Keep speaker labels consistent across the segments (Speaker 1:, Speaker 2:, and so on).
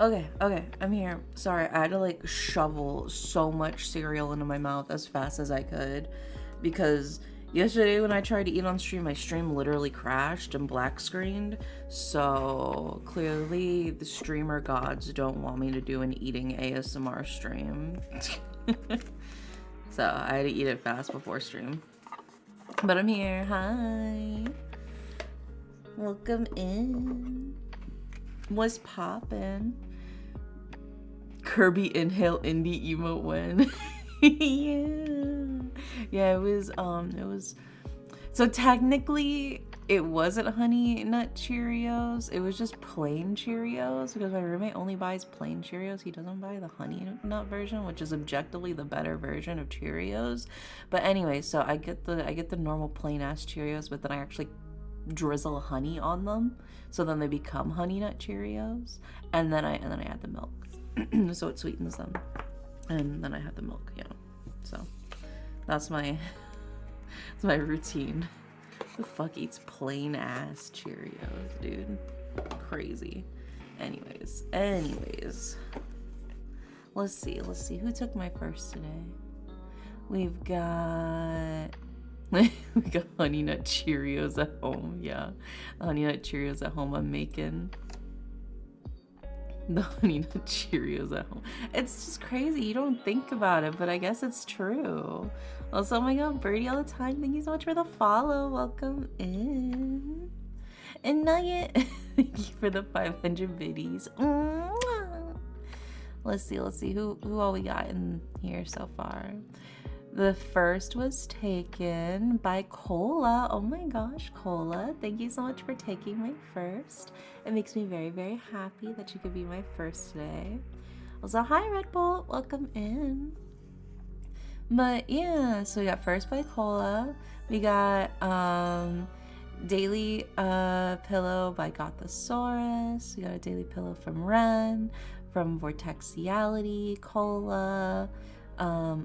Speaker 1: Okay, I'm here. Sorry, I had to like shovel so much cereal into my mouth as fast as I could because yesterday when I tried to eat on stream, my stream literally crashed and black screened. So clearly the streamer gods don't want me to do an eating ASMR stream. So I had to eat it fast before stream. But I'm here. Hi. Welcome in. What's poppin'? Kirby inhale indie emote when. Yeah, it was so technically it wasn't honey nut Cheerios, it was just plain Cheerios because my roommate only buys plain Cheerios. He doesn't buy the honey nut version, which is objectively the better version of Cheerios. But anyway, so I get the normal plain ass Cheerios, but then I actually drizzle honey on them, so then they become honey nut Cheerios, and then I add the milk. So it sweetens them, and then I have the milk, so that's my routine. Who the fuck eats plain ass Cheerios, dude? Crazy. Anyways, let's see who took my first today. We've got honey nut Cheerios at home. Yeah, the honey nut Cheerios at home I'm making. The honey nut Cheerios at home. It's just crazy. You don't think about it, but I guess it's true. Also, oh my god, Birdie all the time. Thank you so much for the follow. Welcome in. And Nugget, thank you for the 500 biddies. Let's see who all we got in here so far. The first was taken by Cola. Oh my gosh, Cola. Thank you so much for taking my first. It makes me very, very happy that you could be my first today. Also, hi Red Bull. Welcome in. But yeah, so we got first by Cola. We got Daily Pillow by Gothosaurus. We got a Daily Pillow from Ren, from Vortexiality, Cola,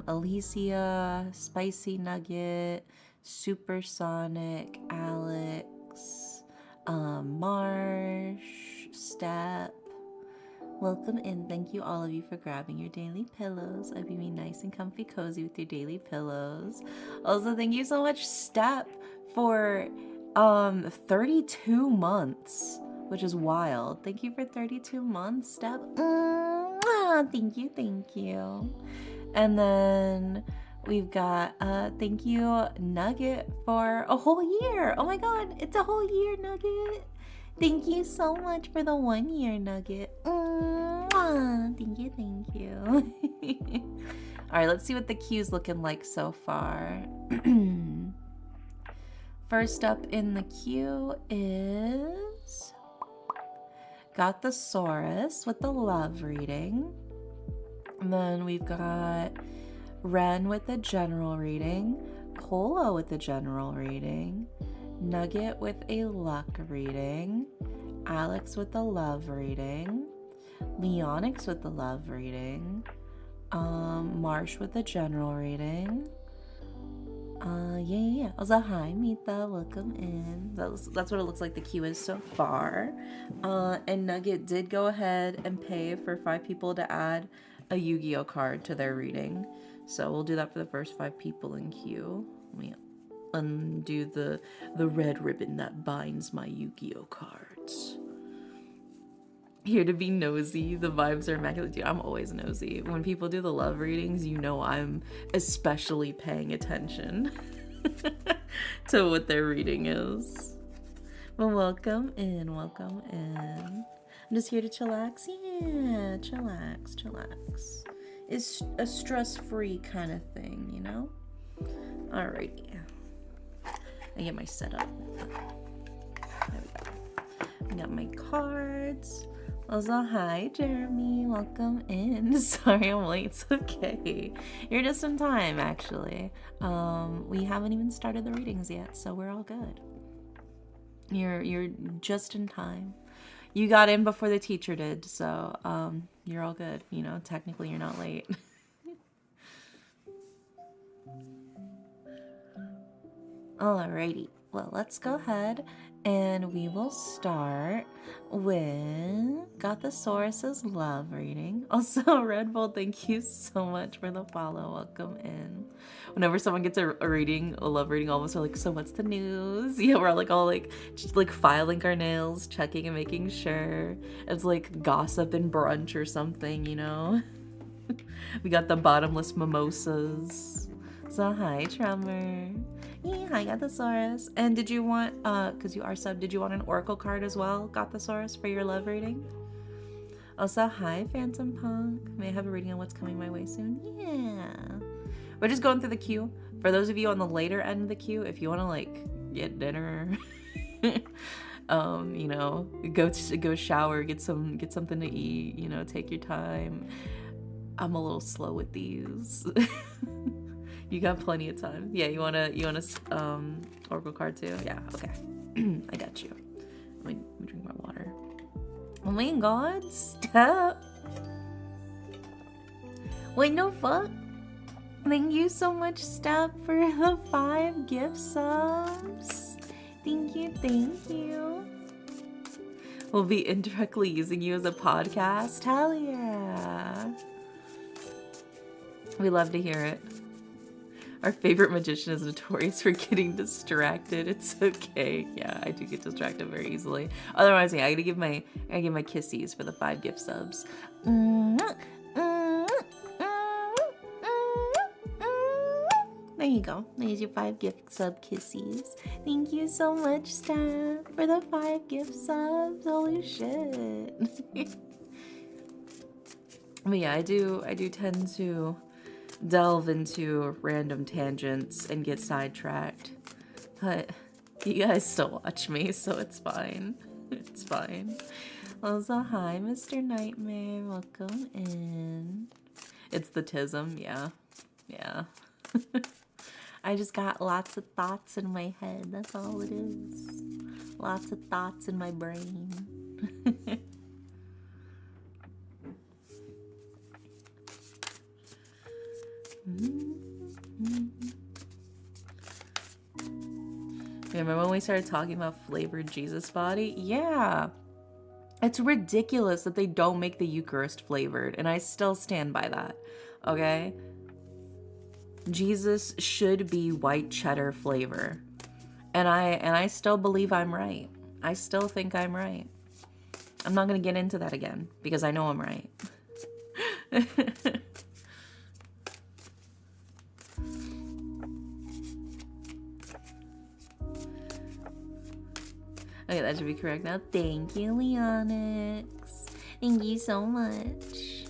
Speaker 1: Alicia, Spicy Nugget, Supersonic, Alex, Marsh, Step. Welcome in. Thank you all of you for grabbing your daily pillows. I hope you be nice and comfy cozy with your daily pillows. Also, thank you so much, Step, for 32 months, which is wild. Thank you for 32 months, Step. Thank you. And then we've got thank you Nugget for a whole year. Oh my god, it's a whole year, Nugget. Thank you so much for the 1 year, Nugget. Thank you. All right, let's see what the queue's looking like so far. First up in the queue is Gothosaurus with the love reading. And then we've got Ren with the general reading, Cola with the general reading, Nugget with a luck reading, Alex with the love reading, Leonix with the love reading, Marsh with the general reading. Yeah. Also, hi, Mita. Welcome in. That's what it looks like the queue is so far. And Nugget did go ahead and pay for 5 people to add a Yu-Gi-Oh card to their reading. So we'll do that for the first 5 people in queue. Let me undo the red ribbon that binds my Yu-Gi-Oh cards. Here to be nosy. The vibes are immaculate. Dude, I'm always nosy. When people do the love readings, you know I'm especially paying attention to what their reading is. Well, welcome in. I'm just here to chillax. Yeah, chillax. It's a stress-free kind of thing, you know? Alrighty. I get my setup. There we go. I got my cards. Also, hi, Jeremy. Welcome in. Sorry I'm late. It's okay. You're just in time, actually. We haven't even started the readings yet, so we're all good. You're just in time. You got in before the teacher did, so you're all good. You know, technically you're not late. Alrighty. well, let's go ahead and we will start with Gothosaurus's love reading. Also, Red Bull, thank you so much for the follow. Welcome in. Whenever someone gets a reading, a love reading, all of us are like, so what's the news? Yeah, we're all like just like filing our nails, checking and making sure. It's like gossip and brunch or something, you know? We got the bottomless mimosas. So hi, Tremor. Yeah, hi, Gothosaurus. And did you want, because you are sub, did you want an oracle card as well, Gothosaurus, for your love reading? Also, hi, Phantom Punk. May I have a reading on what's coming my way soon? Yeah. We're just going through the queue. For those of you on the later end of the queue, if you want to, like, get dinner, you know, go shower, get something to eat, you know, take your time. I'm a little slow with these. You got plenty of time. Yeah, you wanna oracle card too? Yeah, okay. I got you. Let me drink my water. Oh my god, stop. Wait, no fuck. Thank you so much, Step, for the 5 gift subs. Thank you. We'll be indirectly using you as a podcast. Hell yeah. We love to hear it. Our favorite magician is notorious for getting distracted. It's okay. Yeah, I do get distracted very easily. Otherwise, yeah, I gotta give my kissies for the 5 gift subs. There you go. There's your 5 gift sub kissies. Thank you so much, Steph, for the 5 gift subs. Holy shit. But yeah, I do tend to delve into random tangents and get sidetracked. But you guys still watch me, so it's fine. It's fine. Also, hi, Mr. Nightmare. Welcome in. It's the tism, yeah. Yeah. I just got lots of thoughts in my head. That's all it is. Lots of thoughts in my brain. Remember when we started talking about flavored Jesus body? Yeah. It's ridiculous that they don't make the Eucharist flavored, and I still stand by that. Okay? Jesus should be white cheddar flavor. And I still believe I'm right. I still think I'm right. I'm not going to get into that again because I know I'm right. Okay, that should be correct now. Thank you, Leonix. Thank you so much.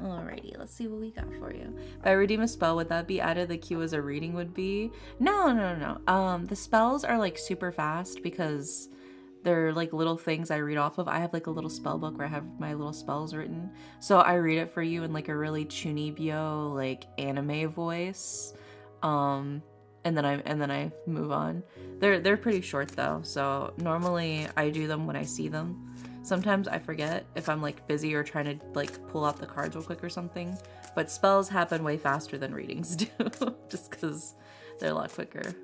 Speaker 1: Alrighty, let's see what we got for you. If I redeem a spell, would that be added the queue as a reading would be? No. The spells are like super fast because they're like little things I read off of. I have like a little spell book where I have my little spells written. So I read it for you in like a really chunibyo, like anime voice. And then I move on. They're pretty short though, so normally I do them when I see them. Sometimes I forget if I'm like busy or trying to like pull out the cards real quick or something. But spells happen way faster than readings do, just because they're a lot quicker.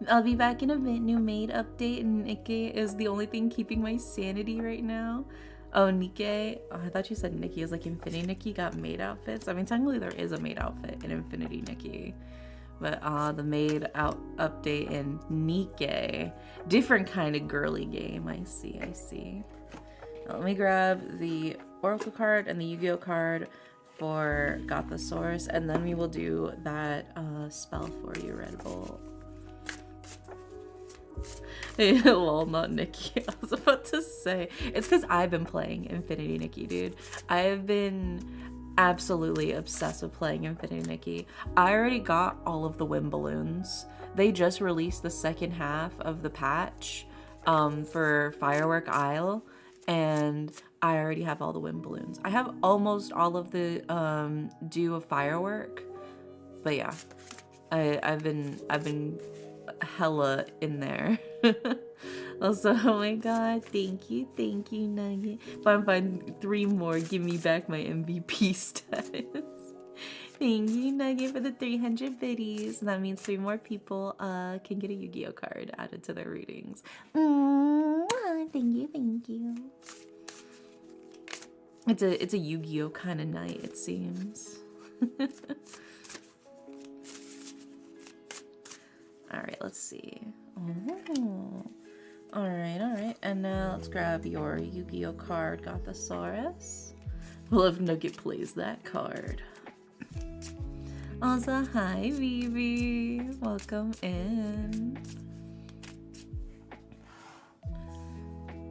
Speaker 1: I'll be back in a bit. New maid update, and Nikkei is the only thing keeping my sanity right now. Oh, Nikkei. Oh, I thought you said Nikki. Is like Infinity Nikki got maid outfits. I mean, technically there is a maid outfit in Infinity Nikki. But the maid update in Nikkei. Different kind of girly game. I see. Now, let me grab the Oracle card and the Yu-Gi-Oh card for Gothosaurus, and then we will do that spell for you, Red Bull. Well, not Nikki. I was about to say. It's because I've been playing Infinity Nikki, dude. I've been absolutely obsessed with playing Infinity Nikki. I already got all of the Wim balloons. They just released the second half of the patch for Firework Isle, and I already have all the Wim balloons. I have almost all of the Dew of Firework, but yeah, I've been hella in there. Also, oh my god, thank you, Nugget. If I find 3 more, give me back my MVP status. Thank you, Nugget, for the 300 biddies. That means 3 more people can get a Yu-Gi-Oh card added to their readings. Thank you, thank you. It's a Yu-Gi-Oh kind of night, it seems. Alright, let's see. Oh. Alright. And now let's grab your Yu-Gi-Oh card, Gothosaurus. Well, if Nugget plays that card. Also, hi, Vivi. Welcome in.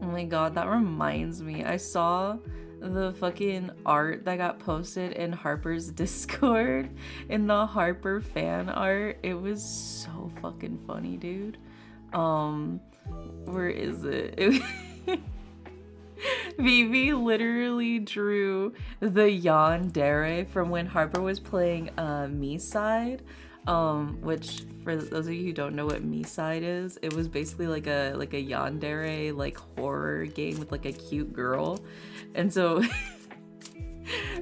Speaker 1: Oh my god, that reminds me. I saw the fucking art that got posted in Harper's Discord, in the Harper fan art. It was so fucking funny, dude. Where is it? Vivi literally drew the yandere from when Harper was playing Me-Side, which for those of you who don't know what Me-Side is, it was basically like a yandere like horror game with like a cute girl. And so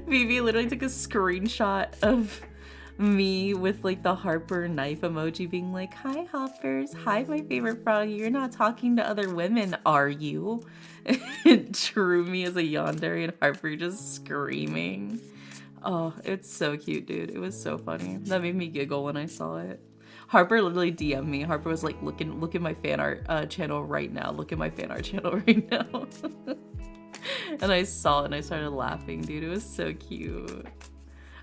Speaker 1: Vivi literally took a screenshot of me with like the Harper knife emoji being like, hi Hoppers, hi my favorite frog, you're not talking to other women, are you? It drew me as a yandere and Harper just screaming. Oh, it's so cute, dude. It was so funny. That made me giggle when I saw it. Harper literally DM'd me. Harper was like, look at my fan art channel right now. Look at my fan art channel right now. And I saw it and I started laughing, dude. It was so cute.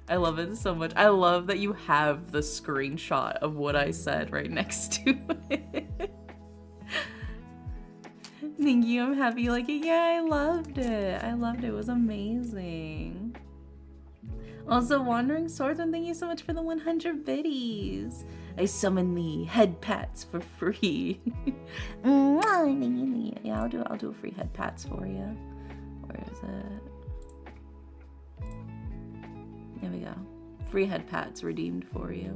Speaker 1: I love it so much. I love that you have the screenshot of what I said right next to it. Thank you. I'm happy you like it. Yeah, I loved it. It was amazing. Also, Wandering Swordsman, thank you so much for the 100 biddies. I summon thee, head pats for free. Yeah, I'll do free head pats for you. Where is it? There we go. Free head pats redeemed for you.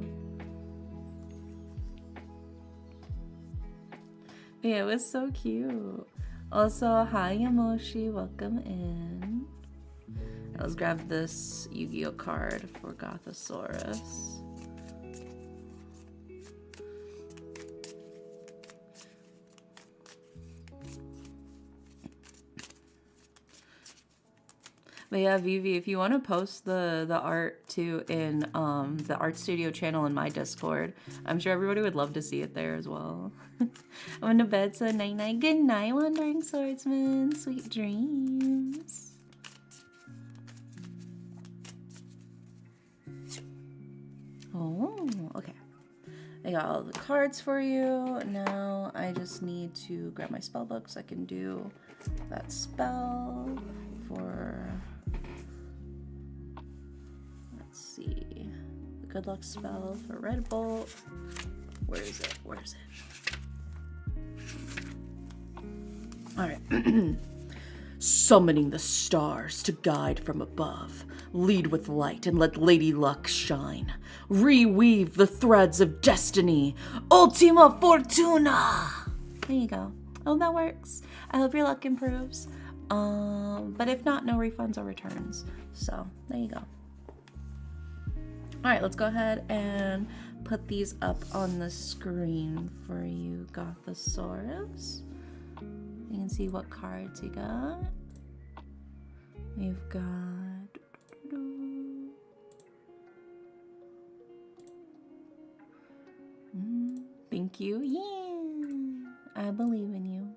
Speaker 1: Yeah, it was so cute. Also, hi Yamoshi, welcome in. Let's grab this Yu-Gi-Oh card for Gothosaurus. But yeah, Vivi, if you want to post the art too in the art studio channel in my Discord, I'm sure everybody would love to see it there as well. I'm going to bed, so night night. Good night, Wandering Swordsman. Sweet dreams. Oh, okay. I got all the cards for you. Now I just need to grab my spell book so I can do that spell for, let's see, the good luck spell for Red Bolt. Where is it? All right. Summoning the stars to guide from above. Lead with light and let Lady Luck shine. Reweave the threads of destiny. Ultima Fortuna! There you go. Oh, that works. I hope your luck improves. But if not, no refunds or returns. So, there you go. Alright, let's go ahead and put these up on the screen for you, Gothosaurus. You can see what cards you got. We've got... Thank you. Yeah, I believe in you.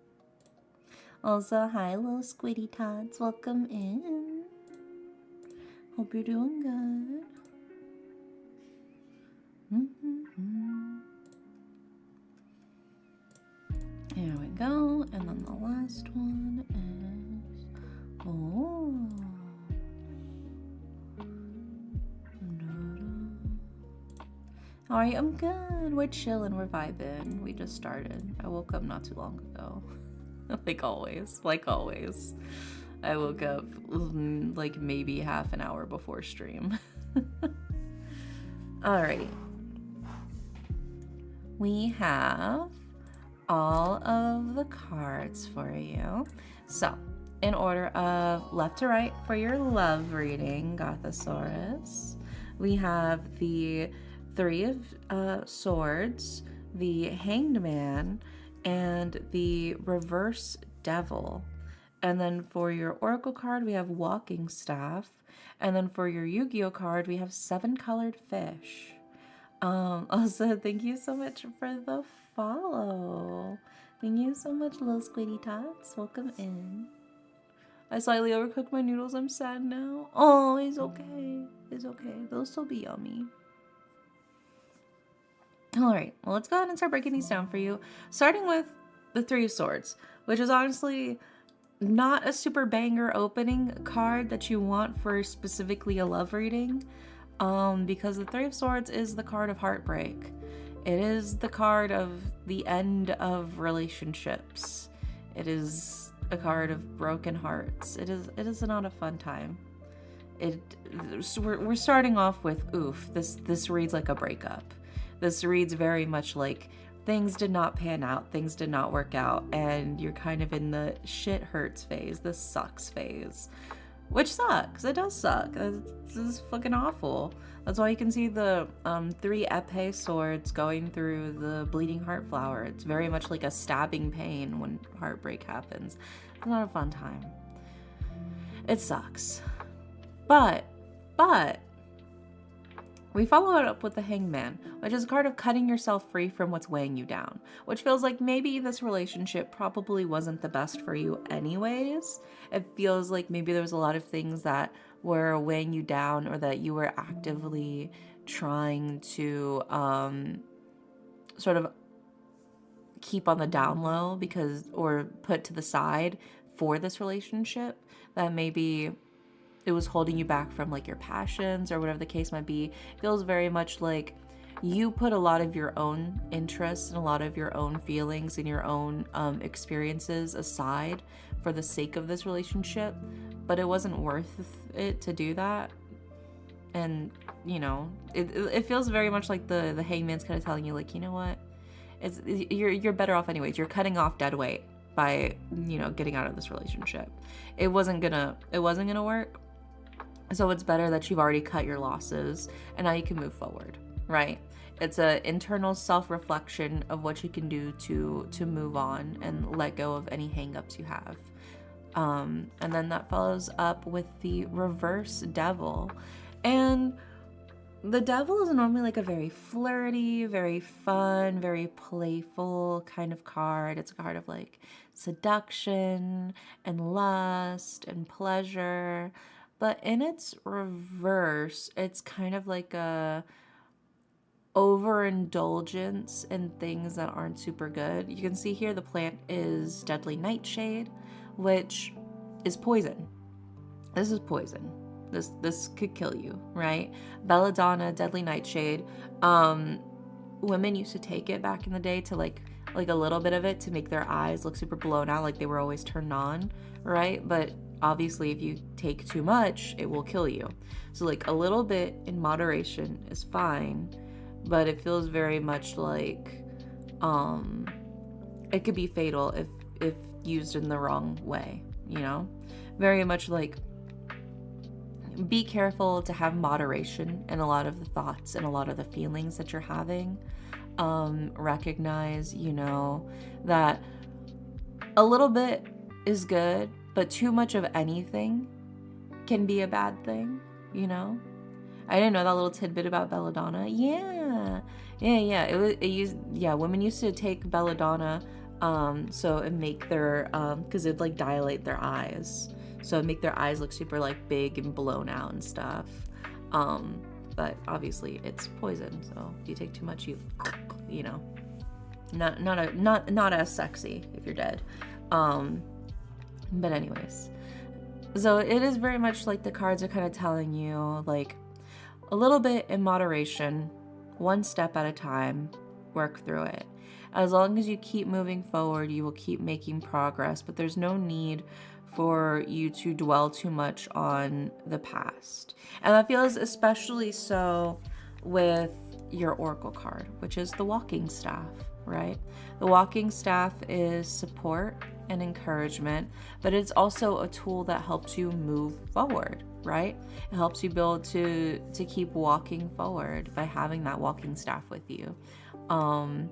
Speaker 1: Also, hi, little squiddy tots. Welcome in. Hope you're doing good. Here we go. And then the last one is... Oh. Alright, I'm good. We're chilling, we're vibing. We just started. I woke up not too long ago. Like always. I woke up like maybe half an hour before stream. Alrighty. We have all of the cards for you. So, in order of left to right for your love reading, Gothosaurus, we have the Three of Swords, the Hanged Man, and the Reverse Devil. And then for your Oracle card, we have Walking Staff. And then for your Yu-Gi-Oh card, we have 7 colored fish. Also, thank you so much for the follow. Thank you so much, little squiddy tots. Welcome in. I slightly overcooked my noodles. I'm sad now. Oh, it's okay. It's okay. They'll still be yummy. All right. Well, let's go ahead and start breaking these down for you. Starting with the Three of Swords, which is honestly not a super banger opening card that you want for specifically a love reading. Because the Three of Swords is the card of heartbreak. It is the card of the end of relationships. It is a card of broken hearts. It is not a fun time. We're starting off with oof. This reads like a breakup. This reads very much like things did not pan out, things did not work out, and you're kind of in the shit hurts phase, the sucks phase. Which sucks. It does suck. This is fucking awful. That's why you can see the 3 epee swords going through the bleeding heart flower. It's very much like a stabbing pain when heartbreak happens. It's not a fun time. It sucks. But we follow it up with the Hangman, which is a card of cutting yourself free from what's weighing you down, which feels like maybe this relationship probably wasn't the best for you anyways. It feels like maybe there was a lot of things that were weighing you down, or that you were actively trying to sort of keep on the down low or put to the side for this relationship, that maybe it was holding you back from like your passions or whatever the case might be. It feels very much like you put a lot of your own interests and a lot of your own feelings and your own experiences aside for the sake of this relationship, but it wasn't worth it to do that. And you know, it feels very much like the Hangman's kind of telling you, like, you know what, you're better off anyways. You're cutting off dead weight by, you know, getting out of this relationship. It wasn't gonna work. So it's better that you've already cut your losses and now you can move forward, right? It's an internal self-reflection of what you can do to move on and let go of any hang-ups you have. And then that follows up with the Reverse Devil. And the Devil is normally like a very flirty, very fun, very playful kind of card. It's a card of like seduction and lust and pleasure. But in its reverse, it's kind of like a overindulgence in things that aren't super good. You can see here the plant is Deadly Nightshade, which is poison. This is poison. This could kill you, right? Belladonna, Deadly Nightshade. Women used to take it back in the day to like a little bit of it to make their eyes look super blown out, like they were always turned on, right? But obviously if you take too much, it will kill you. So like a little bit in moderation is fine, but it feels very much like it could be fatal if used in the wrong way, you know? Very much like, be careful to have moderation in a lot of the thoughts and a lot of the feelings that you're having. Recognize, you know, that a little bit is good, but too much of anything can be a bad thing, you know? I didn't know that little tidbit about belladonna. Yeah. Women used to take belladonna, so it make their, cause it'd like dilate their eyes. So it'd make their eyes look super like big and blown out and stuff. But obviously it's poison. So if you take too much, you know, not as sexy if you're dead. But anyways, so it is very much like the cards are kind of telling you, like, a little bit in moderation, one step at a time, work through it. As long as you keep moving forward, you will keep making progress, but there's no need for you to dwell too much on the past. And that feels especially so with your Oracle card, which is the Walking Staff. right? The walking staff is support and encouragement, but it's also a tool that helps you move forward, right? It helps you build to keep walking forward by having that walking staff with you. And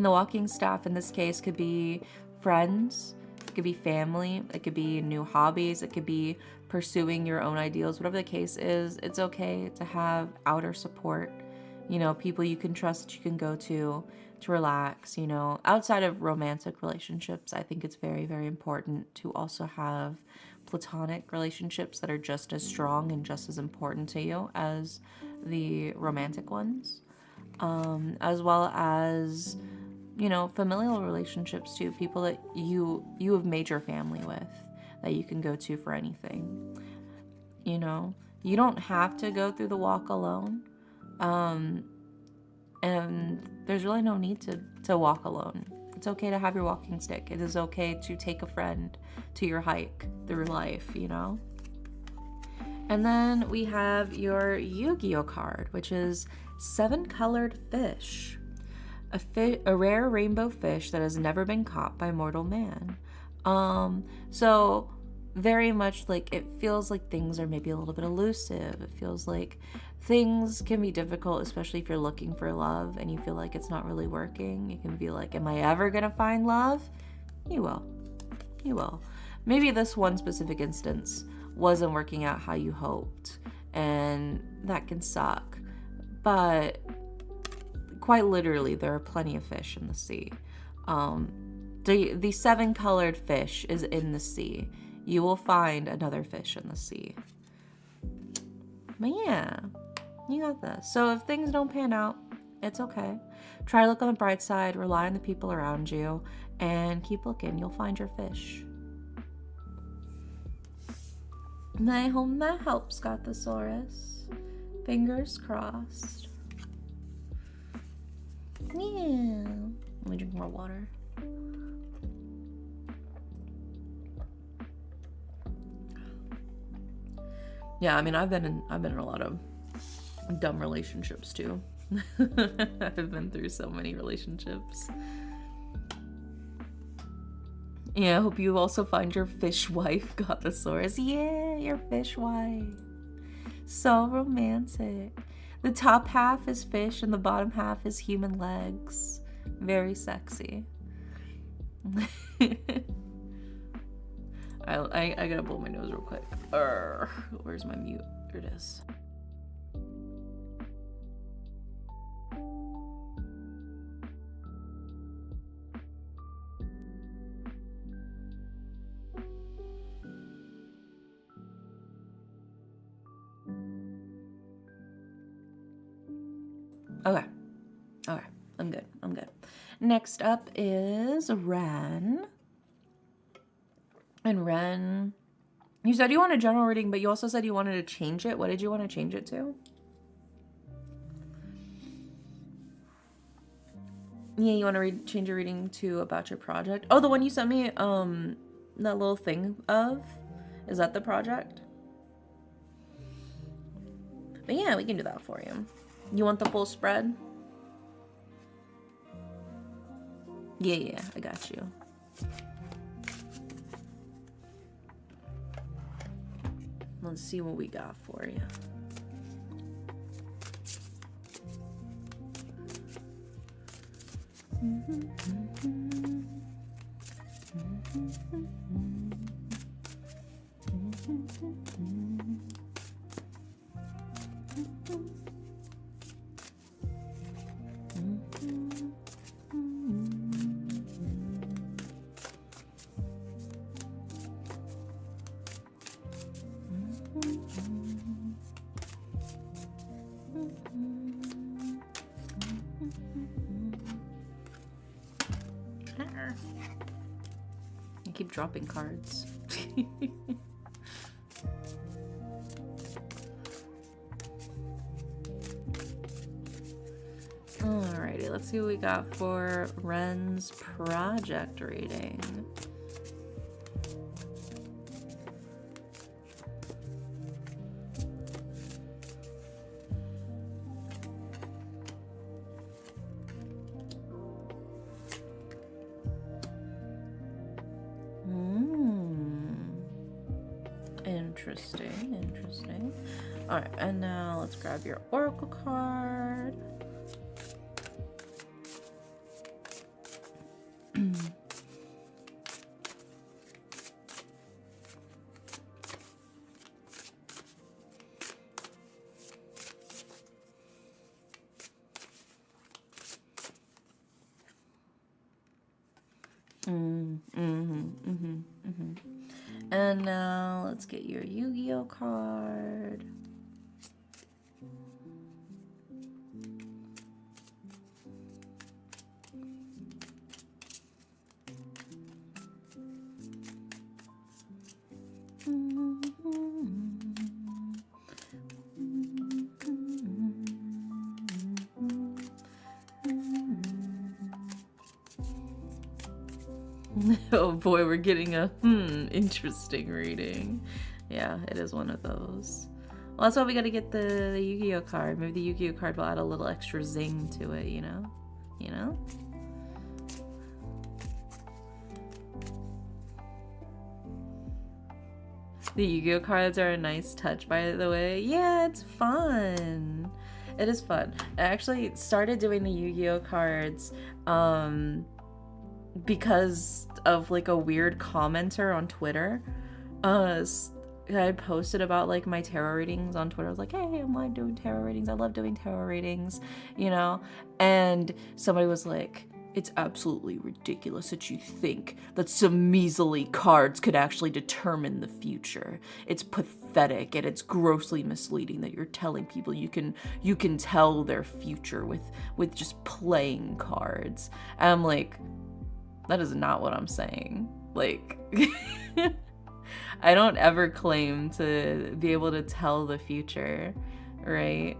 Speaker 1: the walking staff in this case could be friends, it could be family, it could be new hobbies, it could be pursuing your own ideals. Whatever the case is, it's okay to have outer support, people you can trust that you can go to relax. Outside of romantic relationships, I think it's very, very important to also have platonic relationships that are just as strong and just as important to you as the romantic ones, as well as familial relationships too, people that you have made your family with, that you can go to for anything. You don't have to go through the walk alone, and there's really no need to walk alone. It's okay to have your walking stick. It is okay to take a friend to your hike through life. And then we have your Yu-Gi-Oh card, which is 7 colored fish. A rare rainbow fish that has never been caught by mortal man. So very much like, it feels like things are maybe a little bit elusive. It feels like things can be difficult, especially if you're looking for love and you feel like it's not really working. You can be like, am I ever gonna find love? You will. Maybe this one specific instance wasn't working out how you hoped, and that can suck. But quite literally, there are plenty of fish in the sea. The 7 colored fish is in the sea. You will find another fish in the sea. But yeah, you got this. So if things don't pan out, it's okay. Try to look on the bright side, rely on the people around you, and keep looking. You'll find your fish. And I hope that helps, Gothosaurus. Fingers crossed. Yeah. Let me drink more water. Yeah, I mean, I've been in a lot of dumb relationships too. I've been through so many relationships. Yeah, I hope you also find your fish wife, Gothosaurus. Yeah, your fish wife. So romantic. The top half is fish and the bottom half is human legs. Very sexy. I gotta blow my nose real quick. Where's my mute? There it is. Okay, I'm good. Next up is Ren. And Ren, you said you want a general reading, but you also said you wanted to change it. What did you want to change it to? Yeah, you want to change your reading to about your project? Oh, the one you sent me, that little thing of? Is that the project? But yeah, we can do that for you. You want the full spread? Yeah, I got you. Let's see what we got for you. I keep dropping cards. Alrighty, let's see what we got for Ren's project reading. Interesting. Alright, and now let's grab your oracle card. And now let's get your Yu-Gi-Oh card. Oh boy, we're getting a interesting reading. Yeah, it is one of those. Well, that's why we gotta get the Yu-Gi-Oh card. Maybe the Yu-Gi-Oh card will add a little extra zing to it, you know? You know? The Yu-Gi-Oh cards are a nice touch, by the way. Yeah, it's fun. It is fun. I actually started doing the Yu-Gi-Oh cards, because of like a weird commenter on Twitter. I had posted about like my tarot readings on Twitter. I was like, hey, I'm live doing tarot readings. I love doing tarot readings, you know? And somebody was like, it's absolutely ridiculous that you think that some measly cards could actually determine the future. It's pathetic and it's grossly misleading that you're telling people you can tell their future with just playing cards. And I'm like, that is not what I'm saying. Like, I don't ever claim to be able to tell the future, right?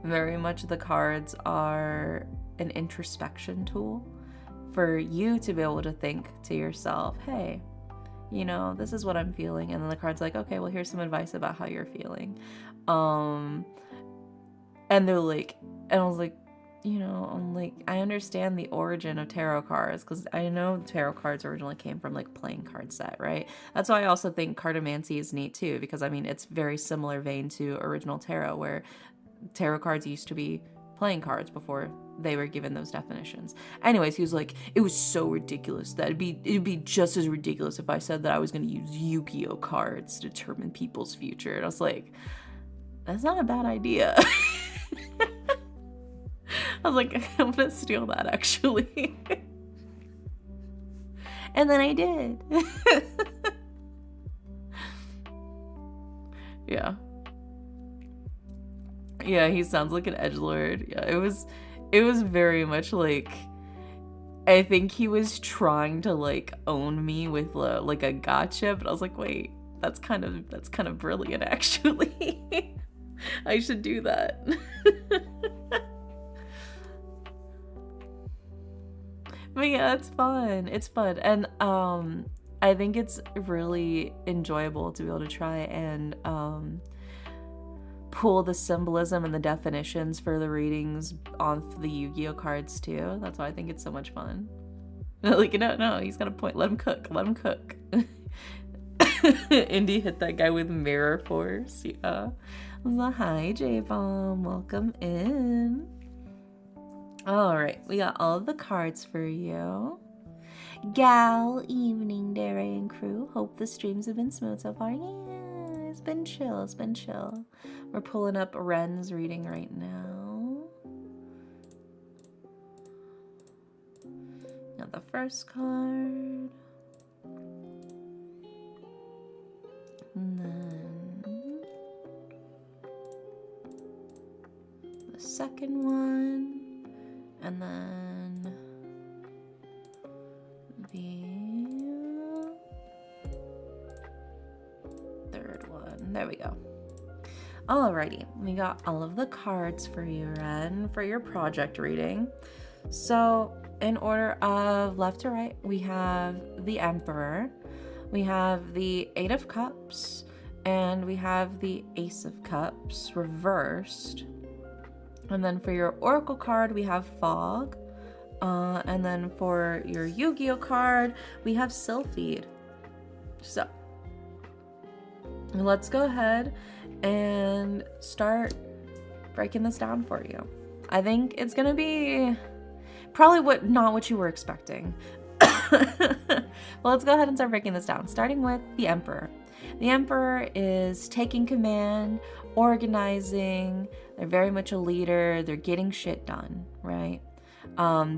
Speaker 1: Very much the cards are an introspection tool for you to be able to think to yourself, hey, you know, this is what I'm feeling. And then the card's like, okay, well, here's some advice about how you're feeling. And they're like, and I was like, you know, I'm like, I understand the origin of tarot cards because I know tarot cards originally came from like playing card set, right? That's why I also think cartomancy is neat too, because I mean, it's very similar vein to original tarot, where tarot cards used to be playing cards before they were given those definitions. Anyways, he was like, it was so ridiculous that it'd be just as ridiculous if I said that I was going to use Yu-Gi-Oh cards to determine people's future. And I was like, that's not a bad idea. I was like, I'm gonna steal that actually. And then I did. Yeah. Yeah, he sounds like an edgelord. Yeah, it was very much like, I think he was trying to like own me with like a gotcha, but I was like, wait, that's kind of brilliant actually. I should do that. But yeah, it's fun. And I think it's really enjoyable to be able to try and pull the symbolism and the definitions for the readings on the Yu-Gi-Oh cards too. That's why I think it's so much fun. Like, no, he's got a point. Let him cook. Indy hit that guy with mirror force. Yeah. So, hi, J-Bomb. Welcome in. All right, we got all of the cards for you. Gal, evening, Dere and crew. Hope the streams have been smooth so far. Yeah, it's been chill. We're pulling up Ren's reading right now. Got the first card. And then the second one. And then the third one. There we go. Alrighty, we got all of the cards for you, Ren, for your project reading. So, in order of left to right, we have the Emperor, we have the Eight of Cups, and we have the Ace of Cups reversed. And then for your Oracle card, we have Fog. And then for your Yu-Gi-Oh card, we have Sylphid. So, let's go ahead and start breaking this down for you. I think it's gonna be probably not what you were expecting. Well, let's go ahead and start breaking this down, starting with the Emperor. The Emperor is taking command, organizing. They're very much a leader. They're getting shit done, right?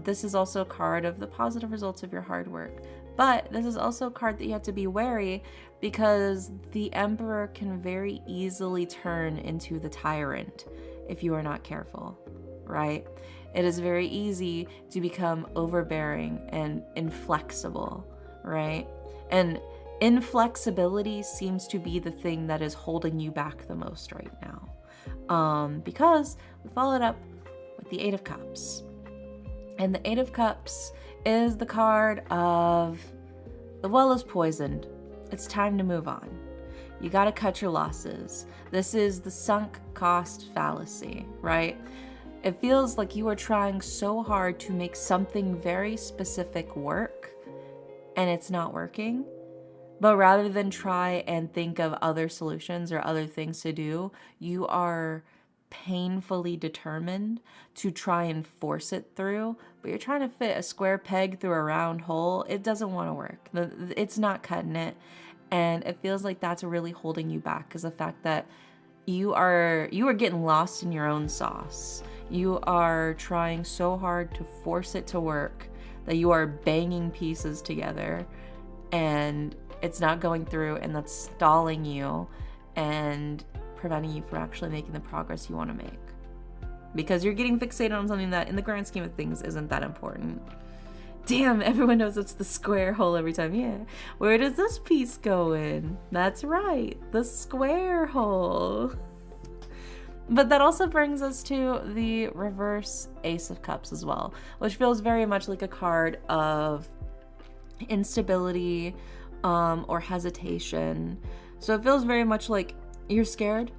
Speaker 1: This is also a card of the positive results of your hard work. But this is also a card that you have to be wary, because the Emperor can very easily turn into the tyrant if you are not careful, right? It is very easy to become overbearing and inflexible, right? And inflexibility seems to be the thing that is holding you back the most right now. Because we followed up with the Eight of Cups. And the Eight of Cups is the card of the well is poisoned. It's time to move on. You gotta cut your losses. This is the sunk cost fallacy, right? It feels like you are trying so hard to make something very specific work, and it's not working. But rather than try and think of other solutions or other things to do, you are painfully determined to try and force it through, but you're trying to fit a square peg through a round hole. It doesn't want to work. It's not cutting it. And it feels like that's really holding you back, is the fact that you are getting lost in your own sauce. You are trying so hard to force it to work that you are banging pieces together, and it's not going through, and that's stalling you and preventing you from actually making the progress you want to make, because you're getting fixated on something that in the grand scheme of things isn't that important. Damn, everyone knows it's the square hole every time. Yeah. Where does this piece go in? That's right, the square hole. But that also brings us to the reverse Ace of Cups as well, which feels very much like a card of instability or hesitation. So it feels very much like you're scared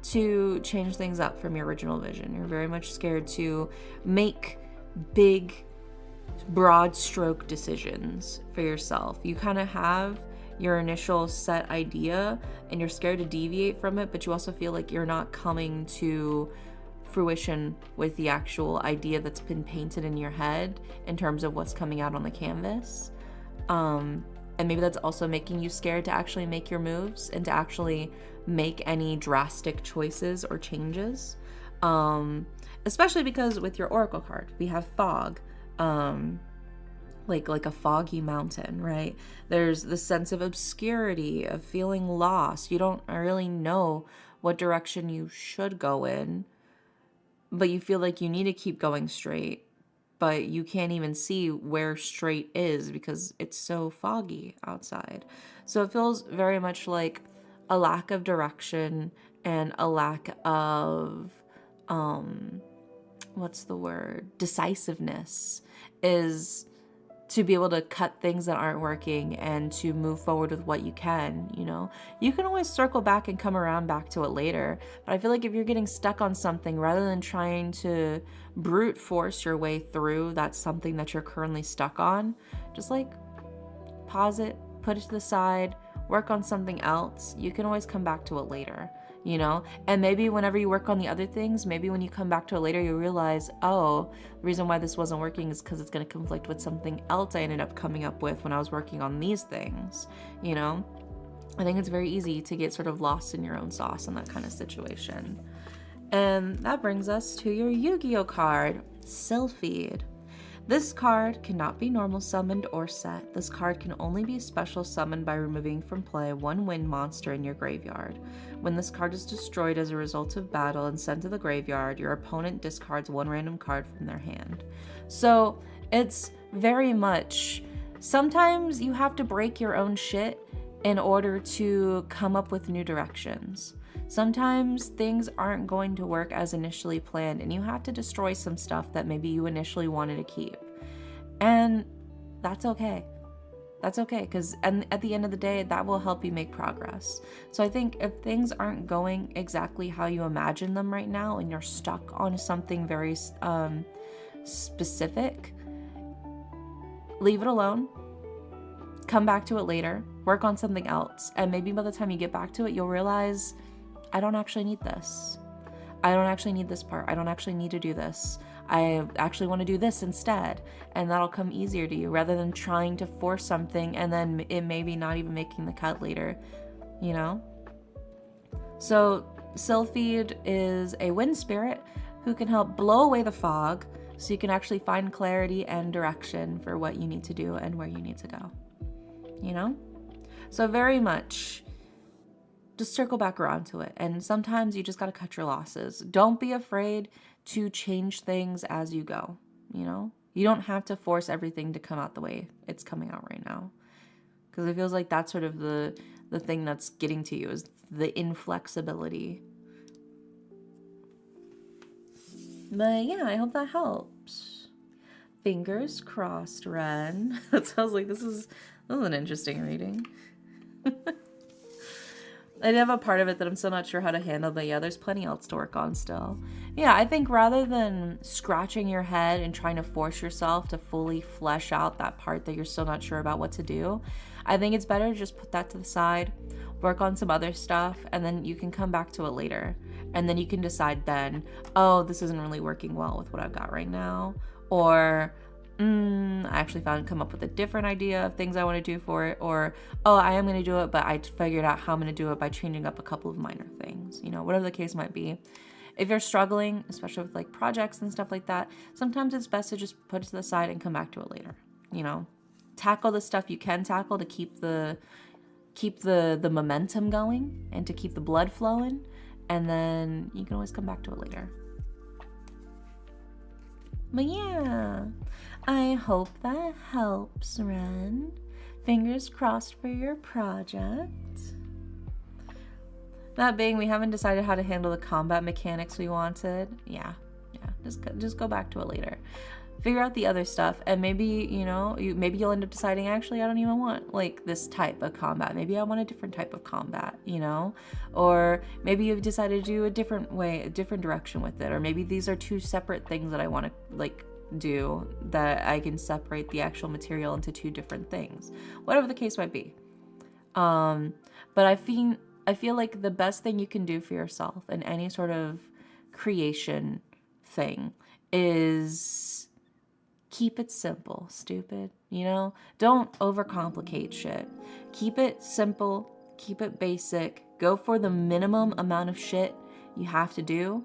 Speaker 1: to change things up from your original vision. You're very much scared to make big, broad stroke decisions for yourself. You kind of have your initial set idea and you're scared to deviate from it, but you also feel like you're not coming to fruition with the actual idea that's been painted in your head in terms of what's coming out on the canvas. And maybe that's also making you scared to actually make your moves and to actually make any drastic choices or changes. Especially because with your Oracle card, we have fog. Like a foggy mountain, right? There's the sense of obscurity, of feeling lost. You don't really know what direction you should go in, but you feel like you need to keep going straight, but you can't even see where straight is because it's so foggy outside. So it feels very much like a lack of direction and a lack of, decisiveness is to be able to cut things that aren't working and to move forward with what you can, you know? You can always circle back and come around back to it later, but I feel like if you're getting stuck on something, rather than trying to brute force your way through that's something that you're currently stuck on, just like pause it, put it to the side, work on something else. You can always come back to it later, you know? And maybe whenever you work on the other things, maybe when you come back to it later, you realize, oh, the reason why this wasn't working is because it's going to conflict with something else I ended up coming up with when I was working on these things, you know? I think it's very easy to get sort of lost in your own sauce in that kind of situation. And that brings us to your Yu-Gi-Oh card, Sylphid. This card cannot be normal summoned or set. This card can only be special summoned by removing from play one wind monster in your graveyard. When this card is destroyed as a result of battle and sent to the graveyard, your opponent discards one random card from their hand. So it's very much, sometimes you have to break your own shit in order to come up with new directions. Sometimes things aren't going to work as initially planned, and you have to destroy some stuff that maybe you initially wanted to keep. And that's okay. That's okay, because at the end of the day, that will help you make progress. So I think if things aren't going exactly how you imagine them right now, and you're stuck on something very specific, leave it alone. come back to it later, work on something else, and maybe by the time you get back to it, you'll realize, I don't actually need this. I don't actually need this part. I don't actually need to do this. I actually want to do this instead. And that'll come easier to you rather than trying to force something and then it maybe not even making the cut later, you know? So Sylphid is a wind spirit who can help blow away the fog so you can actually find clarity and direction for what you need to do and where you need to go, you know? So very much just circle back around to it. And sometimes you just got to cut your losses. Don't be afraid to change things as you go, you know? You don't have to force everything to come out the way it's coming out right now. Because it feels like that's sort of the thing that's getting to you is the inflexibility. But yeah, I hope that helps. Fingers crossed, Ren. That sounds like this is an interesting reading. I have a part of it that I'm still not sure how to handle, but yeah, there's plenty else to work on still. Yeah, I think rather than scratching your head and trying to force yourself to fully flesh out that part that you're still not sure about what to do, I think it's better to just put that to the side, work on some other stuff, and then you can come back to it later. And then you can decide then, oh, this isn't really working well with what I've got right now. Or, I actually come up with a different idea of things I want to do for it. Or, oh, I am going to do it, but I figured out how I'm going to do it by changing up a couple of minor things. You know, whatever the case might be. If you're struggling, especially with like projects and stuff like that, sometimes it's best to just put it to the side and come back to it later. You know, tackle the stuff you can tackle to keep the momentum going and to keep the blood flowing. And then you can always come back to it later. But yeah, I hope that helps, Ren. Fingers crossed for your project. That being, we haven't decided how to handle the combat mechanics we wanted. Yeah, just go back to it later. Figure out the other stuff, and maybe, you know, maybe you'll end up deciding, actually, I don't even want, like, this type of combat. Maybe I want a different type of combat, you know? Or maybe you've decided to do a different way, a different direction with it. Or maybe these are two separate things that I want to, like, do, that I can separate the actual material into two different things. Whatever the case might be. But I feel like the best thing you can do for yourself in any sort of creation thing is keep it simple, stupid, you know? Don't overcomplicate shit. Keep it simple, keep it basic, go for the minimum amount of shit you have to do,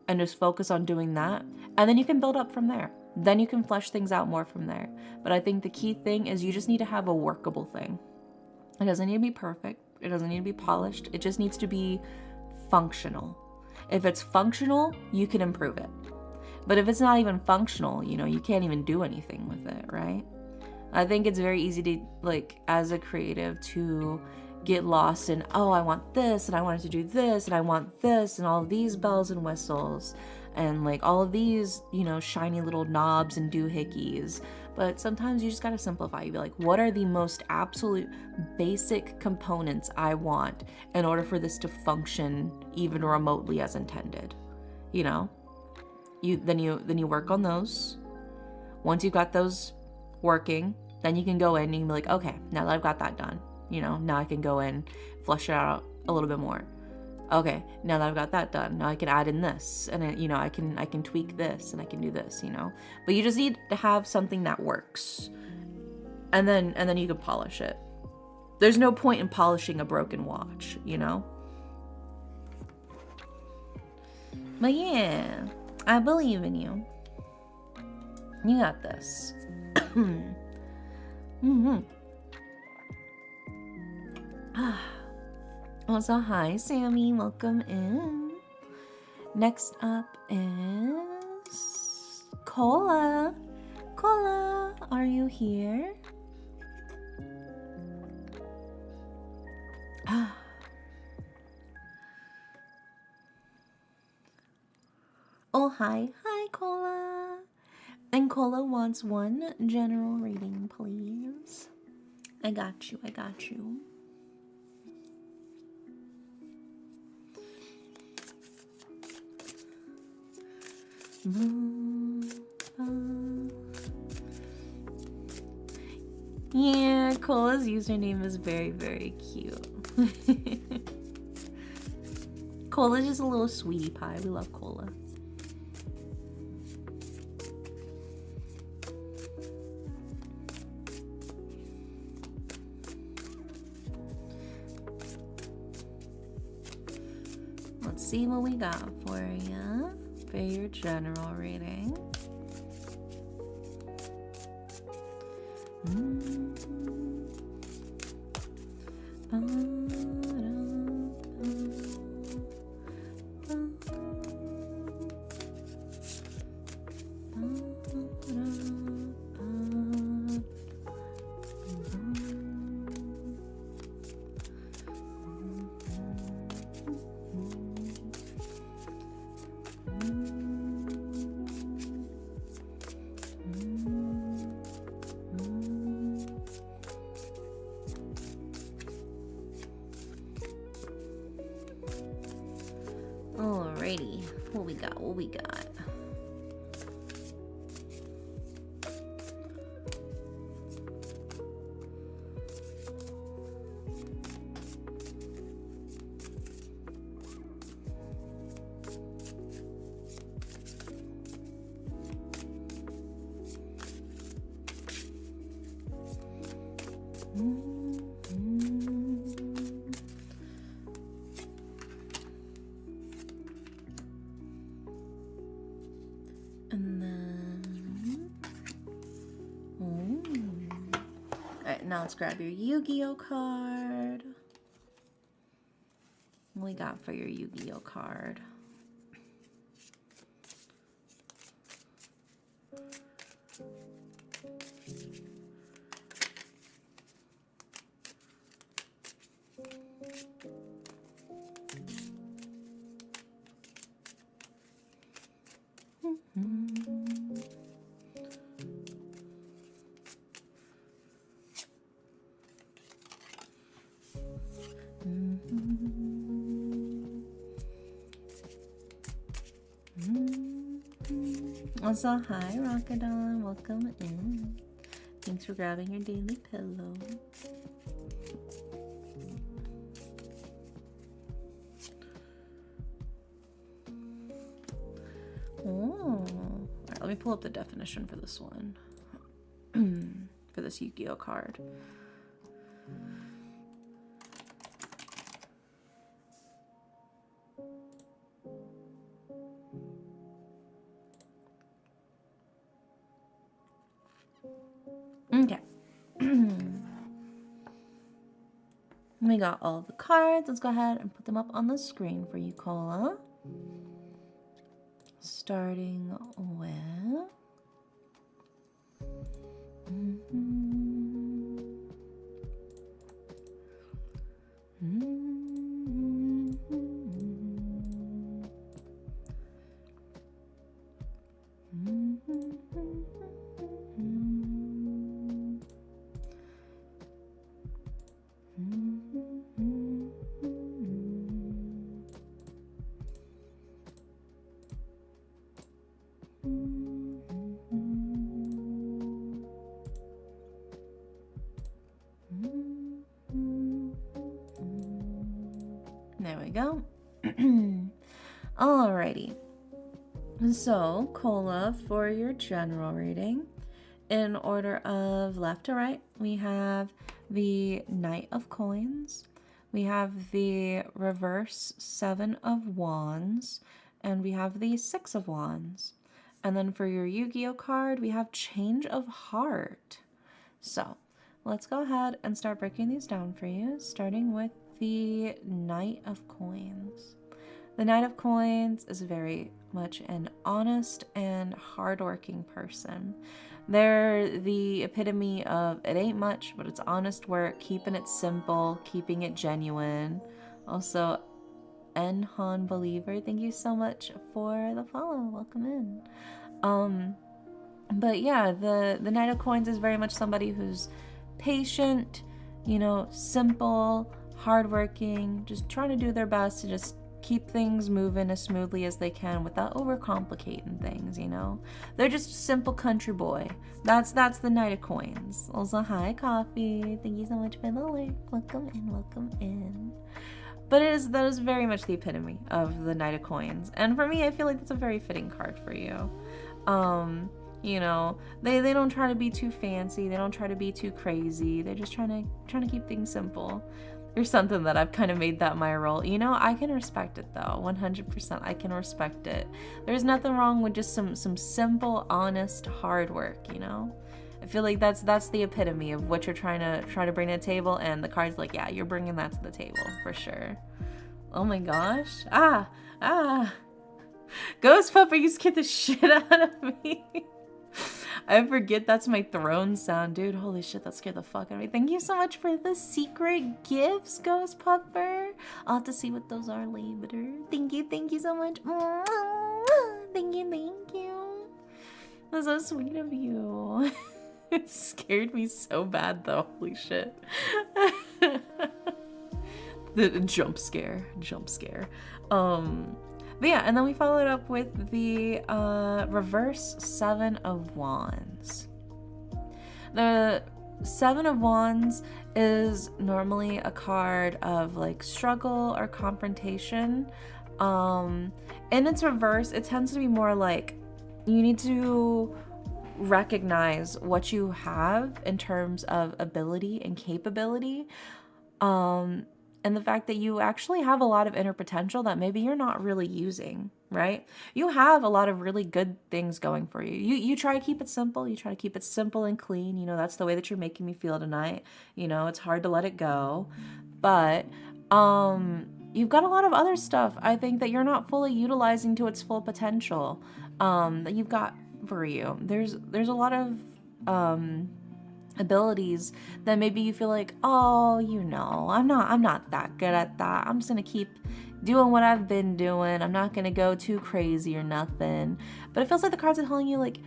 Speaker 1: and just focus on doing that. And then you can build up from there. Then you can flesh things out more from there. But I think the key thing is you just need to have a workable thing. It doesn't need to be perfect. It doesn't need to be polished. It just needs to be functional. If it's functional, you can improve it. But if it's not even functional, you know, you can't even do anything with it, right? I think it's very easy to, like, as a creative, to get lost in, oh, I want this, and I wanted to do this, and I want this, and all of these bells and whistles, and, like, all of these, you know, shiny little knobs and doohickeys. But sometimes you just gotta simplify. You be like, what are the most absolute basic components I want in order for this to function even remotely as intended, you know? Then you work on those. Once you've got those working, then you can go in and you can be like, okay, now that I've got that done, you know, now I can go in, flesh it out a little bit more. Okay, now that I've got that done, now I can add in this, and you know, I can tweak this, and I can do this, you know. But you just need to have something that works, and then you can polish it. There's no point in polishing a broken watch, you know. But yeah, I believe in you. You got this. Also, hi, Sammy. Welcome in. Next up is Cola. Cola, are you here? Oh, hi. Hi, Cola. And Cola wants one general reading, please. I got you. Yeah, Cola's username is very, very cute. Cola's just a little sweetie pie. We love Cola. Let's see what we got for you for your general reading. Alrighty, what we got? What we got? And then, alright, now let's grab your Yu-Gi-Oh card. What we got for your Yu-Gi-Oh card? Also, hi Rockadon, welcome in. Thanks for grabbing your daily pillow. Oh, alright, let me pull up the definition for this one. For this Yu-Gi-Oh card. Okay. We got all the cards. Let's go ahead and put them up on the screen for you, Cola. Starting with... There we go. Alrighty. So, Cola, for your general reading, in order of left to right, we have the Knight of Coins, we have the reverse Seven of Wands, and we have the Six of Wands. And then for your Yu-Gi-Oh card, we have Change of Heart. So, let's go ahead and start breaking these down for you, starting with the Knight of Coins. The Knight of Coins is very much an honest and hardworking person. They're the epitome of it ain't much, but it's honest work, keeping it simple, keeping it genuine. Also, Enhan Believer, thank you so much for the follow. Welcome in. But yeah, the Knight of Coins is very much somebody who's patient, you know, simple, hardworking, just trying to do their best to just keep things moving as smoothly as they can without overcomplicating things, you know? They're just a simple country boy. That's the Knight of Coins. Also, hi, Coffee. Thank you so much for the link. Welcome in, welcome in. But that is very much the epitome of the Knight of Coins. And for me, I feel like that's a very fitting card for you. You know, they don't try to be too fancy. They don't try to be too crazy. They're just trying to keep things simple. There's something that I've kind of made that my role. You know, I can respect it though. 100%, I can respect it. There's nothing wrong with just some simple, honest, hard work, you know? I feel like that's the epitome of what you're trying to bring to the table, and the card's like, yeah, you're bringing that to the table for sure. Oh my gosh. Ghost Pupper, you scared the shit out of me. I forget that's my throne sound, dude. Holy shit, that scared the fuck out of me. Thank you so much for the secret gifts, Ghost Pupper. I'll have to see what those are later. Thank you so much. Thank you. That's so sweet of you. It scared me so bad though, holy shit. The jump scare. But yeah, and then we followed up with the reverse Seven of Wands. The Seven of Wands is normally a card of like struggle or confrontation. In its reverse, it tends to be more like you need to recognize what you have in terms of ability and capability. And the fact that you actually have a lot of inner potential that maybe you're not really using, right? You have a lot of really good things going for you. You try to keep it simple. You try to keep it simple and clean. You know, that's the way that you're making me feel tonight. You know, it's hard to let it go. But you've got a lot of other stuff, I think, that you're not fully utilizing to its full potential, that you've got for you. There's a lot of abilities that maybe you feel like, oh, you know, I'm not that good at that. I'm just gonna keep doing what I've been doing. I'm not gonna go too crazy or nothing. But it feels like the cards are telling you, like,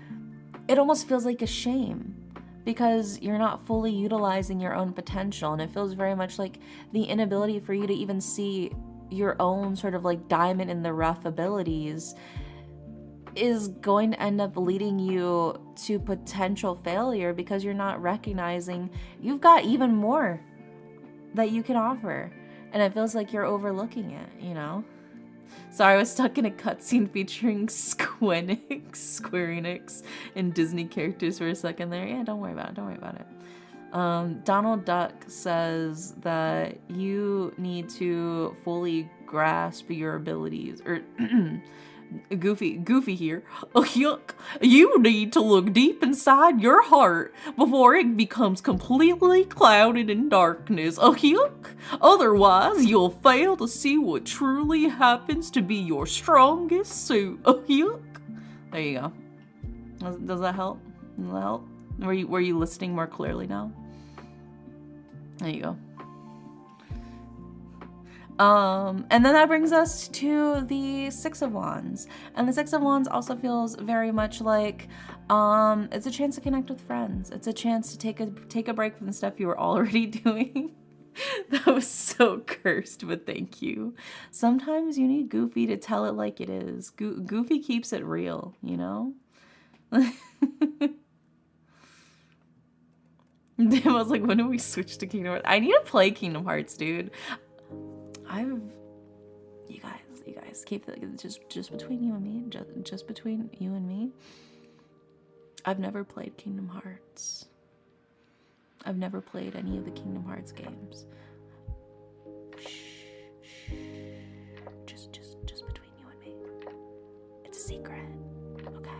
Speaker 1: it almost feels like a shame because you're not fully utilizing your own potential, and it feels very much like the inability for you to even see your own sort of like diamond in the rough abilities is going to end up leading you to potential failure because you're not recognizing you've got even more that you can offer. And it feels like you're overlooking it, you know? Sorry, I was stuck in a cutscene featuring Square Enix and Disney characters for a second there. Yeah, don't worry about it. Donald Duck says that you need to fully grasp your abilities, or Goofy here. Oh, yuck. You need to look deep inside your heart before it becomes completely clouded in darkness. Oh, yuck. Otherwise, you'll fail to see what truly happens to be your strongest suit. Oh, yuck. There you go. Does that help? Does that help? Were you listening more clearly now? There you go. And then that brings us to the Six of Wands. And the Six of Wands also feels very much like it's a chance to connect with friends. It's a chance to take a break from the stuff you were already doing. That was so cursed, but thank you. Sometimes you need Goofy to tell it like it is. Goofy keeps it real, you know? I was like, when do we switch to Kingdom Hearts? I need to play Kingdom Hearts, dude. You guys keep it just between you and me, just between you and me. I've never played Kingdom Hearts. I've never played any of the Kingdom Hearts games. Shh. Just between you and me. It's a secret. Okay.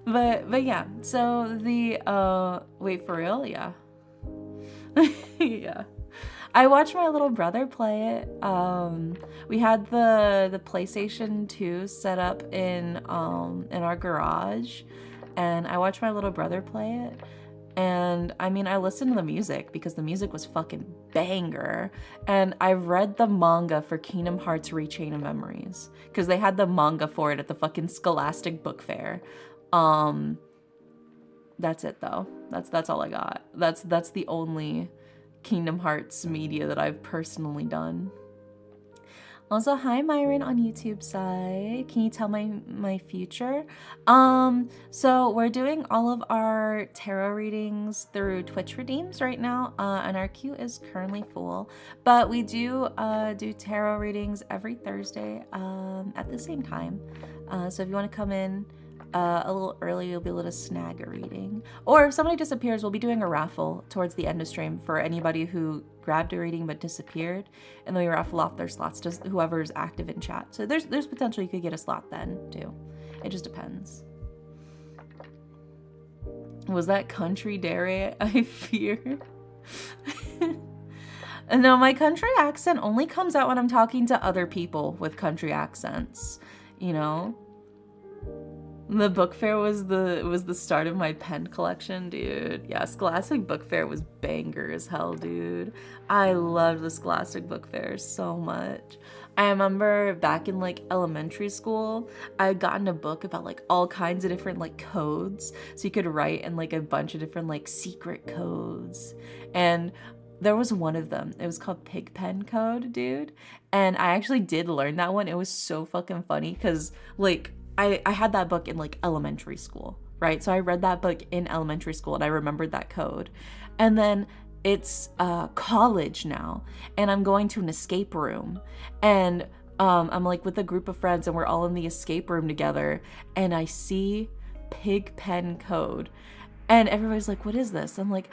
Speaker 1: But yeah, so the wait, for real? Yeah. Yeah. I watched my little brother play it. We had the PlayStation 2 set up in our garage, and I watched my little brother play it. And I mean, I listened to the music because the music was fucking banger. And I read the manga for Kingdom Hearts Rechain of Memories because they had the manga for it at the fucking Scholastic Book Fair. That's it though. That's all I got. That's the only Kingdom Hearts media that I've personally done. Also, hi Myron on YouTube side. Can you tell my future? So we're doing all of our tarot readings through Twitch redeems right now, and our queue is currently full. But we do tarot readings every Thursday at the same time. So if you want to come in a little early, you'll be able to snag a reading. Or if somebody disappears, we'll be doing a raffle towards the end of stream for anybody who grabbed a reading but disappeared, and then we raffle off their slots to whoever's active in chat. So there's potential you could get a slot then too. It just depends. Was that country dairy? I fear. No, my country accent only comes out when I'm talking to other people with country accents, you know? The book fair was the start of my pen collection, dude. Yeah, Scholastic Book Fair was banger as hell, dude. I loved the Scholastic Book Fair so much. I remember back in like elementary school, I had gotten a book about like all kinds of different like codes. So you could write in like a bunch of different like secret codes. And there was one of them. It was called Pigpen Code, dude. And I actually did learn that one. It was so fucking funny because like I had that book in like elementary school, right? So I read that book in elementary school and I remembered that code. And then it's college now and I'm going to an escape room and I'm like with a group of friends and we're all in the escape room together and I see Pigpen Code and everybody's like, what is this? I'm like,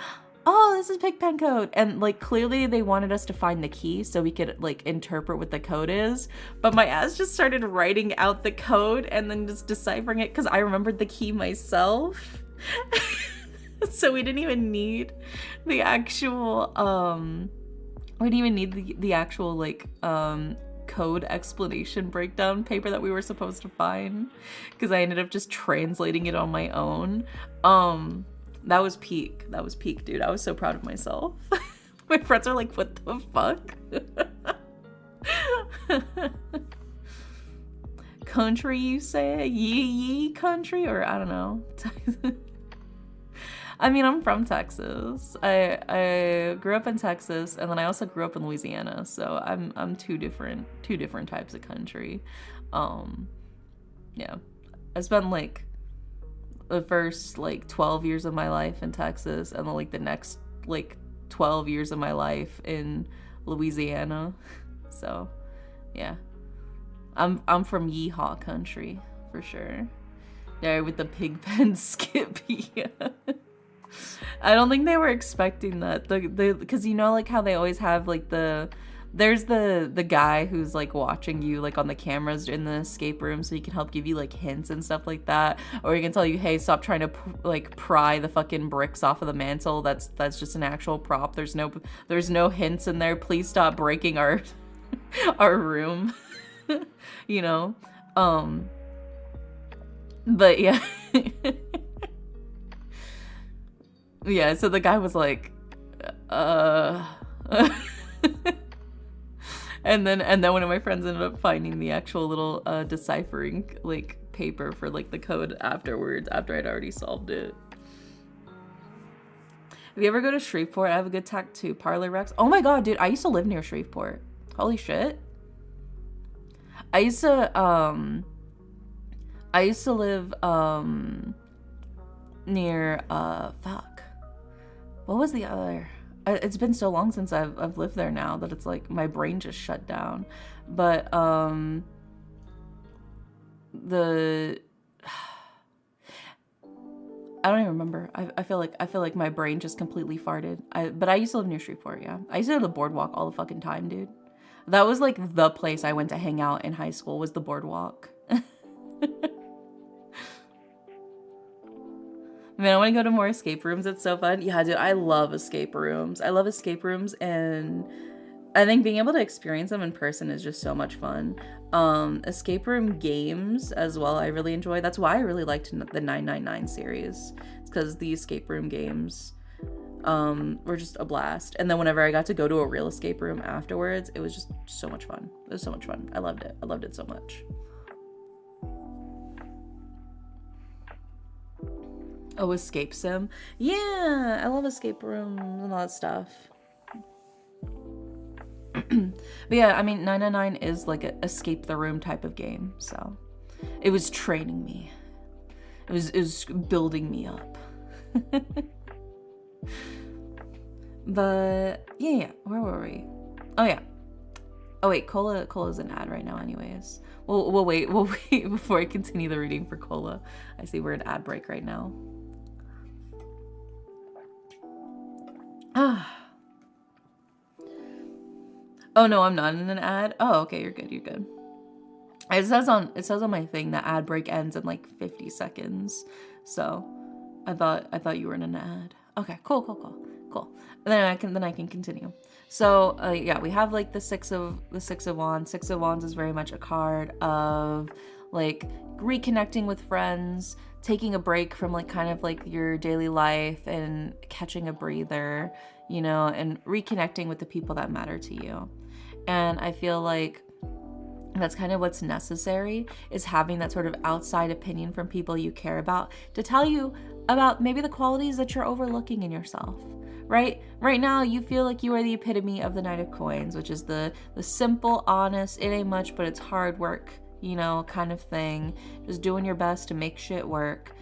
Speaker 1: oh, this is Pigpen Code. And like clearly they wanted us to find the key so we could like interpret what the code is. But my ass just started writing out the code and then just deciphering it because I remembered the key myself. So we didn't even need the actual like code explanation breakdown paper that we were supposed to find because I ended up just translating it on my own. That was peak, dude. I was so proud of myself. My friends are like, what the fuck? Country, you say? Yee country? Or I don't know. I mean, I'm from Texas. I grew up in Texas, and then I also grew up in Louisiana. So I'm two different types of country. Yeah, I spent like the first like 12 years of my life in Texas, and then like the next like 12 years of my life in Louisiana. So, yeah, I'm from Yeehaw country for sure. There with the Pigpen skip. Yeah. I don't think they were expecting that. Because you know like how they always have like there's the guy who's like watching you like on the cameras in the escape room so he can help give you like hints and stuff like that, or he can tell you, hey, stop trying to like pry the fucking bricks off of the mantle. That's just an actual prop. There's no hints in there. Please stop breaking our our room. You know, but yeah. Yeah, so the guy was like and then one of my friends ended up finding the actual little deciphering like paper for like the code afterwards, after I'd already solved it. If you ever go to Shreveport, I have a good tattoo parlor, Rex. Oh my god, dude, I used to live near Shreveport. Holy shit. I used to live near fuck. What was the other? It's been so long since I've lived there now that it's like my brain just shut down. But I don't even remember. I feel like my brain just completely farted. But I used to live near Shreveport, yeah. I used to go to the boardwalk all the fucking time, dude. That was like the place I went to hang out in high school, was the boardwalk. Man, I want to go to more escape rooms. It's so fun. Yeah, dude, I love escape rooms. I love escape rooms, and I think being able to experience them in person is just so much fun. Escape room games as well, I really enjoy. That's why I really liked the 999 series. It's because the escape room games were just a blast. And then whenever I got to go to a real escape room afterwards, it was just so much fun. It was so much fun. I loved it. I loved it so much. Oh, escape sim. Yeah, I love escape rooms and all that stuff. But yeah, I mean, 999 is like a escape the room type of game, so it was training me. It was building me up. But yeah, where were we? Oh yeah. Oh wait, Cola's an ad right now anyways. We'll wait before I continue the reading for Cola. I see we're in ad break right now. Oh no, I'm not in an ad. Oh, okay, you're good. You're good. It says on my thing that ad break ends in like 50 seconds. So, I thought you were in an ad. Okay, cool. And then I can continue. So, yeah, we have like the 6 of Wands. 6 of Wands is very much a card of like reconnecting with friends, taking a break from like kind of like your daily life and catching a breather, you know, and reconnecting with the people that matter to you. And I feel like that's kind of what's necessary, is having that sort of outside opinion from people you care about to tell you about maybe the qualities that you're overlooking in yourself. Right now you feel like you are the epitome of the Knight of Coins, which is the simple, honest, it ain't much but it's hard work, you know, kind of thing, just doing your best to make shit work,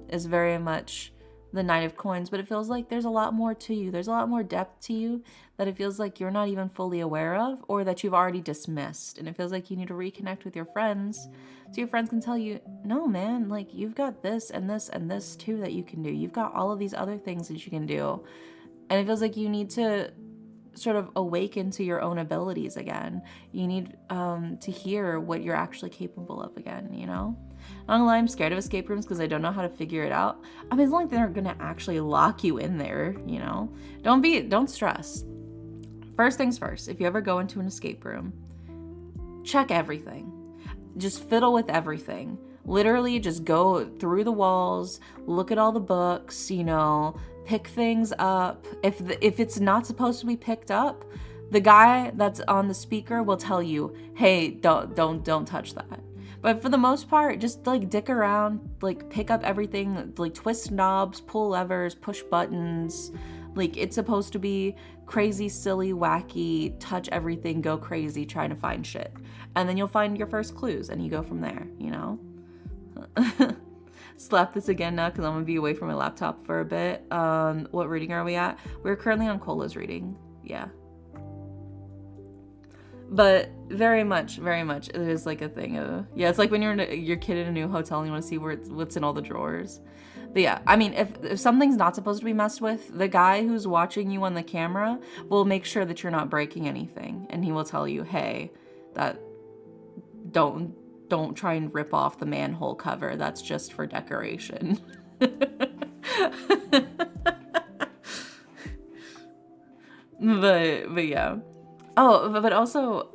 Speaker 1: is very much the Knight of Coins. But it feels like there's a lot more to you, there's a lot more depth to you that it feels like you're not even fully aware of, or that you've already dismissed. And it feels like you need to reconnect with your friends so your friends can tell you, no man, like you've got this and this and this too that you can do, you've got all of these other things that you can do. And it feels like you need to sort of awaken to your own abilities again. You need to hear what you're actually capable of again, you know? Not gonna lie, I'm scared of escape rooms because I don't know how to figure it out. I mean, as long as they're gonna actually lock you in there, you know? Don't stress. First things first, if you ever go into an escape room, check everything. Just fiddle with everything. Literally just go through the walls, look at all the books, you know, pick things up. If it's not supposed to be picked up, the guy that's on the speaker will tell you, hey, don't touch that. But for the most part, just like dick around, like pick up everything, like twist knobs, pull levers, push buttons. Like it's supposed to be crazy, silly, wacky, touch everything, go crazy, trying to find shit. And then you'll find your first clues and you go from there, you know? Slap this again now because I'm gonna be away from my laptop for a bit. What reading are we at? We're currently on Cola's reading. Yeah. But very much, it is like a thing of, yeah, it's like when you're your kid in a new hotel and you want to see what's in all the drawers. But yeah, I mean, if something's not supposed to be messed with, the guy who's watching you on the camera will make sure that you're not breaking anything. And he will tell you, hey, that don't try and rip off the manhole cover. That's just for decoration. But yeah. Oh, but also,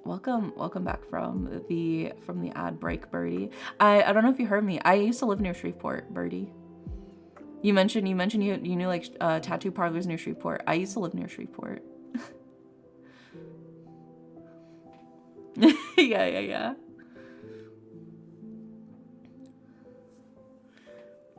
Speaker 1: welcome back from the ad break, Birdie. I don't know if you heard me. I used to live near Shreveport, Birdie. You mentioned you knew like tattoo parlors near Shreveport. I used to live near Shreveport. Yeah.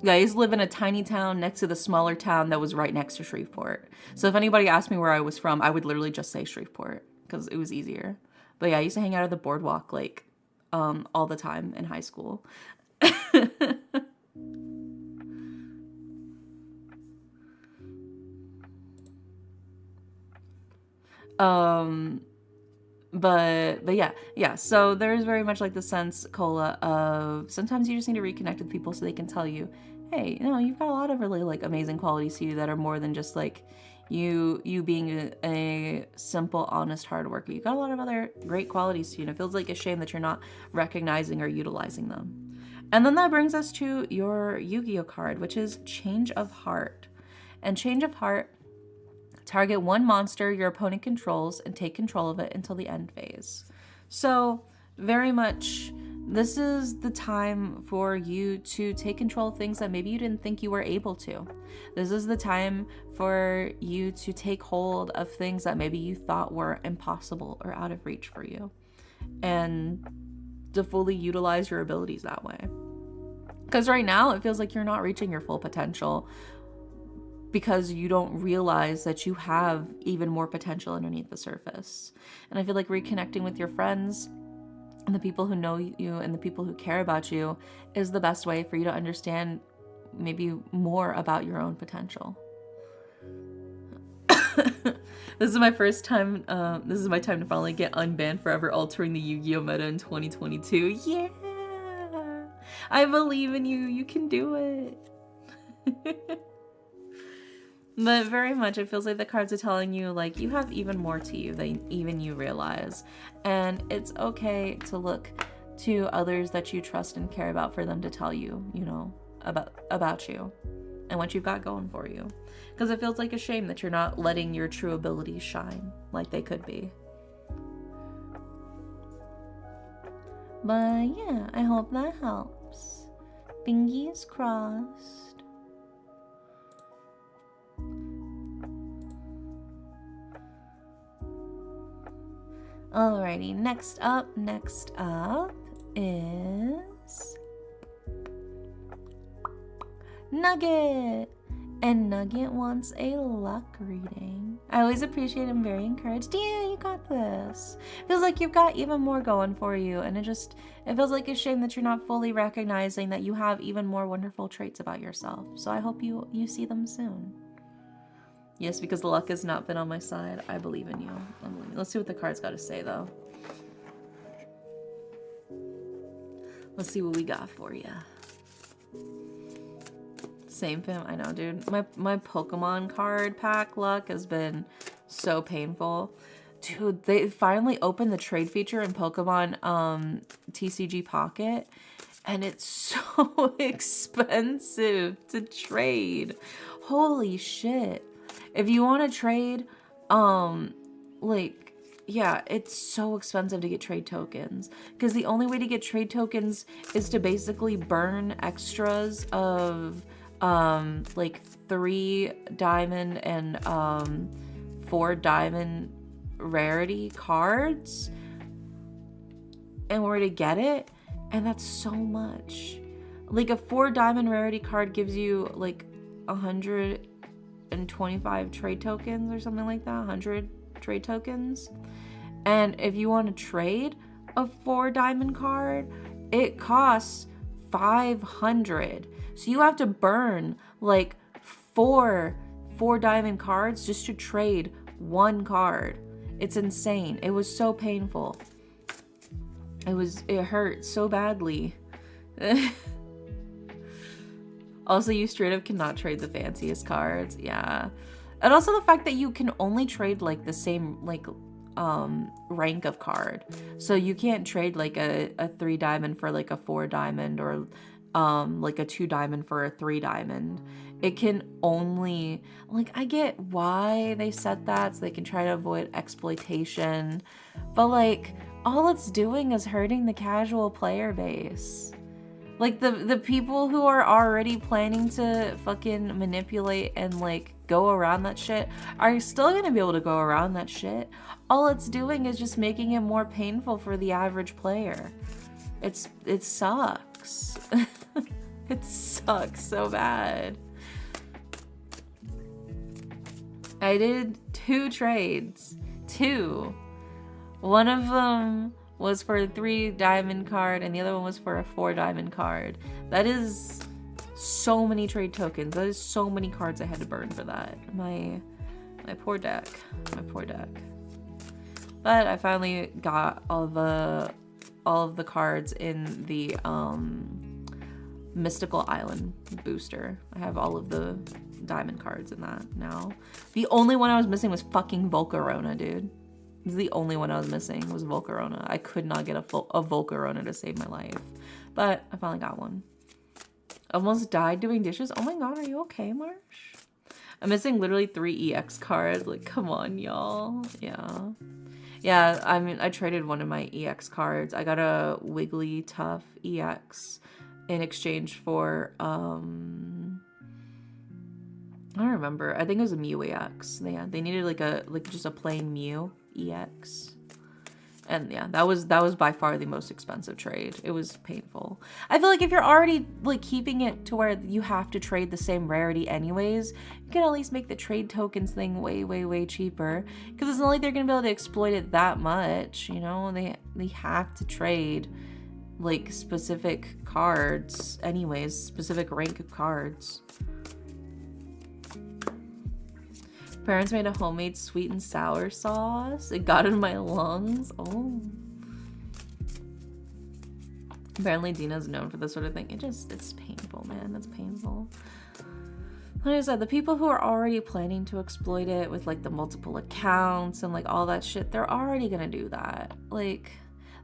Speaker 1: Yeah, I used to live in a tiny town next to the smaller town that was right next to Shreveport. So if anybody asked me where I was from, I would literally just say Shreveport because it was easier. But yeah, I used to hang out at the boardwalk like all the time in high school. But yeah. So there's very much like the sense, Cola, of sometimes you just need to reconnect with people so they can tell you, hey, you know, you've got a lot of really like amazing qualities to you that are more than just like you being a simple, honest, hard worker. You got a lot of other great qualities to you, and it feels like a shame that you're not recognizing or utilizing them. And then that brings us to your Yu-Gi-Oh card, which is Change of Heart. And Change of Heart, target one monster your opponent controls and take control of it until the end phase. So very much, this is the time for you to take control of things that maybe you didn't think you were able to. This is the time for you to take hold of things that maybe you thought were impossible or out of reach for you, and to fully utilize your abilities that way. Because right now it feels like you're not reaching your full potential because you don't realize that you have even more potential underneath the surface. And I feel like reconnecting with your friends and the people who know you and the people who care about you is the best way for you to understand maybe more about your own potential. This is my first time, this is my time to finally get unbanned forever altering the Yu-Gi-Oh meta in 2022. Yeah! I believe in you. You can do it. But very much, it feels like the cards are telling you, like, you have even more to you than even you realize. And it's okay to look to others that you trust and care about for them to tell you, you know, about you and what you've got going for you. Because it feels like a shame that you're not letting your true abilities shine like they could be. But yeah, I hope that helps. Fingers crossed. Alrighty, next up is Nugget. And Nugget wants a luck reading. I always appreciate him, very encouraged. Yeah, you got this. Feels like you've got even more going for you, and it feels like a shame that you're not fully recognizing that you have even more wonderful traits about yourself. So I hope you see them soon. Yes, because the luck has not been on my side. I believe in you. Let's see what the card's got to say, though. Let's see what we got for you. Same fam, I know, dude. My Pokemon card pack luck has been so painful. Dude, they finally opened the trade feature in Pokemon TCG Pocket, and it's so expensive to trade. Holy shit. If you want to trade, like, yeah, it's so expensive to get trade tokens. Because the only way to get trade tokens is to basically burn extras of like 3 diamond and 4 diamond rarity cards in order to get it, and that's so much. Like a 4 diamond rarity card gives you like 125 trade tokens or something like that, 100 trade tokens. And if you want to trade a 4 diamond card, it costs 500. So you have to burn like 4 diamond cards just to trade 1 card. It's insane. It was so painful. It hurt so badly. Also, you straight up cannot trade the fanciest cards. Yeah. And also the fact that you can only trade like the same like rank of card. So you can't trade like a 3 diamond for like a 4 diamond, or like a 2 diamond for a 3 diamond. It can only, like, I get why they said that, so they can try to avoid exploitation, but like all it's doing is hurting the casual player base. Like the people who are already planning to fucking manipulate and like go around that shit are still gonna be able to go around that shit. All it's doing is just making it more painful for the average player. It sucks. It sucks so bad. I did 2 trades. 2. One of them was for a 3 diamond card, and the other one was for a 4 diamond card. That is so many trade tokens. That is so many cards I had to burn for that. My poor deck. My poor deck. But I finally got all of the cards in the Mystical Island booster. I have all of the diamond cards in that now. The only one I was missing was fucking Volcarona, dude. This is the only one I was missing was Volcarona. I could not get a Volcarona to save my life. But I finally got one. Almost died doing dishes. Oh my god, are you okay, Marsh? I'm missing literally 3 EX cards. Like, come on, y'all. Yeah. Yeah, I mean, I traded one of my EX cards. I got a Wigglytuff EX in exchange for, I don't remember. I think it was a Mew EX. They needed like just a plain Mew EX. And yeah, that was by far the most expensive trade. It was painful. I feel like if you're already like keeping it to where you have to trade the same rarity anyways, you can at least make the trade tokens thing way, way, way cheaper. Because it's not like they're gonna be able to exploit it that much, you know? They have to trade like specific cards anyways, specific rank of cards. Parents made a homemade sweet and sour sauce. It got in my lungs. Oh. Apparently Dina's known for this sort of thing. It's painful, man. It's painful. Like I said, the people who are already planning to exploit it with like the multiple accounts and like all that shit, they're already gonna do that. Like,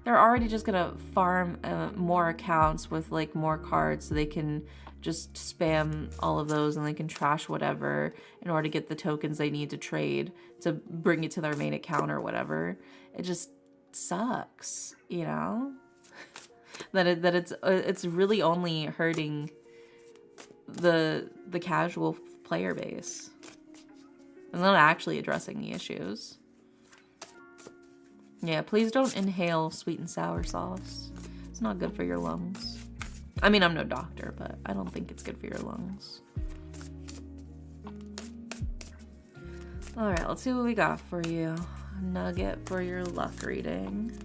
Speaker 1: they're already just gonna farm more accounts with like more cards so they can just spam all of those and they can trash whatever in order to get the tokens they need to trade to bring it to their main account or whatever. It just sucks, you know? that it's really only hurting the casual player base. It's not actually addressing the issues. Yeah, please don't inhale sweet and sour sauce. It's not good for your lungs. I mean, I'm no doctor, but I don't think it's good for your lungs. Alright, let's see what we got for you. Nugget for your luck reading.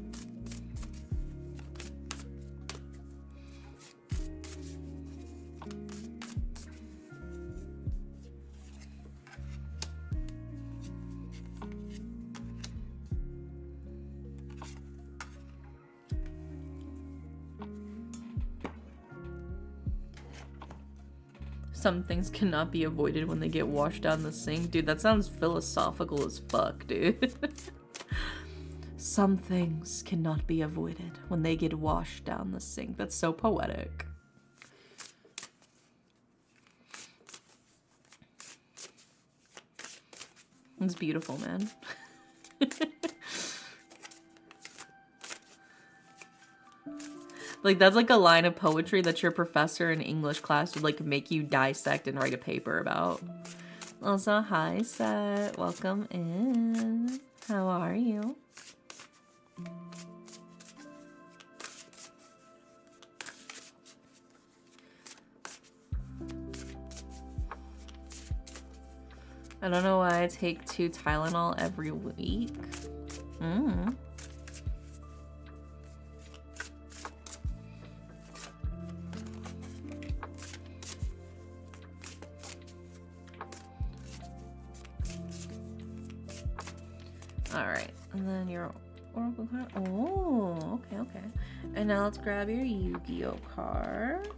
Speaker 1: Some things cannot be avoided when they get washed down the sink. Dude, that sounds philosophical as fuck, dude. Some things cannot be avoided when they get washed down the sink. That's so poetic. It's beautiful, man. Like, that's like a line of poetry that your professor in English class would like make you dissect and write a paper about. Also, hi, Seth. Welcome in. How are you? I don't know why I take 2 Tylenol every week. Alright, and then your Oracle card. Oh, okay. And now let's grab your Yu-Gi-Oh card.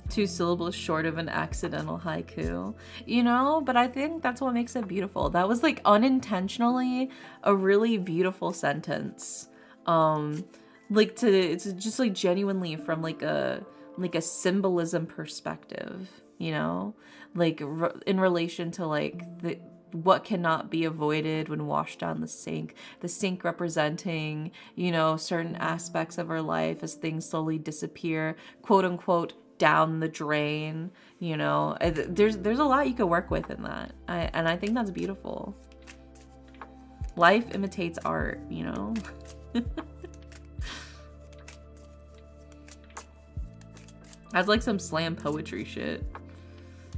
Speaker 1: Two syllables short of an accidental haiku, you know, but I think that's what makes it beautiful. That was like unintentionally a really beautiful sentence. Like it's just like genuinely from like a symbolism perspective, you know, like in relation to like what cannot be avoided when washed down the sink representing, you know, certain aspects of our life as things slowly disappear, quote unquote, down the drain, you know. There's a lot you could work with in that. And I think that's beautiful. Life imitates art, you know. That's like some slam poetry shit.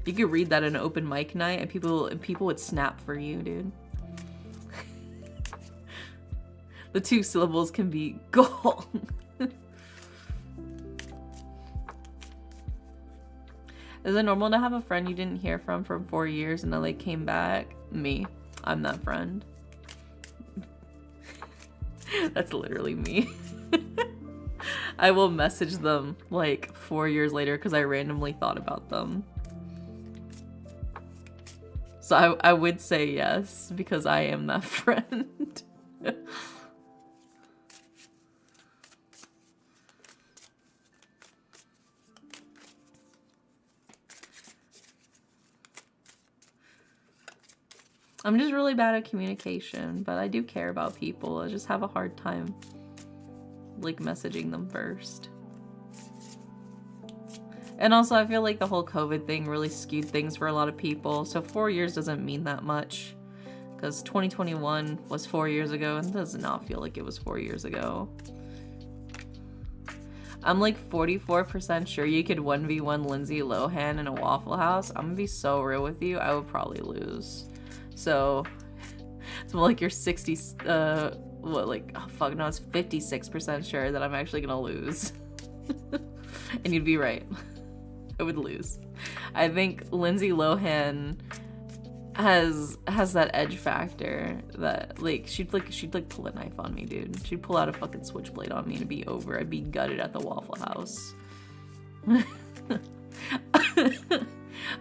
Speaker 1: You could read that in an open mic night and people would snap for you, dude. The 2 syllables can be gold. Is it normal to have a friend you didn't hear from for 4 years and then they came back? Me. I'm that friend. That's literally me. I will message them like 4 years later because I randomly thought about them. So I would say yes because I am that friend. I'm just really bad at communication, but I do care about people. I just have a hard time, like, messaging them first. And also, I feel like the whole COVID thing really skewed things for a lot of people. So 4 years doesn't mean that much. Because 2021 was 4 years ago and does not feel like it was 4 years ago. I'm like 44% sure you could 1v1 Lindsay Lohan in a Waffle House. I'm gonna be so real with you, I would probably lose. So, it's more like you're 60, what, like, oh fuck, no, it's 56% sure that I'm actually gonna lose. And you'd be right. I would lose. I think Lindsay Lohan has that edge factor that, like, she'd pull a knife on me, dude. She'd pull out a fucking switchblade on me to be over. I'd be gutted at the Waffle House.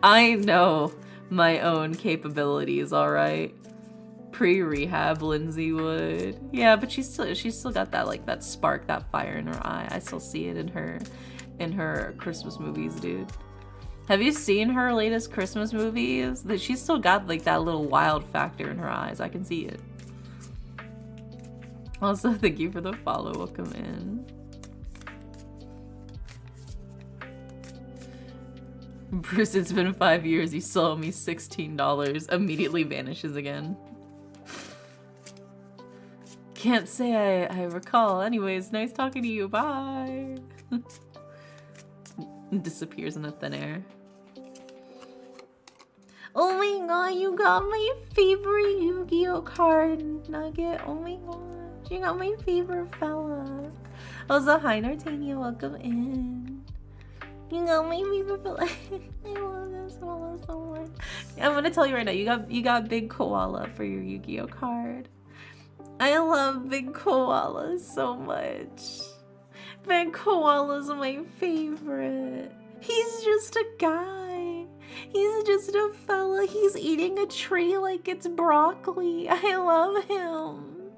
Speaker 1: I know my own capabilities, alright? Pre-rehab Lindsay would. Yeah, but she's still got that, like, that spark, that fire in her eye. I still see it in her Christmas movies, dude. Have you seen her latest Christmas movies? That she's still got, like, that little wild factor in her eyes. I can see it. Also, thank you for the follow. Welcome in. Bruce, it's been 5 years. You still owe me $16. Immediately vanishes again. Can't say I recall. Anyways, nice talking to you. Bye. Disappears in the thin air. Oh my god, you got my favorite Yu-Gi-Oh card, Nugget. Oh my gosh, you got my favorite fella. Also, hi Nartania, welcome in. You got my favorite fella. I love this fella so much. I'm gonna tell you right now, you got Big Koala for your Yu-Gi-Oh card. I love Big Koala so much. Big Koala's my favorite. He's just a guy. He's just a fella. He's eating a tree like it's broccoli. I love him.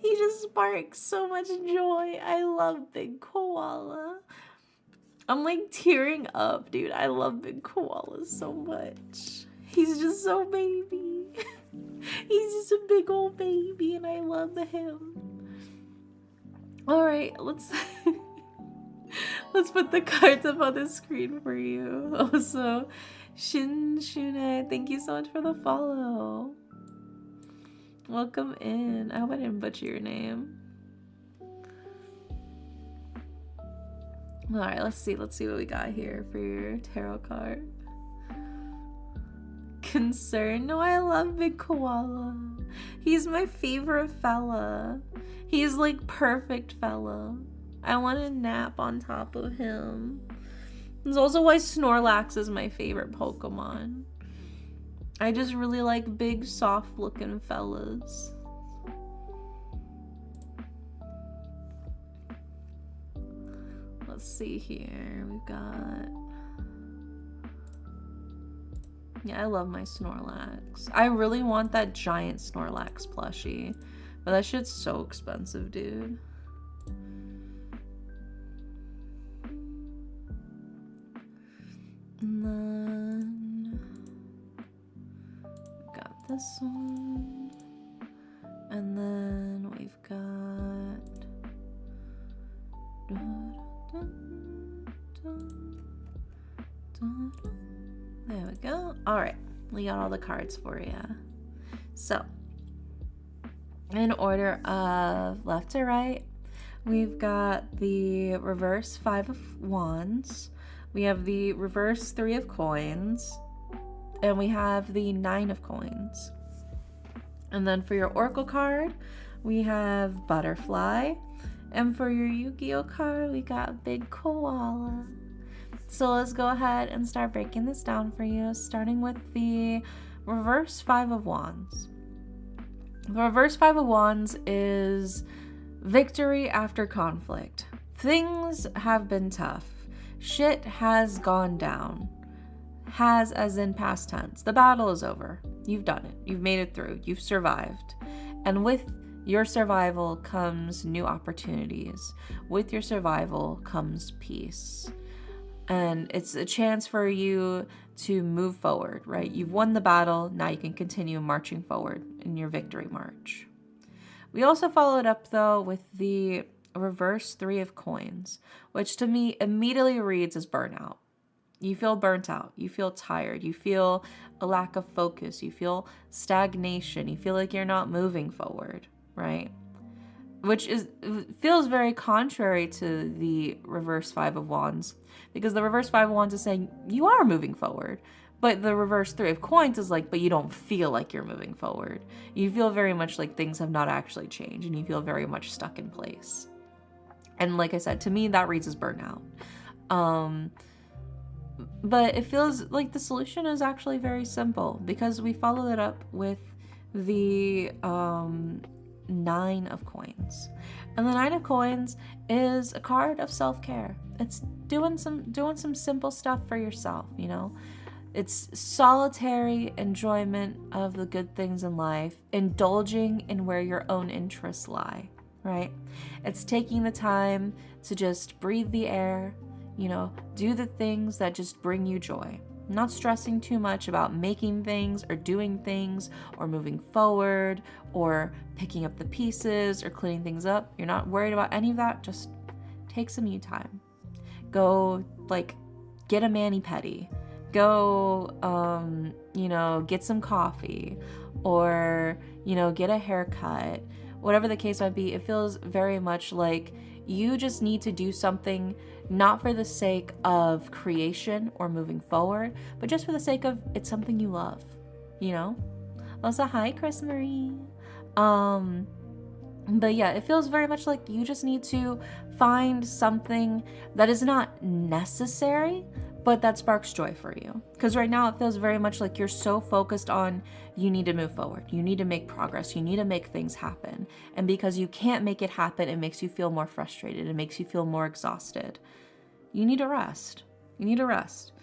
Speaker 1: He just sparks so much joy. I love Big Koala. I'm like tearing up, dude. I love Big Koala so much. He's just so baby. He's just a big old baby and I love him. Alright, let's put the cards up on the screen for you. Also, Shune, thank you so much for the follow. Welcome in. I hope I didn't butcher your name. Alright, let's see what we got here for your tarot card. Concern. No, I love Big Koala. He's my favorite fella. He's like perfect fella. I want to nap on top of him. That's also why Snorlax is my favorite Pokemon. I just really like big, soft looking fellas. Let's see here. We've got... Yeah, I love my Snorlax. I really want that giant Snorlax plushie. But that shit's so expensive, dude. And then... we've got this one. And then we've got... There we go. Alright, we got all the cards for you. So, in order of left to right, we've got the reverse 5 of Wands, we have the reverse 3 of Coins, and we have the 9 of Coins. And then for your Oracle card, we have Butterfly, and for your Yu-Gi-Oh card, we got Big Koala. So let's go ahead and start breaking this down for you, starting with the reverse 5 of Wands. The reverse 5 of Wands is victory after conflict. Things have been tough. Shit has gone down. Has as in past tense. The battle is over. You've done it. You've made it through. You've survived. And with your survival comes new opportunities. With your survival comes peace. And it's a chance for you to move forward, right? You've won the battle. Now you can continue marching forward in your victory march. We also followed up, though, with the reverse 3 of coins, which to me immediately reads as burnout. You feel burnt out. You feel tired. You feel a lack of focus. You feel stagnation. You feel like you're not moving forward, right? Which feels very contrary to the reverse 5 of wands, because the reverse 5 of wands is saying you are moving forward, but the reverse 3 of coins is like, but you don't feel like you're moving forward. You feel very much like things have not actually changed, and you feel very much stuck in place. And like I said, to me, that reads as burnout. But it feels like the solution is actually very simple, because we followed it up with the 9 of coins. And the 9 of coins is a card of self-care. It's doing some simple stuff for yourself, you know? It's solitary enjoyment of the good things in life, indulging in where your own interests lie, right? It's taking the time to just breathe the air, you know, do the things that just bring you joy. Not stressing too much about making things or doing things or moving forward or picking up the pieces or cleaning things up. You're not worried about any of that. Just take some you time. Go, like, get a mani-pedi. Go, you know, get some coffee, or, you know, get a haircut. Whatever the case might be, it feels very much like you just need to do something, not for the sake of creation or moving forward, but just for the sake of it's something you love, you know? Also, hi, Chris Marie. But yeah, it feels very much like you just need to find something that is not necessary, but that sparks joy for you. Because right now it feels very much like you're so focused on you need to move forward, you need to make progress, you need to make things happen. And because you can't make it happen, it makes you feel more frustrated, it makes you feel more exhausted. You need to rest. You need to rest.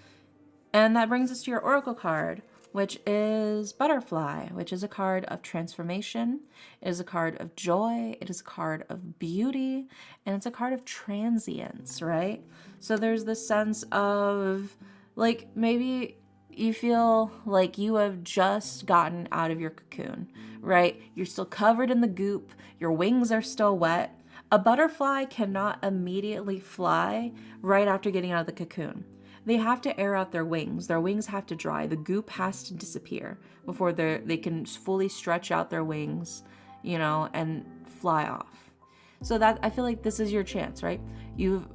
Speaker 1: And that brings us to your oracle card, which is Butterfly, which is a card of transformation. It is a card of joy. It is a card of beauty. And it's a card of transience, right? So there's this sense of, like, maybe you feel like you have just gotten out of your cocoon, right? You're still covered in the goop. Your wings are still wet. A butterfly cannot immediately fly right after getting out of the cocoon. They have to air out their wings. Their wings have to dry. The goop has to disappear before they can fully stretch out their wings, you know, and fly off. So that, I feel like this is your chance, right? You've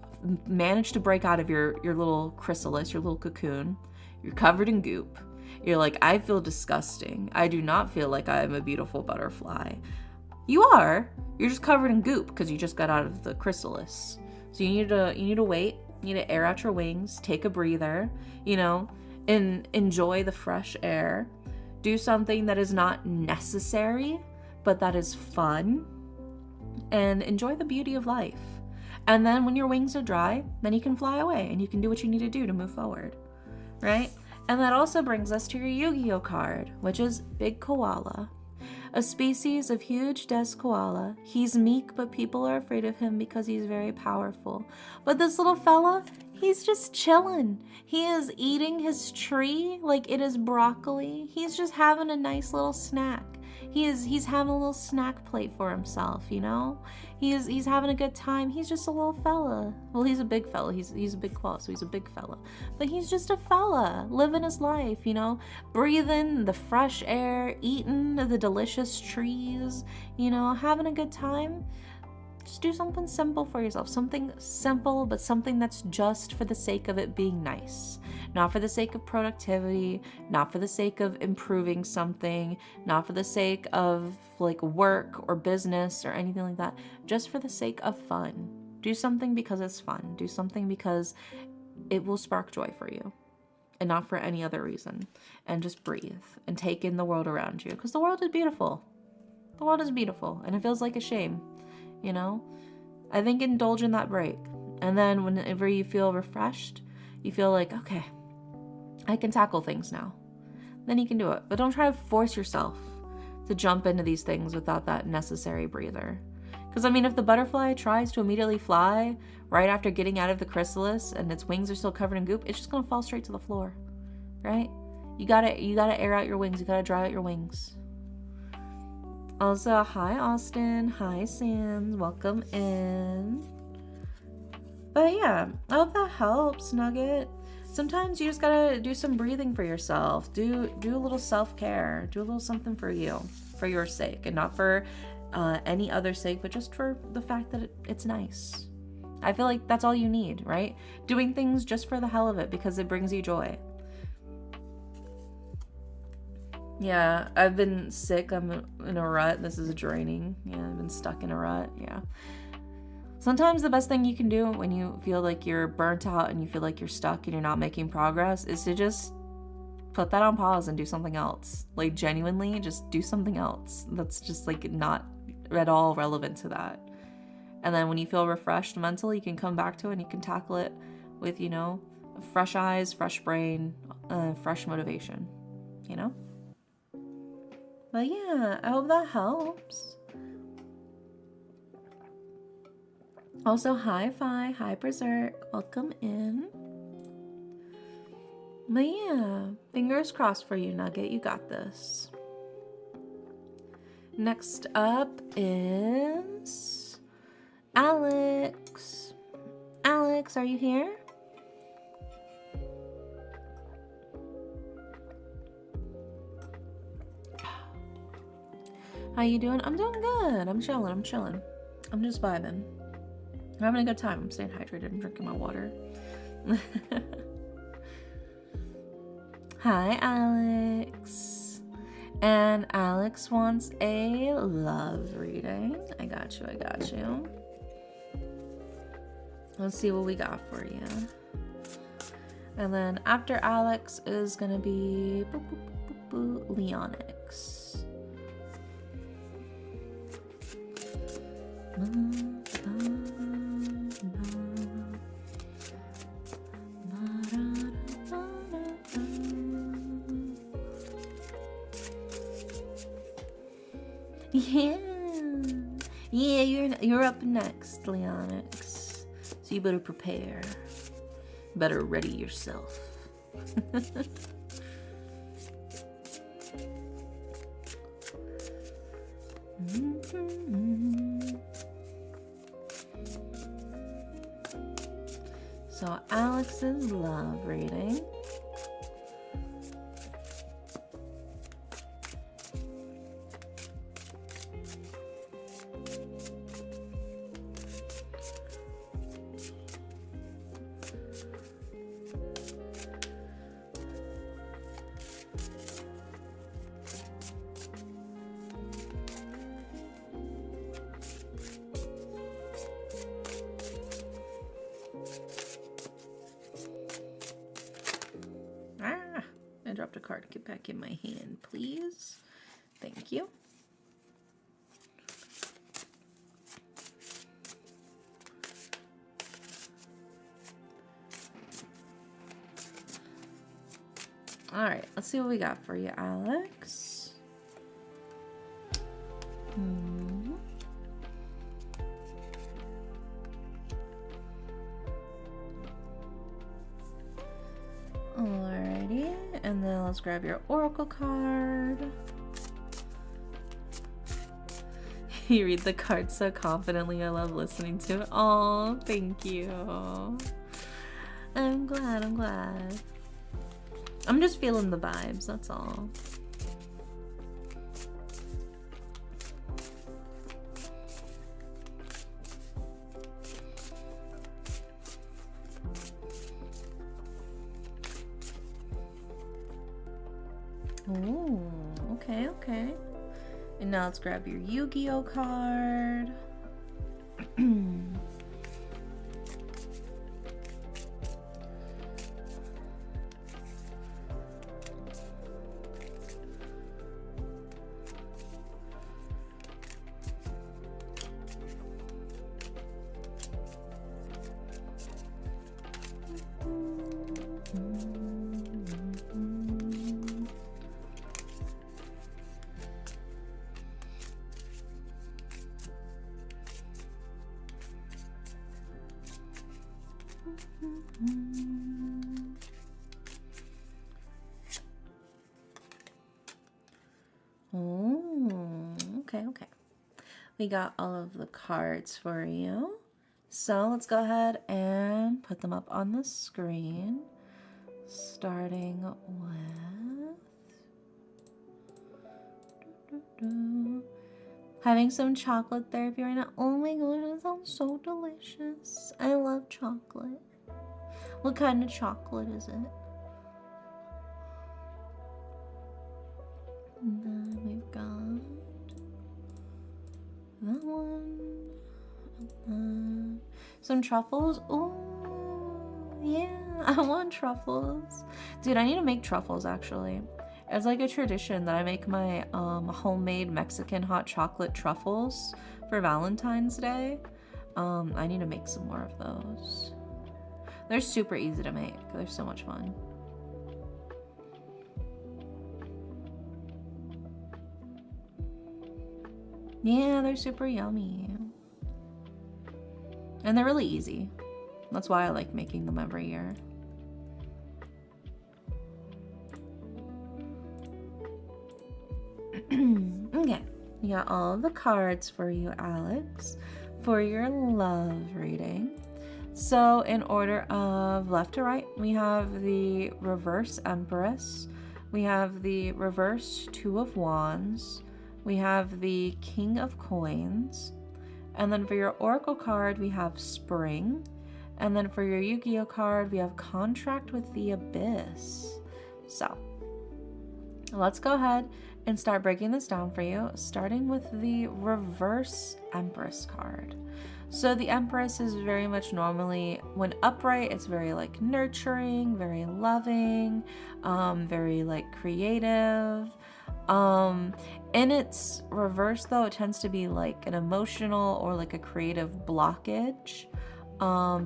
Speaker 1: managed to break out of your little chrysalis, your little cocoon. You're covered in goop. You're like, I feel disgusting. I do not feel like I am a beautiful butterfly. You are. You're just covered in goop because you just got out of the chrysalis. So you need to wait. You need to air out your wings, take a breather, you know, and enjoy the fresh air. Do something that is not necessary, but that is fun, and enjoy the beauty of life. And then when your wings are dry, then you can fly away and you can do what you need to do to move forward, right? And that also brings us to your Yu-Gi-Oh card, which is Big Koala. A species of huge desk koala. He's meek, but people are afraid of him because he's very powerful. But this little fella, he's just chilling. He is eating his tree like it is broccoli. He's just having a nice little snack. He's having a little snack plate for himself, you know? He's having a good time. He's just a little fella. Well, he's a big fella. He's a big koala, so he's a big fella. But he's just a fella, living his life, you know? Breathing the fresh air, eating the delicious trees, you know, having a good time. Just do something simple for yourself. Something simple, but something that's just for the sake of it being nice. Not for the sake of productivity, not for the sake of improving something, not for the sake of like work or business or anything like that. Just for the sake of fun. Do something because it's fun. Do something because it will spark joy for you. And not for any other reason. And just breathe and take in the world around you. Because the world is beautiful. The world is beautiful. And it feels like a shame. You know, I think indulge in that break. And then whenever you feel refreshed, you feel like, okay, I can tackle things now. Then you can do it. But don't try to force yourself to jump into these things without that necessary breather. Because, I mean, if the butterfly tries to immediately fly right after getting out of the chrysalis and its wings are still covered in goop, it's just going to fall straight to the floor, right? You gotta air out your wings. You gotta dry out your wings. Also, hi, Austin. Hi, Sans. Welcome in. But yeah, I hope that helps, Nugget. Sometimes you just gotta do some breathing for yourself. Do a little self-care. Do a little something for you, for your sake, and not for any other sake, but just for the fact that it's nice. I feel like that's all you need, right? Doing things just for the hell of it because it brings you joy. Yeah, I've been sick. I'm in a rut. This is draining. Yeah, I've been stuck in a rut. Yeah. Sometimes the best thing you can do when you feel like you're burnt out and you feel like you're stuck and you're not making progress is to just put that on pause and do something else. Like, genuinely, just do something else that's just like not at all relevant to that. And then when you feel refreshed mentally, you can come back to it and you can tackle it with, you know, fresh eyes, fresh brain, fresh motivation, you know? But yeah, I hope that helps. Also, hi-fi, hi Berserk, welcome in. But yeah, fingers crossed for you, Nugget, you got this. Next up is Alex. Alex, are you here? How you doing? I'm doing good. I'm chilling. I'm just vibing. I'm having a good time. I'm staying hydrated. I'm drinking my water. Hi, Alex. And Alex wants a love reading. I got you. Let's see what we got for you. And then after Alex is gonna be Leonix. Yeah, you're up next, Leonix. So you better prepare. Better ready yourself. So Alex's love reading. I dropped a card. Get back in my hand, please. Thank you. All right, let's see what we got for you, Alex. Alrighty, and then let's grab your oracle card. You read the card so confidently. I love listening to it. Oh, thank you. I'm glad. I'm just feeling the vibes, that's all. Oh, okay. And now let's grab your Yu-Gi-Oh card. Okay. We got all of the cards for you. So let's go ahead and put them up on the screen. Starting with having some chocolate therapy right now. Oh my gosh, that sounds so delicious. I love chocolate. What kind of chocolate is it? And then we've got that one. Some truffles. Oh, yeah, I want truffles. Dude, I need to make truffles actually. It's like a tradition that I make my homemade Mexican hot chocolate truffles for Valentine's Day. I need to make some more of those. They're super easy to make. They're so much fun. Yeah, they're super yummy. And they're really easy. That's why I like making them every year. Okay, we got all the cards for you, Alex, for your love reading. So in order of left to right, we have the reverse Empress, we have the reverse Two of Wands, we have the King of Coins, and then for your Oracle card, we have Spring, and then for your Yu-Gi-Oh card, we have Contract with the Abyss. So let's go ahead and start breaking this down for you, starting with the reverse Empress card. So the Empress is very much normally, when upright, it's very like nurturing, very loving, very like creative. In its reverse though, it tends to be like an emotional or like a creative blockage,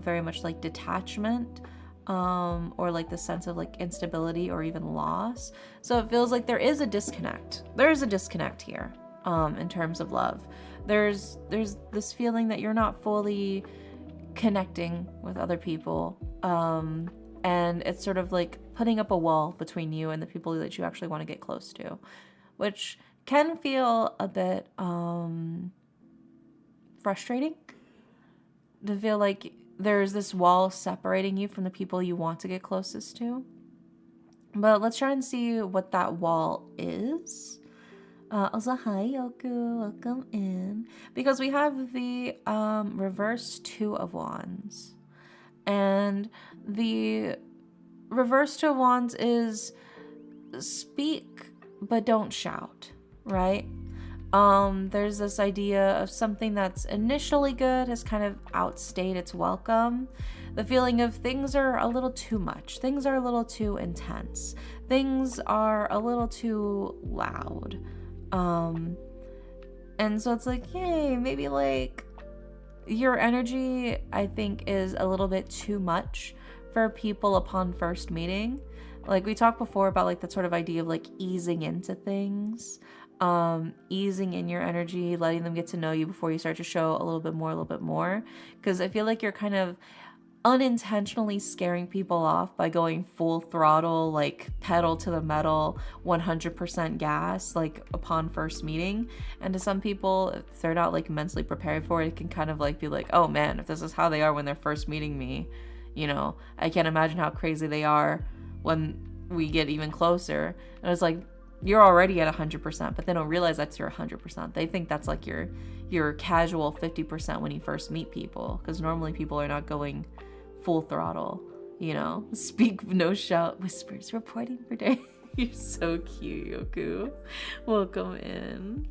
Speaker 1: very much like detachment, or like the sense of like instability or even loss. So it feels like there is a disconnect. There is a disconnect here, in terms of love. There's this feeling that you're not fully connecting with other people, and it's sort of like putting up a wall between you and the people that you actually want to get close to, which can feel a bit frustrating, to feel like there's this wall separating you from the people you want to get closest to. But let's try and see what that wall is. Also, hi Yoku, welcome in. Because we have the reverse Two of Wands. And the reverse Two of Wands is speak but don't shout, right? There's this idea of something that's initially good has kind of outstayed its welcome. The feeling of things are a little too much. Things are a little too intense. Things are a little too loud. And so it's like, yay, maybe like your energy, I think, is a little bit too much for people upon first meeting. Like we talked before about like that sort of idea of like easing into things, easing in your energy, letting them get to know you before you start to show a little bit more. Because I feel like you're kind of unintentionally scaring people off by going full throttle, like pedal to the metal, 100% gas, like upon first meeting. And to some people, if they're not like mentally prepared for it, it can kind of like be like, oh man, if this is how they are when they're first meeting me, you know, I can't imagine how crazy they are when we get even closer. And it's like, you're already at 100%, but they don't realize that's your 100%. They think that's like your casual 50% when you first meet people, because normally people are not going full throttle, you know. Speak, no shout, whispers, reporting for day. You're so cute, Yoku. Welcome in.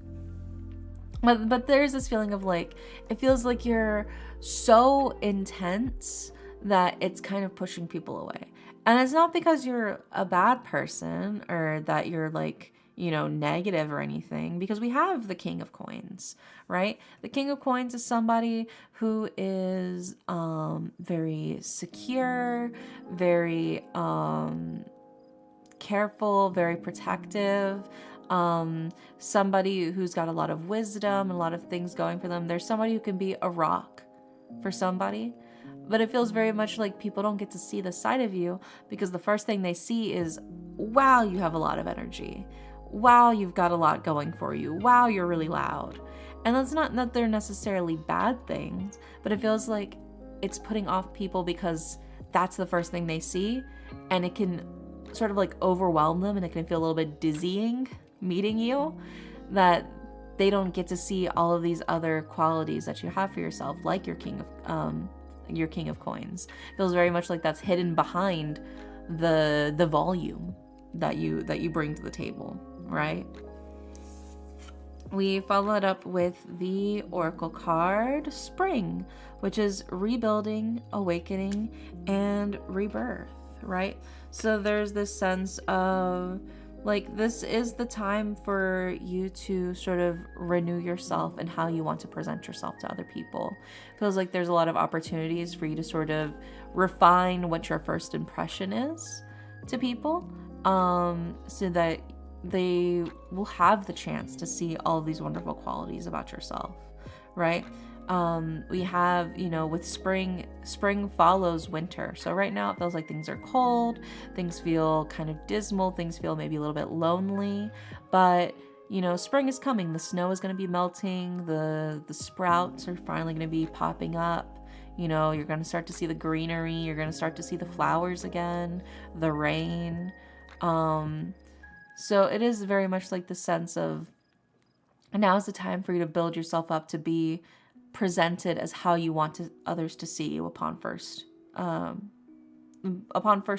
Speaker 1: But there's this feeling of like, it feels like you're so intense that it's kind of pushing people away. And it's not because you're a bad person or that you're like, you know, negative or anything, because we have the King of Coins, right? The King of Coins is somebody who is very secure, very careful, very protective, somebody who's got a lot of wisdom, a lot of things going for them. There's somebody who can be a rock for somebody. But it feels very much like people don't get to see the side of you, because the first thing they see is, wow, you have a lot of energy. wow, you've got a lot going for you. Wow, you're really loud. And that's not that they're necessarily bad things, but it feels like it's putting off people because that's the first thing they see, and it can sort of like overwhelm them, and it can feel a little bit dizzying meeting you, that they don't get to see all of these other qualities that you have for yourself, like your king of coins. It feels very much like that's hidden behind the volume that you bring to the table, right? We follow it up with the Oracle card, Spring, which is rebuilding, awakening, and rebirth, right? So there's this sense of like, this is the time for you to sort of renew yourself and how you want to present yourself to other people. It feels like there's a lot of opportunities for you to sort of refine what your first impression is to people, so that they will have the chance to see all of these wonderful qualities about yourself, right? We have, with spring follows winter. So right now it feels like things are cold, things feel kind of dismal, things feel maybe a little bit lonely, but spring is coming. The snow is going to be melting, the sprouts are finally going to be popping up. You're going to start to see the greenery, you're going to start to see the flowers again, the rain. So it is very much like the sense of now is the time for you to build yourself up to be presented as how you want others to see you upon first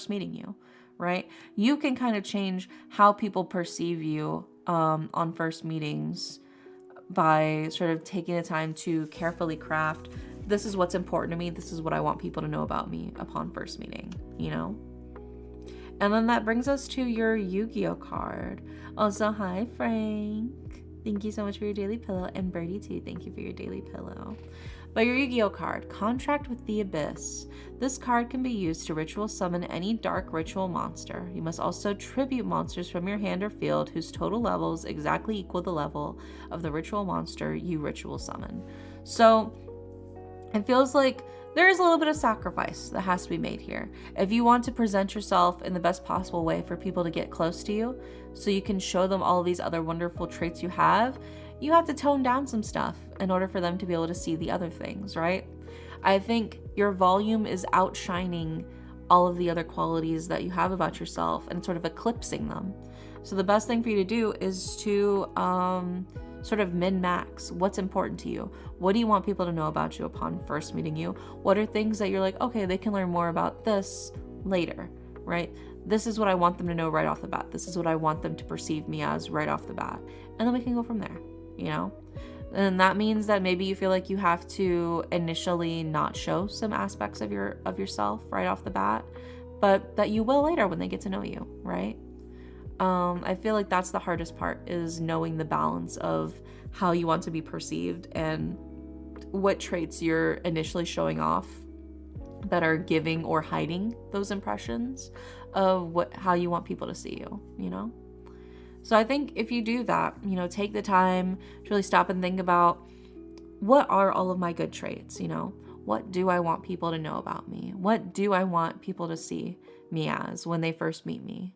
Speaker 1: meeting you, right? You can kind of change how people perceive you on first meetings by sort of taking the time to carefully craft, this is what's important to me, this is what I want people to know about me upon first meeting, And then that brings us to your Yu-Gi-Oh card. Also, hi, Frank. Thank you so much for your daily pillow. And Birdie, too. Thank you for your daily pillow. But your Yu-Gi-Oh card, Contract with the Abyss. This card can be used to ritual summon any dark ritual monster. You must also tribute monsters from your hand or field whose total levels exactly equal the level of the ritual monster you ritual summon. So it feels like there is a little bit of sacrifice that has to be made here. If you want to present yourself in the best possible way for people to get close to you, so you can show them all of these other wonderful traits you have to tone down some stuff in order for them to be able to see the other things, right? I think your volume is outshining all of the other qualities that you have about yourself and sort of eclipsing them. So the best thing for you to do is to sort of min-max what's important to you. What do you want people to know about you upon first meeting you? What are things that you're like, okay, they can learn more about this later, right? This is what I want them to know right off the bat. This is what I want them to perceive me as right off the bat. And then we can go from there, And that means that maybe you feel like you have to initially not show some aspects of yourself right off the bat, but that you will later when they get to know you, right? I feel like that's the hardest part, is knowing the balance of how you want to be perceived and what traits you're initially showing off that are giving or hiding those impressions of how you want people to see you, So I think if you do that, take the time to really stop and think about, what are all of my good traits, What do I want people to know about me? What do I want people to see me as when they first meet me?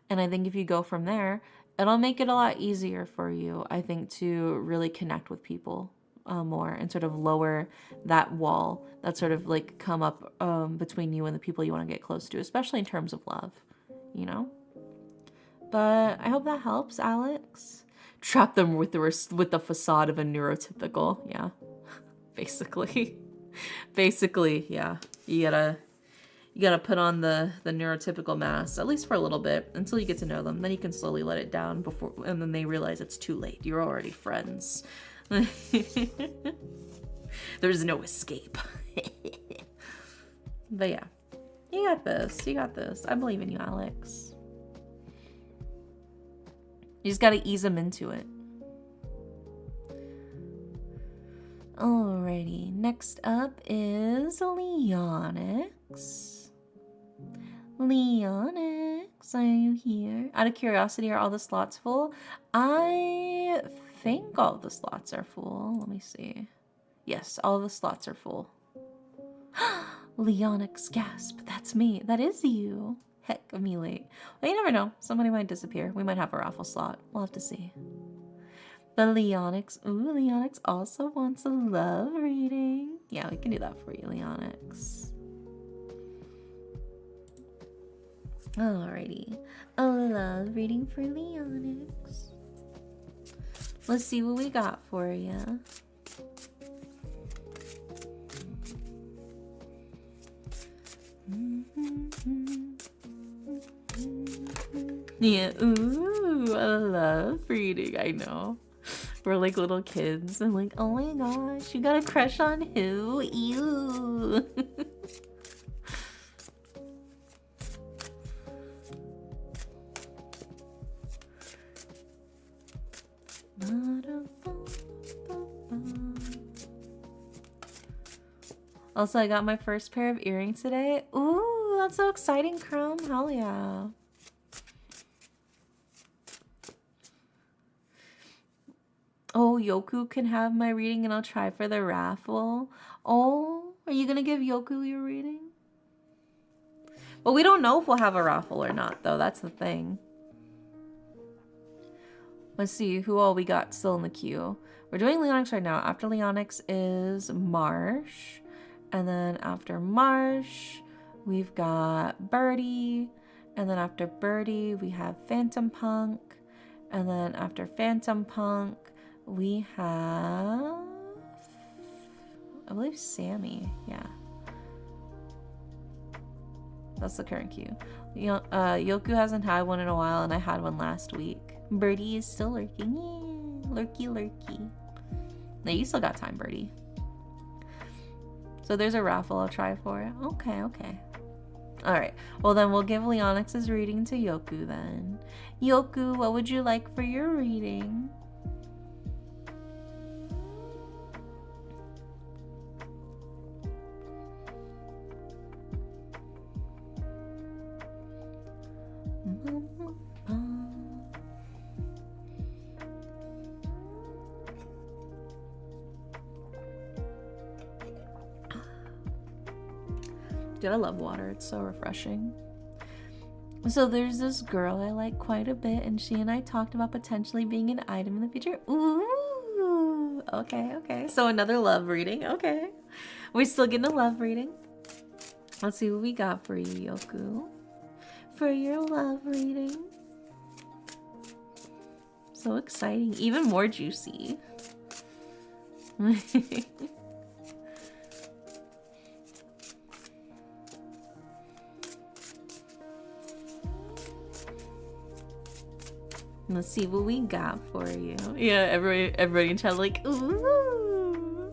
Speaker 1: And I think if you go from there, it'll make it a lot easier for you, I think, to really connect with people more and sort of lower that wall that sort of like come up between you and the people you want to get close to, especially in terms of love, But I hope that helps, Alex. Trap them with the facade of a neurotypical, yeah, basically. Basically, yeah. You gotta put on the neurotypical mask, at least for a little bit, until you get to know them. Then you can slowly let it down and then they realize it's too late. You're already friends. There's no escape. But yeah, you got this. You got this. I believe in you, Alex. You just gotta ease them into it. Alrighty, next up is Leonix. Leonix, are you here? Out of curiosity, are all the slots full? I think all the slots are full. Let me see. Yes, all the slots are full. Leonix, gasp. That's me. That is you. heck of me late. Well, you never know. Somebody might disappear. We might have a raffle slot. We'll have to see. But Leonix, ooh, Leonix also wants a love reading. Yeah, we can do that for you, Leonix. Alrighty. A love reading for Leonix. Let's see what we got for you. Yeah, ooh, a love reading, I know. We're like little kids and like, oh my gosh, you got a crush on who? Ew. Also, I got my first pair of earrings today. Ooh, that's so exciting, Crumb. Hell yeah. Oh, Yoku can have my reading and I'll try for the raffle. Oh, are you going to give Yoku your reading? Well, we don't know if we'll have a raffle or not, though. That's the thing. Let's see who all we got still in the queue. We're doing Leonix right now. After Leonix is Marsh. And then after Marsh, we've got Birdie. And then after Birdie, we have Phantom Punk. And then after Phantom Punk, we have, I believe, Sammy. Yeah. That's the current queue. Yoku hasn't had one in a while, and I had one last week. Birdie is still lurking. Yeah, lurky, lurky. No, you still got time, Birdie. So there's a raffle I'll try for it. Okay, okay. Alright, well then we'll give Leonix's reading to Yoku then. Yoku, what would you like for your reading? Dude, I love water. It's so refreshing. So there's this girl I like quite a bit, and she and I talked about potentially being an item in the future. Ooh, okay, okay. So another love reading. Okay, we're still getting a love reading. Let's see what we got for you, Yoku, for your love reading. So exciting, even more juicy. Let's see what we got for you. Yeah, everybody in chat like, ooh.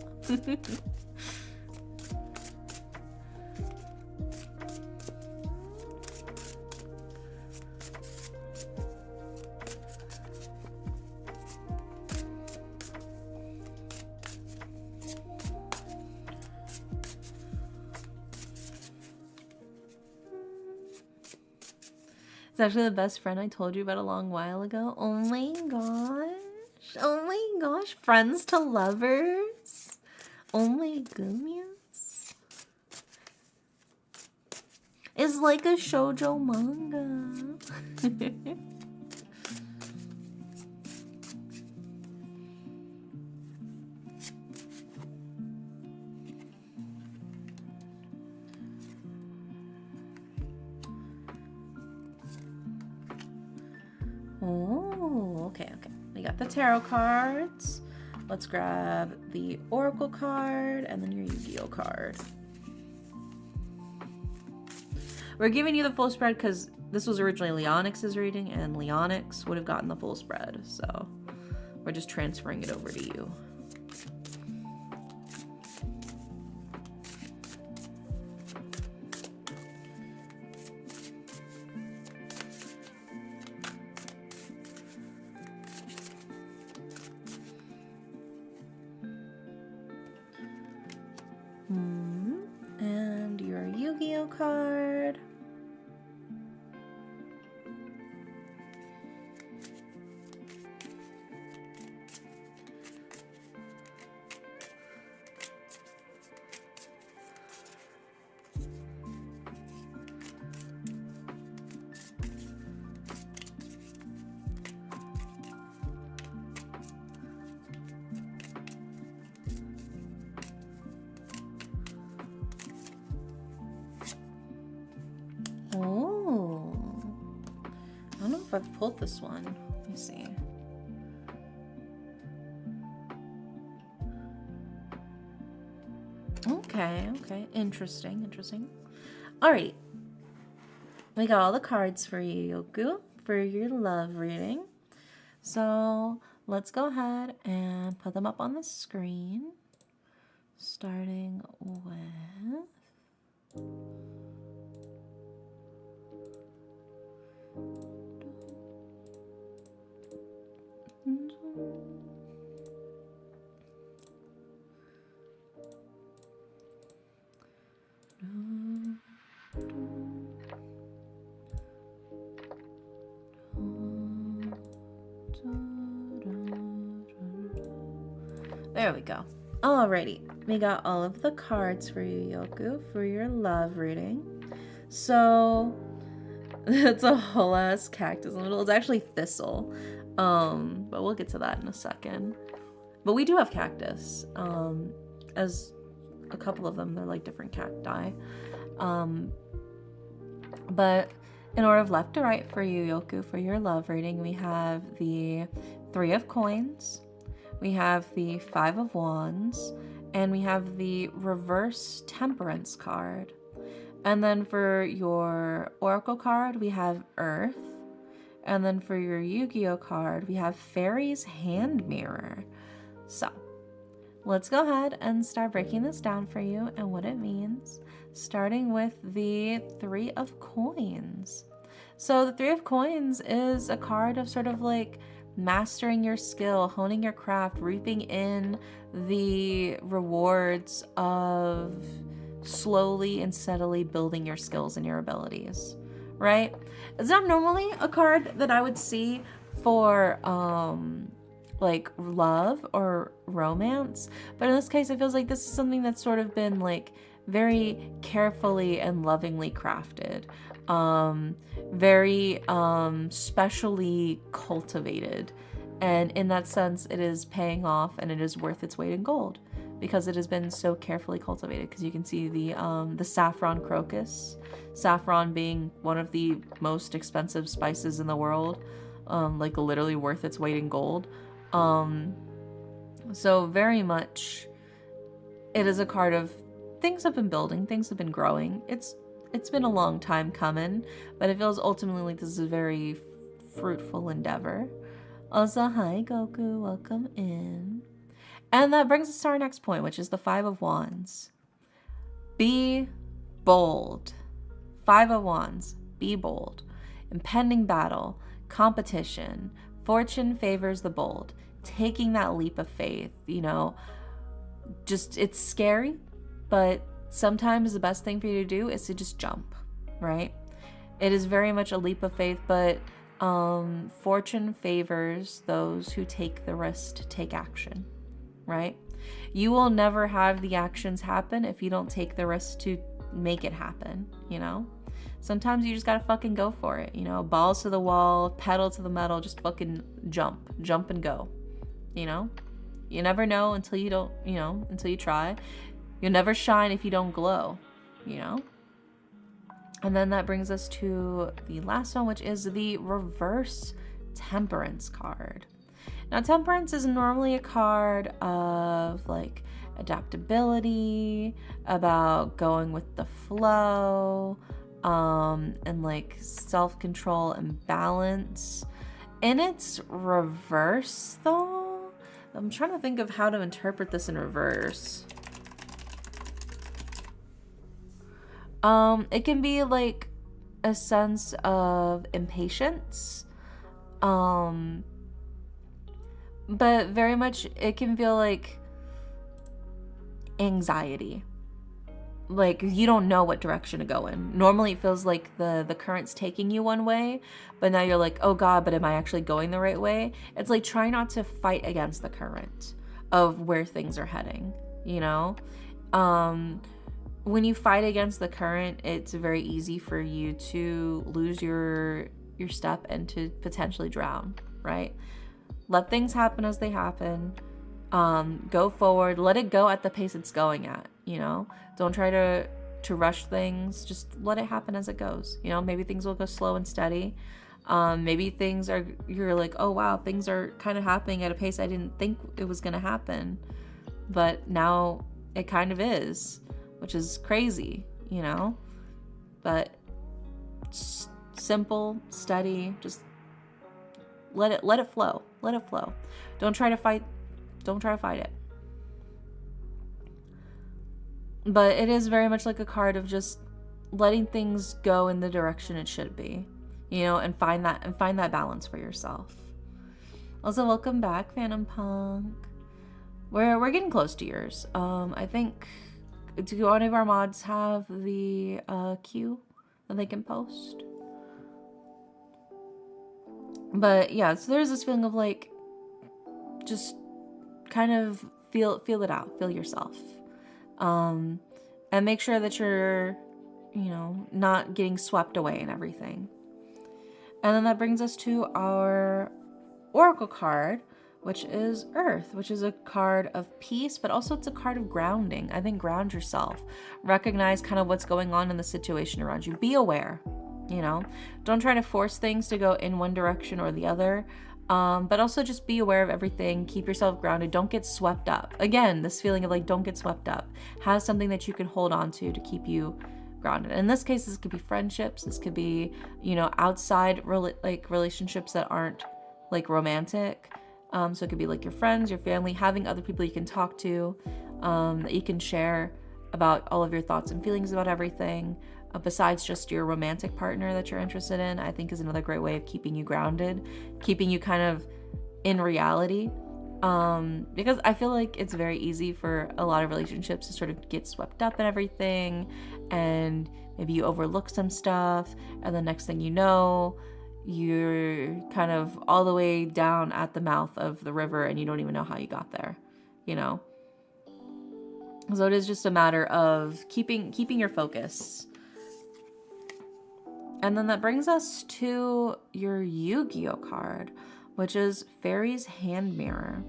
Speaker 1: It's actually the best friend I told you about a long while ago. Oh my gosh. Oh my gosh. Friends to lovers. Oh my goodness. It's like a shoujo manga. Oh, okay, okay. We got the tarot cards. Let's grab the oracle card and then your Yu-Gi-Oh card. We're giving you the full spread because this was originally Leonix's reading and Leonix would have gotten the full spread. So we're just transferring it over to you. And your Yu-Gi-Oh card. I've pulled this one. Let me see. Okay. Interesting. Alright. We got all the cards for you, Yoku, for your love reading. So let's go ahead and put them up on the screen. Starting with... There we go. Alrighty, we got all of the cards for you, Yoku, for your love reading. So it's a whole ass cactus in the middle. It's actually thistle, but we'll get to that in a second. But we do have cactus, as a couple of them. They're like different cacti. But in order of left to right for you, Yoku, for your love reading, we have the 3 of coins. We have the 5 of wands, and we have the reverse temperance card. And then for your oracle card, we have earth. And then for your Yu-Gi-Oh card, we have fairy's hand mirror. So let's go ahead and start breaking this down for you and what it means, starting with the 3 of coins. So the 3 of coins is a card of sort of like mastering your skill, honing your craft, reaping in the rewards of slowly and steadily building your skills and your abilities, right? It's not normally a card that I would see for like love or romance, but in this case it feels like this is something that's sort of been like very carefully and lovingly crafted, very specially cultivated, and in that sense it is paying off and it is worth its weight in gold because it has been so carefully cultivated. Because you can see the saffron crocus, saffron being one of the most expensive spices in the world, like literally worth its weight in gold. So very much it is a card of things have been building, things have been growing. It's been a long time coming, but it feels ultimately like this is a very fruitful endeavor. Also, hi Goku, welcome in. And that brings us to our next point, which is the 5 of wands. Be bold. 5 of wands, be bold. Impending battle, competition, fortune favors the bold. Taking that leap of faith, you know, just it's scary, but sometimes the best thing for you to do is to just jump, right? It is very much a leap of faith, but fortune favors those who take the risk to take action, right? You will never have the actions happen if you don't take the risk to make it happen, you know? Sometimes you just gotta fucking go for it, you know? Balls to the wall, pedal to the metal, just fucking jump and go, you know? You never know until you don't, you know, until you try. You'll never shine if you don't glow, you know? And then that brings us to the last one, which is the reverse temperance card. Now, temperance is normally a card of like adaptability, about going with the flow, and like self-control and balance. In its reverse, though, I'm trying to think of how to interpret this in reverse. It can be like a sense of impatience, but very much it can feel like anxiety. Like you don't know what direction to go in. Normally it feels like the current's taking you one way, but now you're like, oh God, but am I actually going the right way? It's like trying not to fight against the current of where things are heading, you know? When you fight against the current, it's very easy for you to lose your step and to potentially drown, right? Let things happen as they happen. Go forward. Let it go at the pace it's going at, you know? Don't try to rush things. Just let it happen as it goes. You know, maybe things will go slow and steady. Maybe you're like, oh wow, things are kind of happening at a pace I didn't think it was going to happen. But now it kind of is, which is crazy, you know? But simple, steady, just let it flow. Let it flow. Don't try to fight it. But it is very much like a card of just letting things go in the direction it should be, you know, and find that balance for yourself. Also, welcome back, Phantom Punk. We're getting close to yours. I think, do any of our mods have the queue that they can post? But yeah, so there's this feeling of like, just kind of feel it out, feel yourself. And make sure that you're, you know, not getting swept away in everything. And then that brings us to our Oracle card, which is Earth, which is a card of peace, but also it's a card of grounding. I think ground yourself. Recognize kind of what's going on in the situation around you. Be aware, you know. Don't try to force things to go in one direction or the other. But also just be aware of everything. Keep yourself grounded. Don't get swept up. Again, this feeling of like, don't get swept up. Have something that you can hold on to keep you grounded. In this case, this could be friendships. This could be, you know, outside relationships that aren't like romantic. So it could be like your friends, your family, having other people you can talk to, that you can share about all of your thoughts and feelings about everything. Besides just your romantic partner that you're interested in, I think is another great way of keeping you grounded, keeping you kind of in reality. Because I feel like it's very easy for a lot of relationships to sort of get swept up in everything, and maybe you overlook some stuff, and the next thing you know, you're kind of all the way down at the mouth of the river and you don't even know how you got there, you know? So it is just a matter of keeping your focus. And then that brings us to your Yu-Gi-Oh card, which is Fairy's Hand Mirror.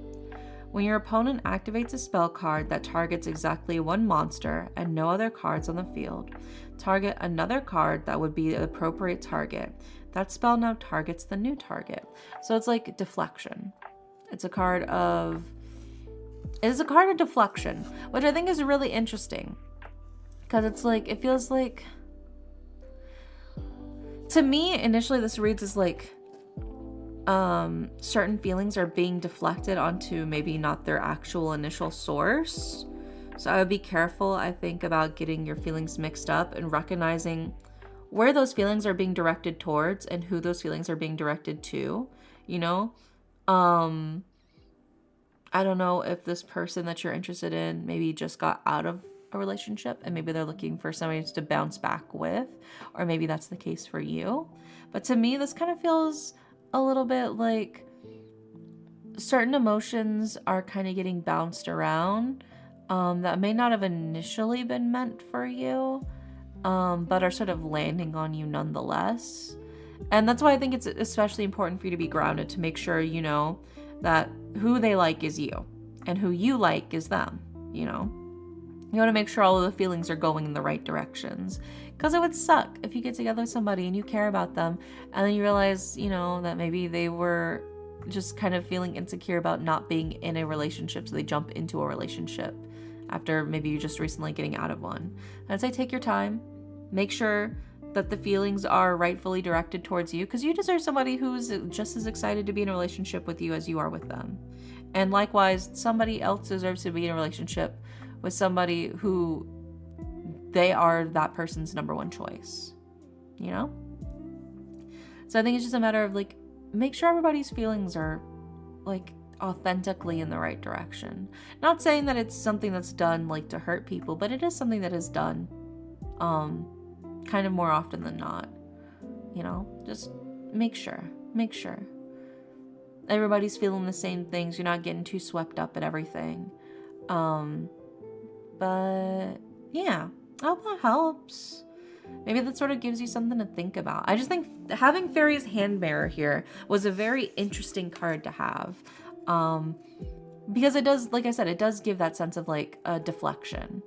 Speaker 1: When your opponent activates a spell card that targets exactly one monster and no other cards on the field, target another card that would be the appropriate target. That spell now targets the new target. So it's like deflection. It's a card of deflection, which I think is really interesting. Because it's like, it feels like, to me, initially this reads as like, certain feelings are being deflected onto maybe not their actual initial source. So I would be careful, I think, about getting your feelings mixed up and recognizing where those feelings are being directed towards and who those feelings are being directed to, you know? I don't know if this person that you're interested in maybe just got out of a relationship and maybe they're looking for somebody to bounce back with, or maybe that's the case for you. But to me, this kind of feels a little bit like certain emotions are kind of getting bounced around, that may not have initially been meant for you, but are sort of landing on you nonetheless. And that's why I think it's especially important for you to be grounded, to make sure you know that who they like is you and who you like is them, you know? You want to make sure all of the feelings are going in the right directions, because it would suck if you get together with somebody and you care about them and then you realize, you know, that maybe they were just kind of feeling insecure about not being in a relationship, so they jump into a relationship after maybe you just recently getting out of one. I'd say take your time, make sure that the feelings are rightfully directed towards you, because you deserve somebody who's just as excited to be in a relationship with you as you are with them. And likewise, somebody else deserves to be in a relationship with somebody who they are that person's number one choice, you know? So I think it's just a matter of like, make sure everybody's feelings are like authentically in the right direction. Not saying that it's something that's done like to hurt people, but it is something that is done kind of more often than not, you know? Just make sure everybody's feeling the same things. You're not getting too swept up in everything. But yeah, I hope that helps. Maybe that sort of gives you something to think about. I just think having Fairy's Hand Mirror here was a very interesting card to have. Because it does, like I said, it does give that sense of like a deflection.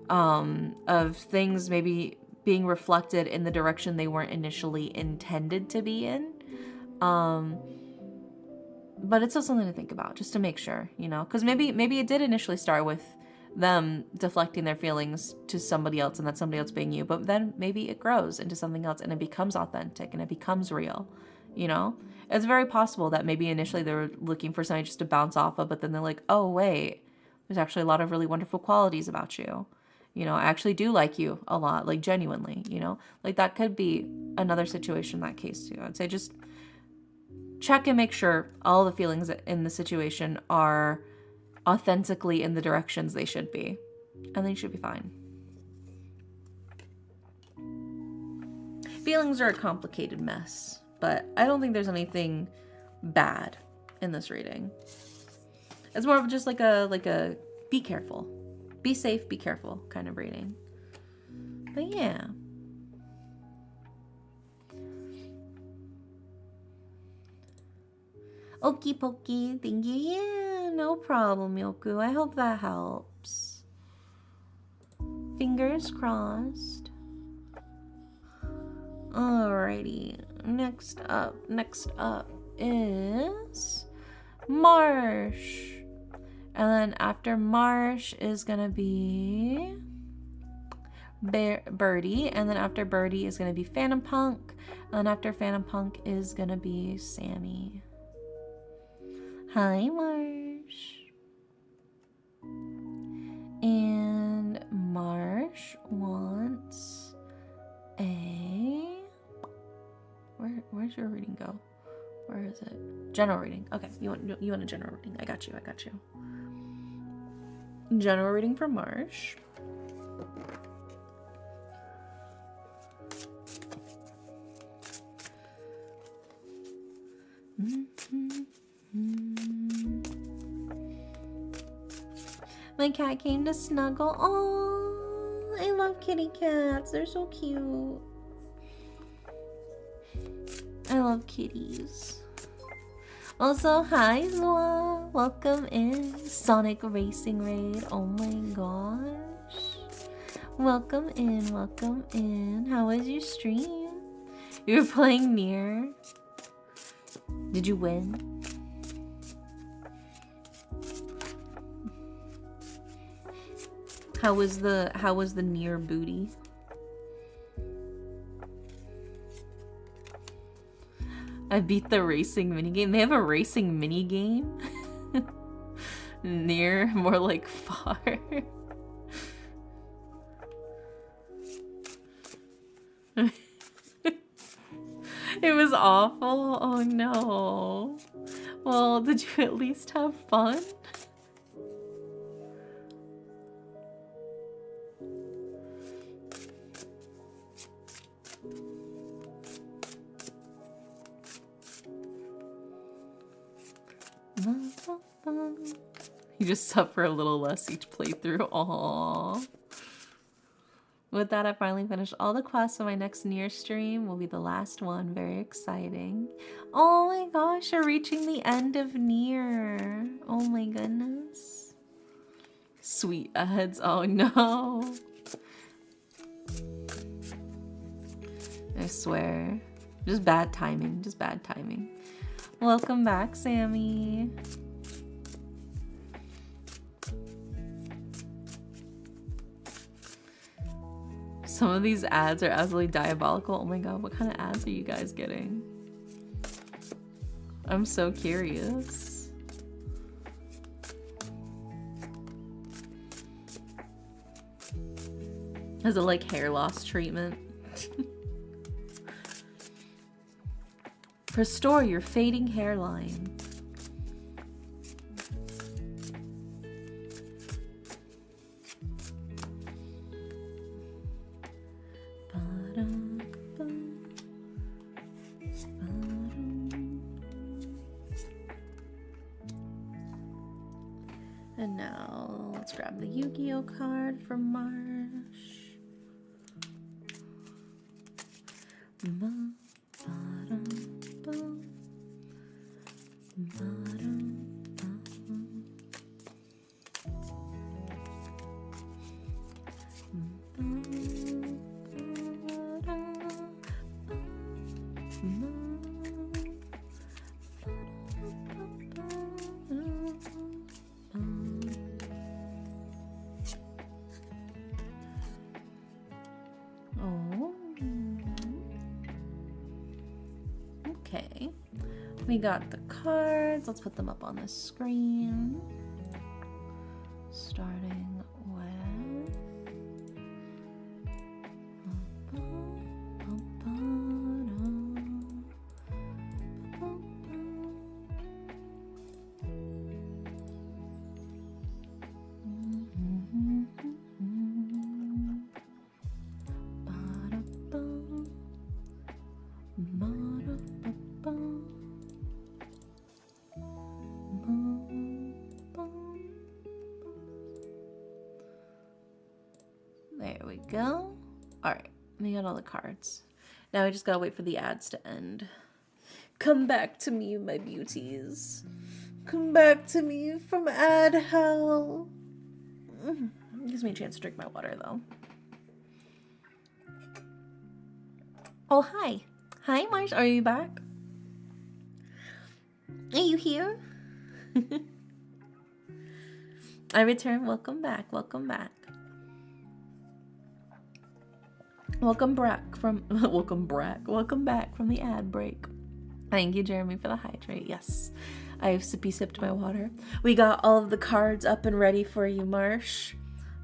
Speaker 1: Of things maybe being reflected in the direction they weren't initially intended to be in. But it's still something to think about, just to make sure, you know, because maybe it did initially start with them deflecting their feelings to somebody else and that somebody else being you, but then maybe it grows into something else and it becomes authentic and it becomes real, you know. It's very possible that maybe initially they were looking for something just to bounce off of, but then they're like, oh wait, there's actually a lot of really wonderful qualities about you, you know. I actually do like you a lot, like genuinely, you know. Like that could be another situation, that case too. I'd say just check and make sure all the feelings in the situation are authentically in the directions they should be, and then you should be fine. Feelings are a complicated mess, but I don't think there's anything bad in this reading. It's more of just like a be careful, be safe, be careful kind of reading. But yeah. Okie pokey, thank you. Yeah, no problem, Yoku. I hope that helps. Fingers crossed. Alrighty. Next up is Marsh. And then after Marsh is gonna be Birdie. And then after Birdie is gonna be Phantom Punk. And then after Phantom Punk is gonna be Sammy. Hi, Marsh. And Marsh wants a... Where's your reading go? Where is it? General reading. Okay, you want a general reading. I got you. General reading for Marsh. My cat came to snuggle. Oh, I love kitty cats. They're so cute. I love kitties. Also, hi Zoa. Welcome in. Sonic Racing Raid. Oh my gosh. Welcome in. How was your stream? You were playing Nier. Did you win? How was the Nier booty? I beat the racing minigame. They have a racing minigame? Near, more like far. It was awful. Oh no. Well, did you at least have fun? You just suffer a little less each playthrough. Aww. With that, I finally finished all the quests, so my next Nier stream will be the last one. Very exciting. Oh my gosh, you're reaching the end of Nier. Oh my goodness. Sweet ads. Oh no. I swear. Just bad timing. Just bad timing. Welcome back, Sammy. Some of these ads are absolutely diabolical. Oh my god, what kind of ads are you guys getting? I'm so curious. Is it like hair loss treatment? Restore your fading hairline. And now let's grab the Yu-Gi-Oh card from Marsh. Okay. We got the cards. Let's put them up on the screen. Starting with... There we go. All right, we got all the cards. Now we just gotta wait for the ads to end. Come back to me, my beauties. Come back to me from ad hell. Gives me a chance to drink my water, though. Oh, hi. Hi, Marsh. Are you back? Are you here? I return. Welcome back. Welcome back. Welcome back from welcome back from the ad break. Thank you, Jeremy, for the hydrate. Yes, I've sipped my water. We got all of the cards up and ready for you, Marsh.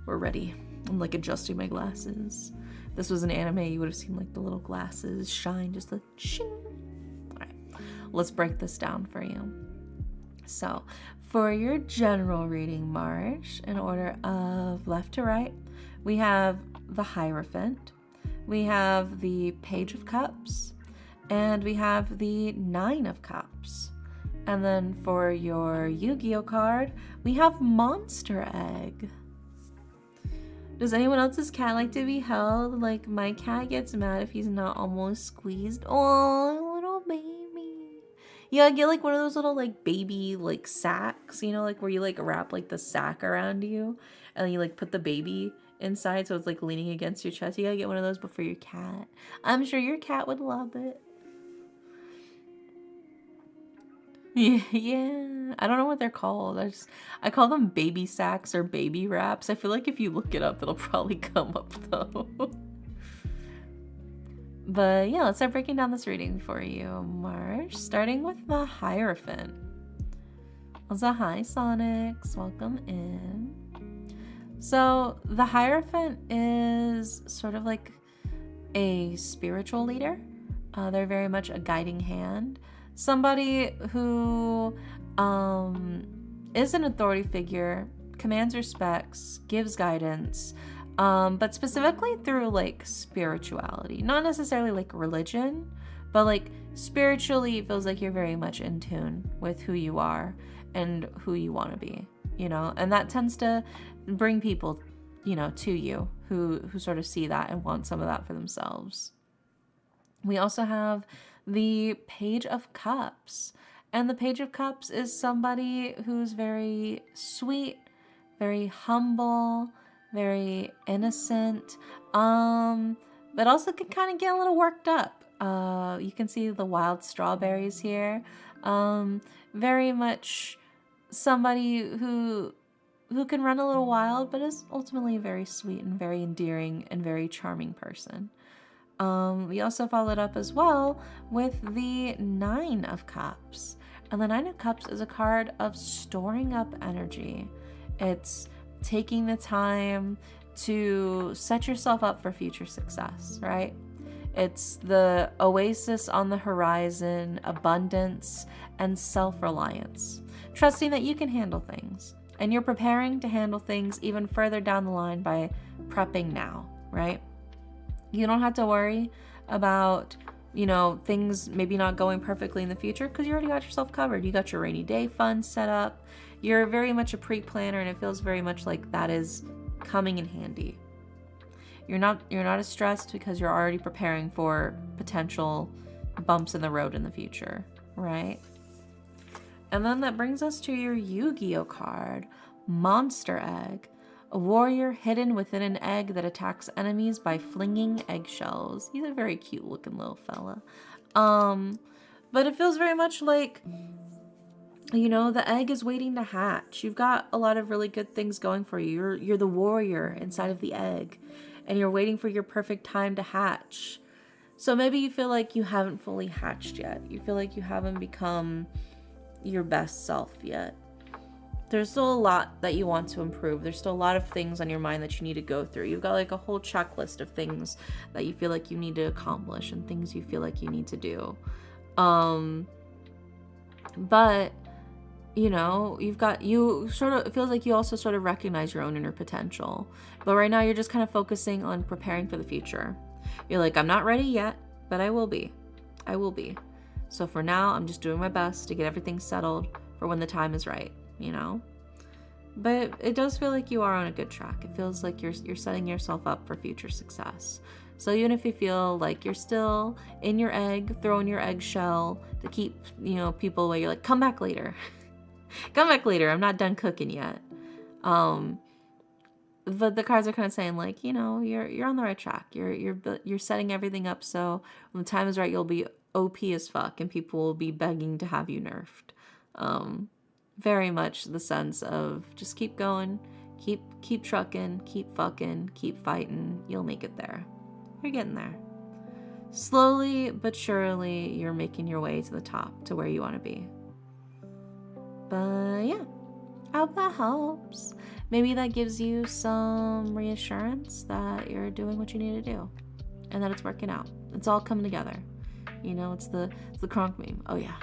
Speaker 1: We're ready. I'm like adjusting my glasses. If this was an anime, you would have seen like the little glasses shine, just like shing. All right, let's break this down for you. So, for your general reading, Marsh, in order of left to right, we have the Hierophant. We have the Page of Cups, and we have the Nine of Cups. And then for your Yu-Gi-Oh card, we have Monster Egg. Does anyone else's cat like to be held? Like, my cat gets mad if he's not almost squeezed. Oh, little baby. Yeah, get like one of those little like baby like sacks, you know, like where you like wrap like the sack around you and then you like put the baby inside so it's like leaning against your chest. You gotta get one of those before your cat. I'm sure your cat would love it. Yeah. I don't know what they're called. I call them baby sacks or baby wraps. I feel like if you look it up, it'll probably come up though. But yeah, let's start breaking down this reading for you, Marsh. Starting with the Hierophant. Also, hi, Sonics. Welcome in. So the Hierophant is sort of like a spiritual leader. They're very much a guiding hand. Somebody who is an authority figure, commands respects, gives guidance, but specifically through like spirituality. Not necessarily like religion, but like spiritually it feels like you're very much in tune with who you are and who you want to be, you know? And that tends to bring people, you know, to you who sort of see that and want some of that for themselves. We also have the Page of Cups. And the Page of Cups is somebody who's very sweet, very humble, very innocent, but also can kind of get a little worked up. You can see the wild strawberries here. Very much somebody who can run a little wild, but is ultimately a very sweet and very endearing and very charming person. We also followed up as well with the Nine of Cups. And the Nine of Cups is a card of storing up energy. It's taking the time to set yourself up for future success, right? It's the oasis on the horizon, abundance, and self-reliance. Trusting that you can handle things. And you're preparing to handle things even further down the line by prepping now, right? You don't have to worry about, you know, things maybe not going perfectly in the future because you already got yourself covered. You got your rainy day fund set up. You're very much a pre-planner, and it feels very much like that is coming in handy. You're not as stressed because you're already preparing for potential bumps in the road in the future, right? And then that brings us to your Yu-Gi-Oh card, Monster Egg. A warrior hidden within an egg that attacks enemies by flinging eggshells. He's a very cute looking little fella. But it feels very much like, you know, the egg is waiting to hatch. You've got a lot of really good things going for you. You're the warrior inside of the egg, and you're waiting for your perfect time to hatch. So maybe you feel like you haven't fully hatched yet. You feel like you haven't become your best self yet. There's still a lot that you want to improve. There's still a lot of things on your mind that you need to go through. You've got like a whole checklist of things that you feel like you need to accomplish and things you feel like you need to do. But you know, it feels like you also sort of recognize your own inner potential. But right now you're just kind of focusing on preparing for the future. You're like, I'm not ready yet, but I will be. I will be. So for now, I'm just doing my best to get everything settled for when the time is right, you know? But it does feel like you are on a good track. It feels like you're setting yourself up for future success. So even if you feel like you're still in your egg, throwing your eggshell to keep, you know, people away, you're like, come back later. Come back later. I'm not done cooking yet. But the cards are kind of saying like, you know, you're on the right track. You're setting everything up so when the time is right, you'll be OP as fuck and people will be begging to have you nerfed. Very much the sense of just keep going, keep trucking, keep fucking, keep fighting. You'll make it there. You're getting there. Slowly but surely, you're making your way to the top, to where you want to be. But yeah, I hope that helps. Maybe that gives you some reassurance that you're doing what you need to do and that it's working out. It's all coming together. You know, it's the Kronk meme. Oh yeah,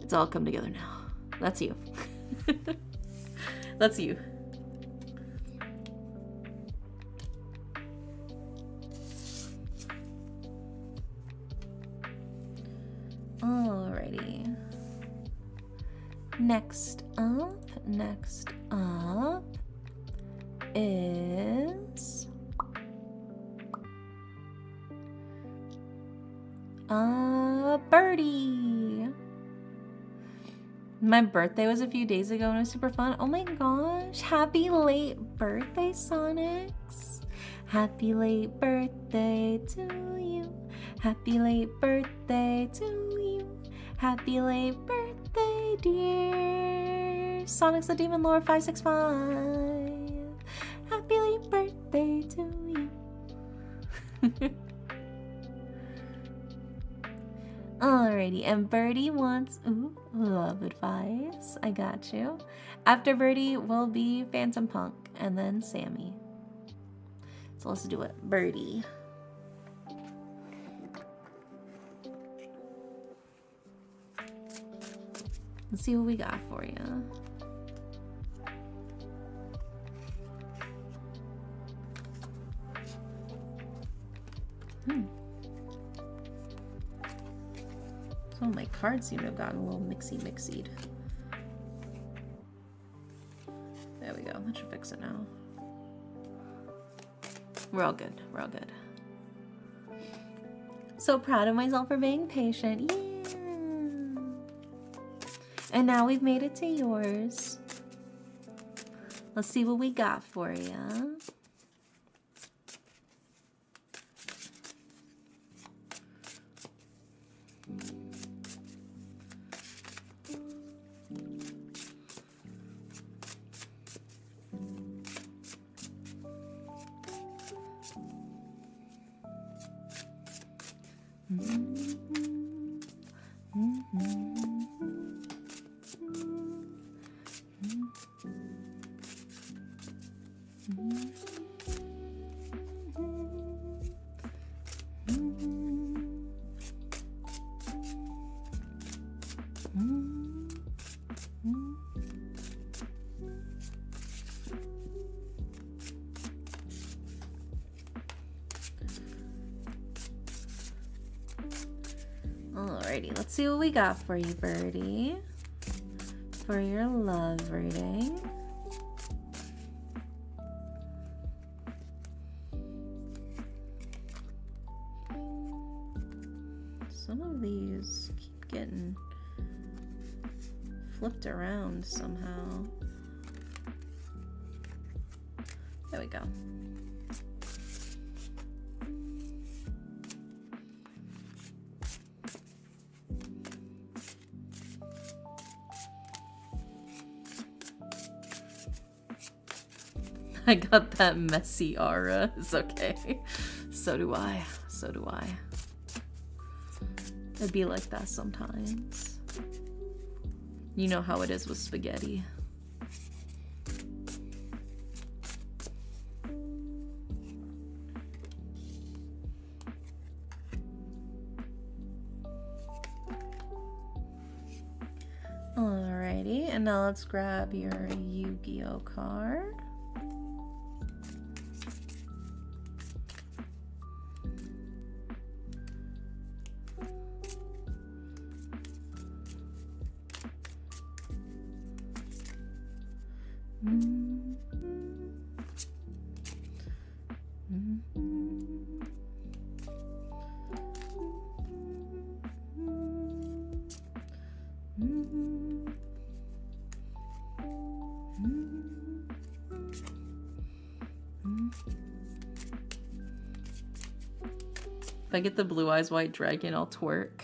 Speaker 1: it's all come together now. That's you. That's you. Alrighty. Next up is Birdie. My birthday was a few days ago and it was super fun. Oh my gosh, happy late birthday, Sonics. Happy late birthday to you. Happy late birthday to you. Happy late birthday, dear Sonics the Demon Lord 565. Happy late birthday to you. Alrighty, and Birdie wants love advice. I got you. After Birdie will be Phantom Punk and then Sammy. So let's do it. Birdie. Let's see what we got for you. Some of my cards seem to have gotten a little mixied. There we go. That should fix it now. We're all good. We're all good. So proud of myself for being patient. Yeah. And now we've made it to yours. Let's see what we got for you. Alrighty, let's see what we got for you, Birdie, for your love reading. Some of these keep getting flipped around somehow. There we go. I got that messy aura. It's okay. So do I. So do I. It'd be like that sometimes. You know how it is with spaghetti. Alrighty, and now let's grab your Yu-Gi-Oh card. If I get the blue eyes white dragon, I'll twerk.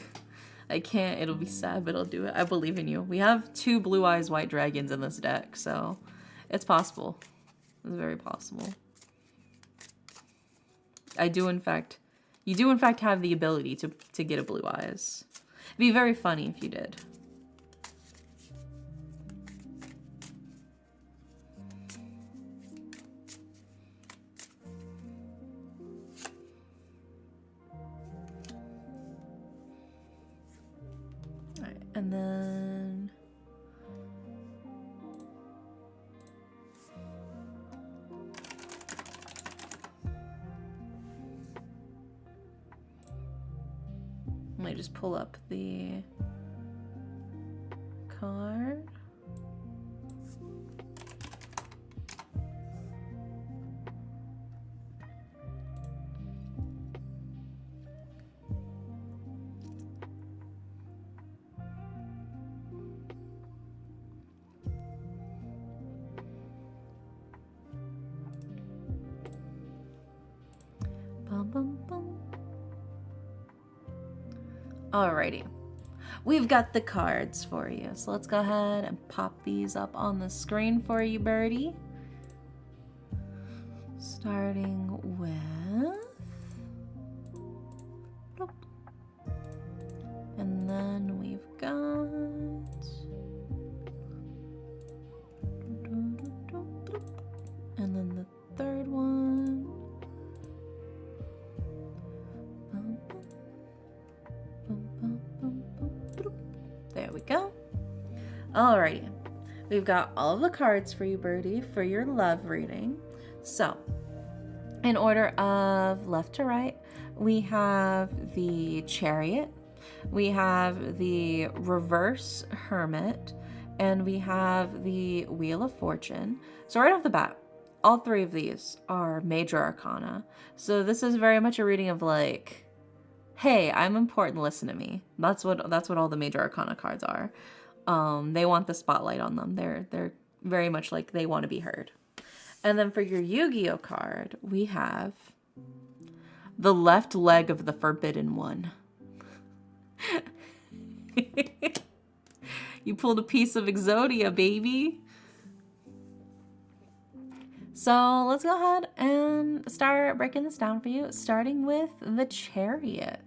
Speaker 1: I can't, it'll be sad, but I'll do it. I believe in you. We have 2 blue eyes white dragons in this deck, so it's possible. It's very possible. You do in fact have the ability to get a blue eyes. It'd be very funny if you did. Alright, and then let me just pull up the card. Bum, bum, bum. Alrighty, we've got the cards for you. So let's go ahead and pop these up on the screen for you, Birdie. Starting with... Nope. And then we've got... And then the third one. There we go. Alrighty. We've got all of the cards for you, Birdie, for your love reading. So, in order of left to right, we have the Chariot, we have the Reverse Hermit, and we have the Wheel of Fortune. So right off the bat, all 3 of these are major arcana. So this is very much a reading of like, hey, I'm important, listen to me. That's what all the major arcana cards are. They want the spotlight on them. They're very much like they want to be heard. And then for your Yu-Gi-Oh card, we have the left leg of the Forbidden One. You pulled a piece of Exodia, baby. So let's go ahead and start breaking this down for you, starting with the Chariot.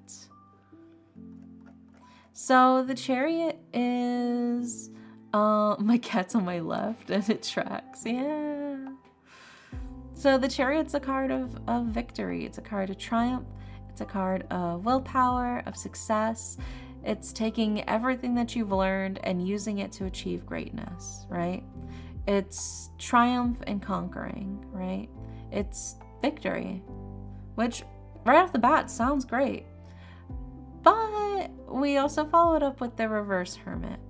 Speaker 1: So the Chariot is, my cat's on my left and it tracks, yeah. So the Chariot's a card of victory. It's a card of triumph. It's a card of willpower, of success. It's taking everything that you've learned and using it to achieve greatness, right? It's triumph and conquering, right? It's victory, which right off the bat sounds great. But we also followed up with the Reverse Hermit.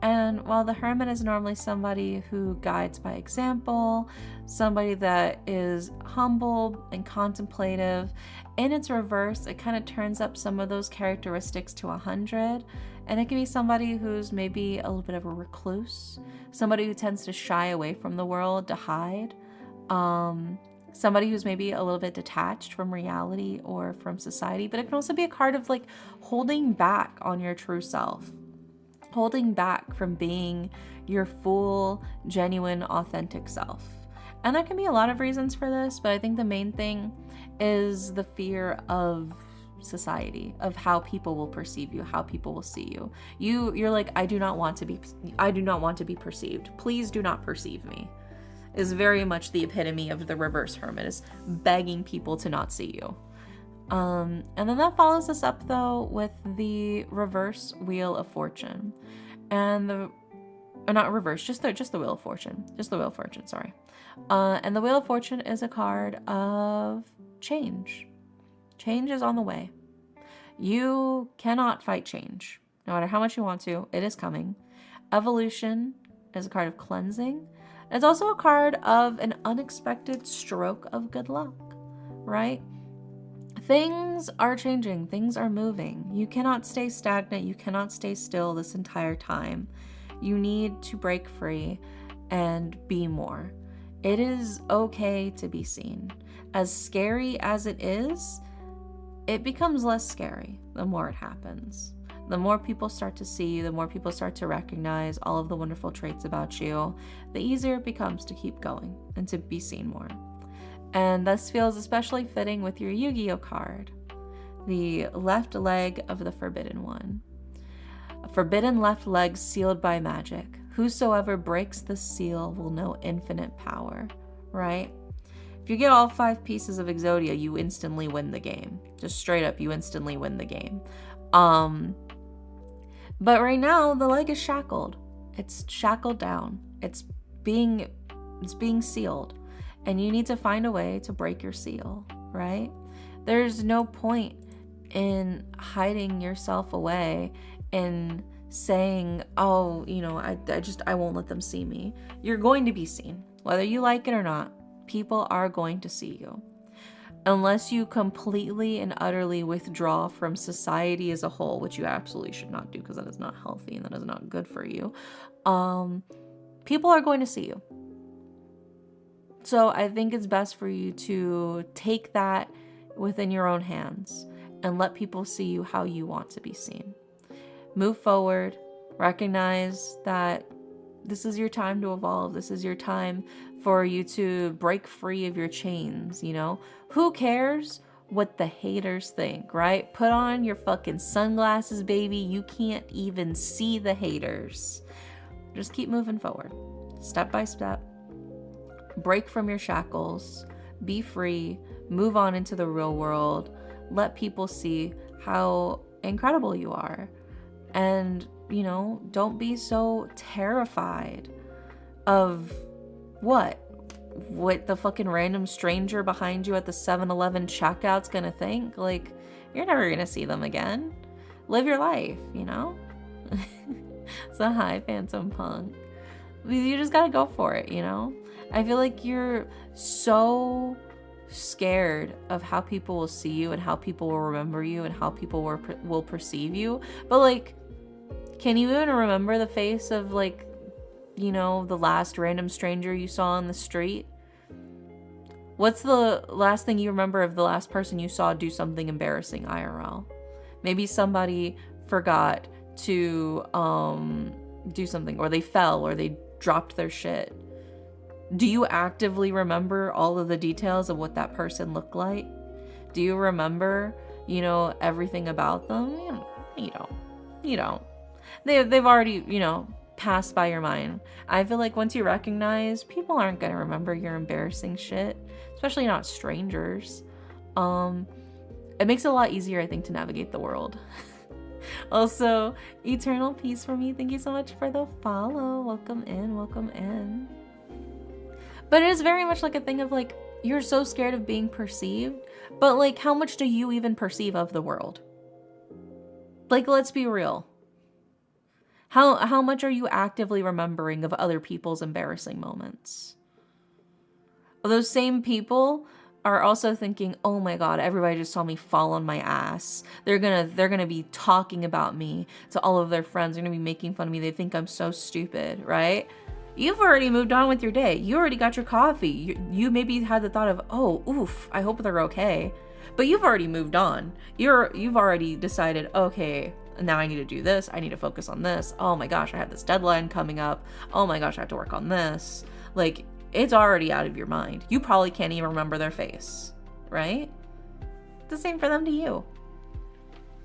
Speaker 1: And while the Hermit is normally somebody who guides by example, somebody that is humble and contemplative, in its reverse, it kind of turns up some of those characteristics to 100. And it can be somebody who's maybe a little bit of a recluse, somebody who tends to shy away from the world, to hide, somebody who's maybe a little bit detached from reality or from society. But it can also be a card of like holding back on your true self, holding back from being your full, genuine, authentic self. And there can be a lot of reasons for this, but I think the main thing is the fear of society, of how people will perceive you, how people will see you. You're like, I do not want to be perceived. Please do not perceive me. Is very much the epitome of the reverse hermit, is begging people to not see you. And then that follows us up though with the reverse wheel of fortune. And not reverse, just the wheel of fortune. Just the wheel of fortune, sorry. And the wheel of fortune is a card of change. Change is on the way. You cannot fight change. No matter how much you want to, it is coming. Evolution is a card of cleansing. It's also a card of an unexpected stroke of good luck, right? Things are changing. Things are moving. You cannot stay stagnant. You cannot stay still this entire time. You need to break free and be more. It is okay to be seen. As scary as it is, it becomes less scary the more it happens. The more people start to see you, the more people start to recognize all of the wonderful traits about you, the easier it becomes to keep going and to be seen more. And this feels especially fitting with your Yu-Gi-Oh card, the left leg of the Forbidden One. A forbidden left leg sealed by magic. Whosoever breaks the seal will know infinite power, right? If you get all 5 pieces of Exodia, you instantly win the game. Just straight up, you instantly win the game. But right now, the leg is shackled. It's shackled down. It's being sealed. And you need to find a way to break your seal, right? There's no point in hiding yourself away and saying, oh, I won't let them see me. You're going to be seen. Whether you like it or not, people are going to see you. Unless you completely and utterly withdraw from society as a whole, which you absolutely should not do because that is not healthy and that is not good for you, people are going to see you. So I think it's best for you to take that within your own hands and let people see you how you want to be seen. Move forward, recognize that this is your time to evolve. This is your time for you to break free of your chains, Who cares what the haters think, right? Put on your fucking sunglasses, baby. You can't even see the haters. Just keep moving forward, step by step. Break from your shackles. Be free. Move on into the real world. Let people see how incredible you are. And, don't be so terrified of what the fucking random stranger behind you at the 7-Eleven checkout's gonna think. Like, you're never gonna see them again. Live your life, So hi, Phantom Punk. You just gotta go for it, I feel like you're so scared of how people will see you and how people will remember you and how people will perceive you. But, like, can you even remember the face of, like, the last random stranger you saw on the street? What's the last thing you remember of the last person you saw do something embarrassing IRL? Maybe somebody forgot to do something, or they fell, or they dropped their shit. Do you actively remember all of the details of what that person looked like? Do you remember, everything about them? You don't. They've already, passed by your mind. I feel like once you recognize, people aren't going to remember your embarrassing shit, especially not strangers. It makes it a lot easier, I think, to navigate the world. Also, eternal peace for me. Thank you so much for the follow. Welcome in. But it is very much like a thing of, like, you're so scared of being perceived, but, like, how much do you even perceive of the world? Like, let's be real. How much are you actively remembering of other people's embarrassing moments? Those same people are also thinking, oh my god, everybody just saw me fall on my ass. They're gonna be talking about me to all of their friends. They're gonna be making fun of me. They think I'm so stupid, right? You've already moved on with your day. You already got your coffee. You maybe had the thought of, oh, oof, I hope they're okay. But you've already moved on. You've already decided, okay, now I need to do this. I need to focus on this. Oh my gosh, I have this deadline coming up. Oh my gosh, I have to work on this. Like, it's already out of your mind. You probably can't even remember their face, right? The same for them to you.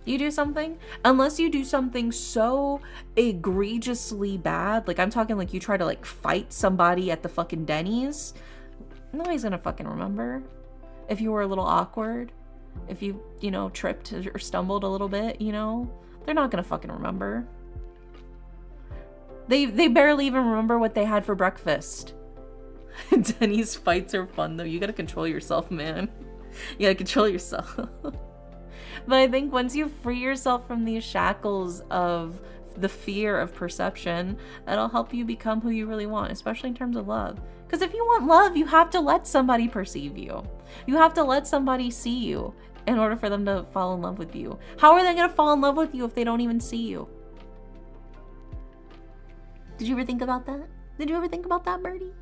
Speaker 1: You do something, unless you do something so egregiously bad, like I'm talking like you try to like fight somebody at the fucking Denny's, nobody's gonna fucking remember. If you were a little awkward, if you know, tripped or stumbled a little bit, you know, they're not gonna fucking remember. They barely even remember what they had for breakfast. Denny's fights are fun though. You gotta control yourself, man. You gotta control yourself. But I think once you free yourself from these shackles of the fear of perception, that'll help you become who you really want, especially in terms of love. Because if you want love, you have to let somebody perceive you. You have to let somebody see you in order for them to fall in love with you. How are they going to fall in love with you if they don't even see you? Did you ever think about that? Did you ever think about that, Birdie?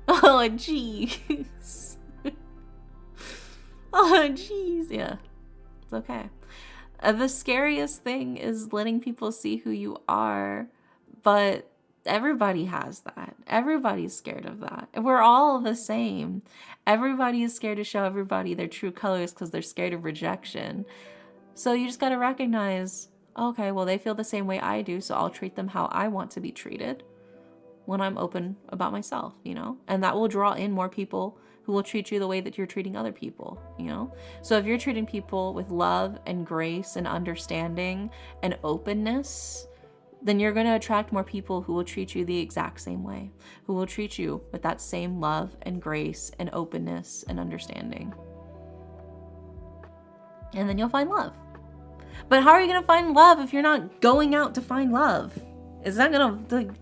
Speaker 1: Oh, jeez. Oh, jeez. Yeah, it's okay. The scariest thing is letting people see who you are, but everybody has that. Everybody's scared of that. We're all the same. Everybody is scared to show everybody their true colors because they're scared of rejection. So you just got to recognize, okay, well, they feel the same way I do, so I'll treat them how I want to be treated when I'm open about myself, you know? And that will draw in more people who will treat you the way that you're treating other people, you know? So if you're treating people with love and grace and understanding and openness, then you're going to attract more people who will treat you the exact same way, who will treat you with that same love and grace and openness and understanding. And then you'll find love. But how are you going to find love if you're not going out to find love? It's not going to,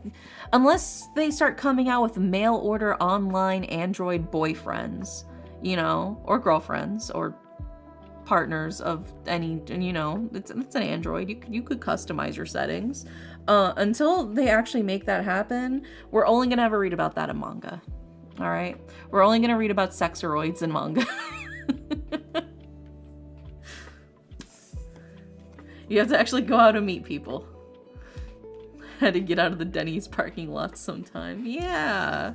Speaker 1: unless they start coming out with mail order online Android boyfriends, you know, or girlfriends or partners of any, you know, it's an Android. You could customize your settings. Until they actually make that happen, we're only going to ever read about that in manga. All right. We're only going to read about sexoroids in manga. You have to actually go out and meet people. Had to get out of the Denny's parking lot sometime. Yeah.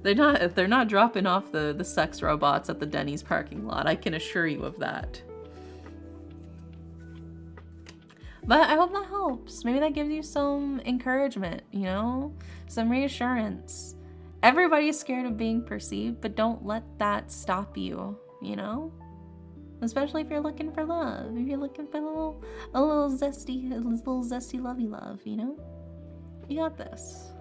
Speaker 1: They're not dropping off the sex robots at the Denny's parking lot. I can assure you of that. But I hope that helps. Maybe that gives you some encouragement, you know? Some reassurance. Everybody's scared of being perceived, but don't let that stop you, you know? Especially if you're looking for love. If you're looking for a little zesty lovey love, you know? You got this.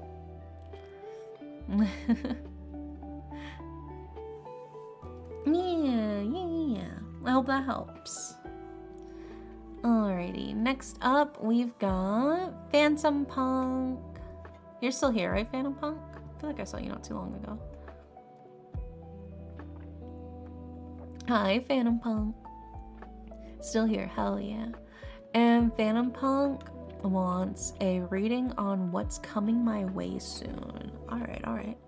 Speaker 1: Yeah. I hope that helps. Alrighty, next up we've got Phantom Punk. You're still here, right, Phantom Punk? I feel like I saw you not too long ago. Hi, Phantom Punk. Still here, hell yeah. And Phantom Punk wants a reading on what's coming my way soon. Alright.